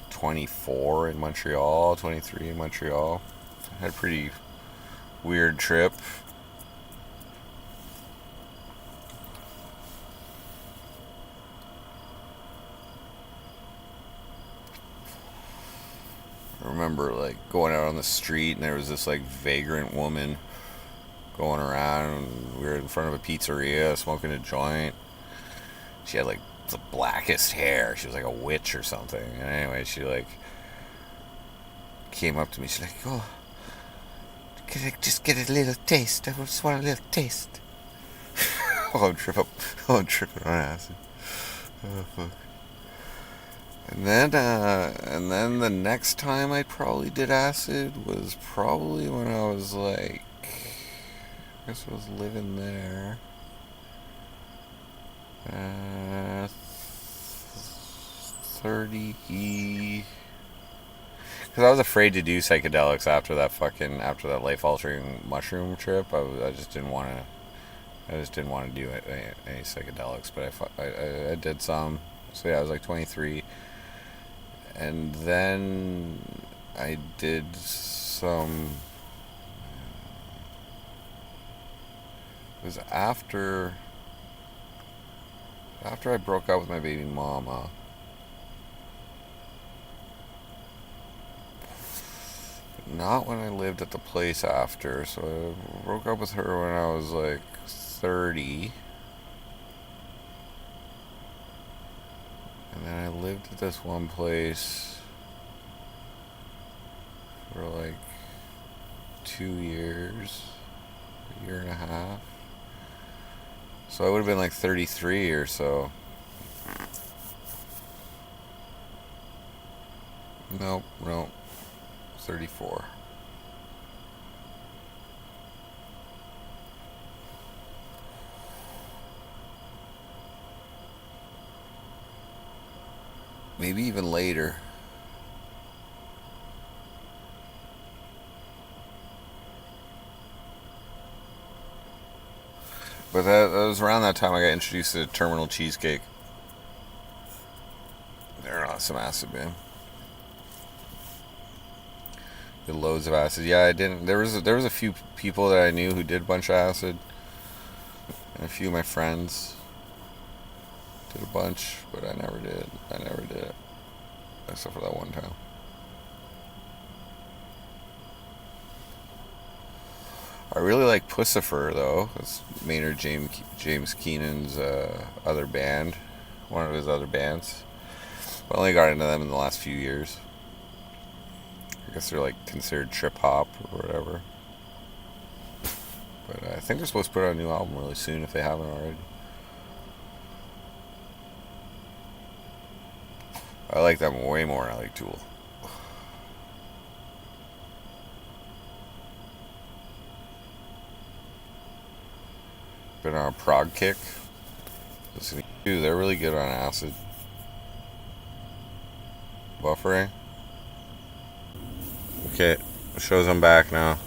24 in Montreal, 23 in Montreal. I had a pretty weird trip. I remember like going out on the street and there was this like vagrant woman going around and we were in front of a pizzeria smoking a joint. She had like the blackest hair. She was like a witch or something. And anyway, she like came up to me. She's like, "Oh, can I just get a little taste? I just want a little taste." I'm tripping on acid. Oh fuck. And then the next time I probably did acid was probably when I was like, I guess I was living there. 30. Because I was afraid to do psychedelics after that life altering mushroom trip. I just didn't want to do any psychedelics. But I did some. So yeah, I was like 23. And then I did some. It was after I broke up with my baby mama. Not when I lived at the place after. So I broke up with her when I was like 30. And then I lived at this one place for like 2 years, a year and a half. So I would have been like 33 or so. Nope, 34. Maybe even later. But that was around that time I got introduced to Terminal Cheesecake. They're an awesome acid band. Did loads of acid. Yeah, I didn't. There was a few people that I knew who did a bunch of acid, and a few of my friends did a bunch, but I never did. I never did it, except for that one time. I really like Pussifer though. It's Maynard James Keenan's other band, one of his other bands. I only got into them in the last few years. I guess they're like considered trip hop or whatever. But I think they're supposed to put out a new album really soon if they haven't already. I like them way more than I like Tool. Been on a prog kick. Listening to, they're really good on acid. Buffering. Okay, shows I'm back now.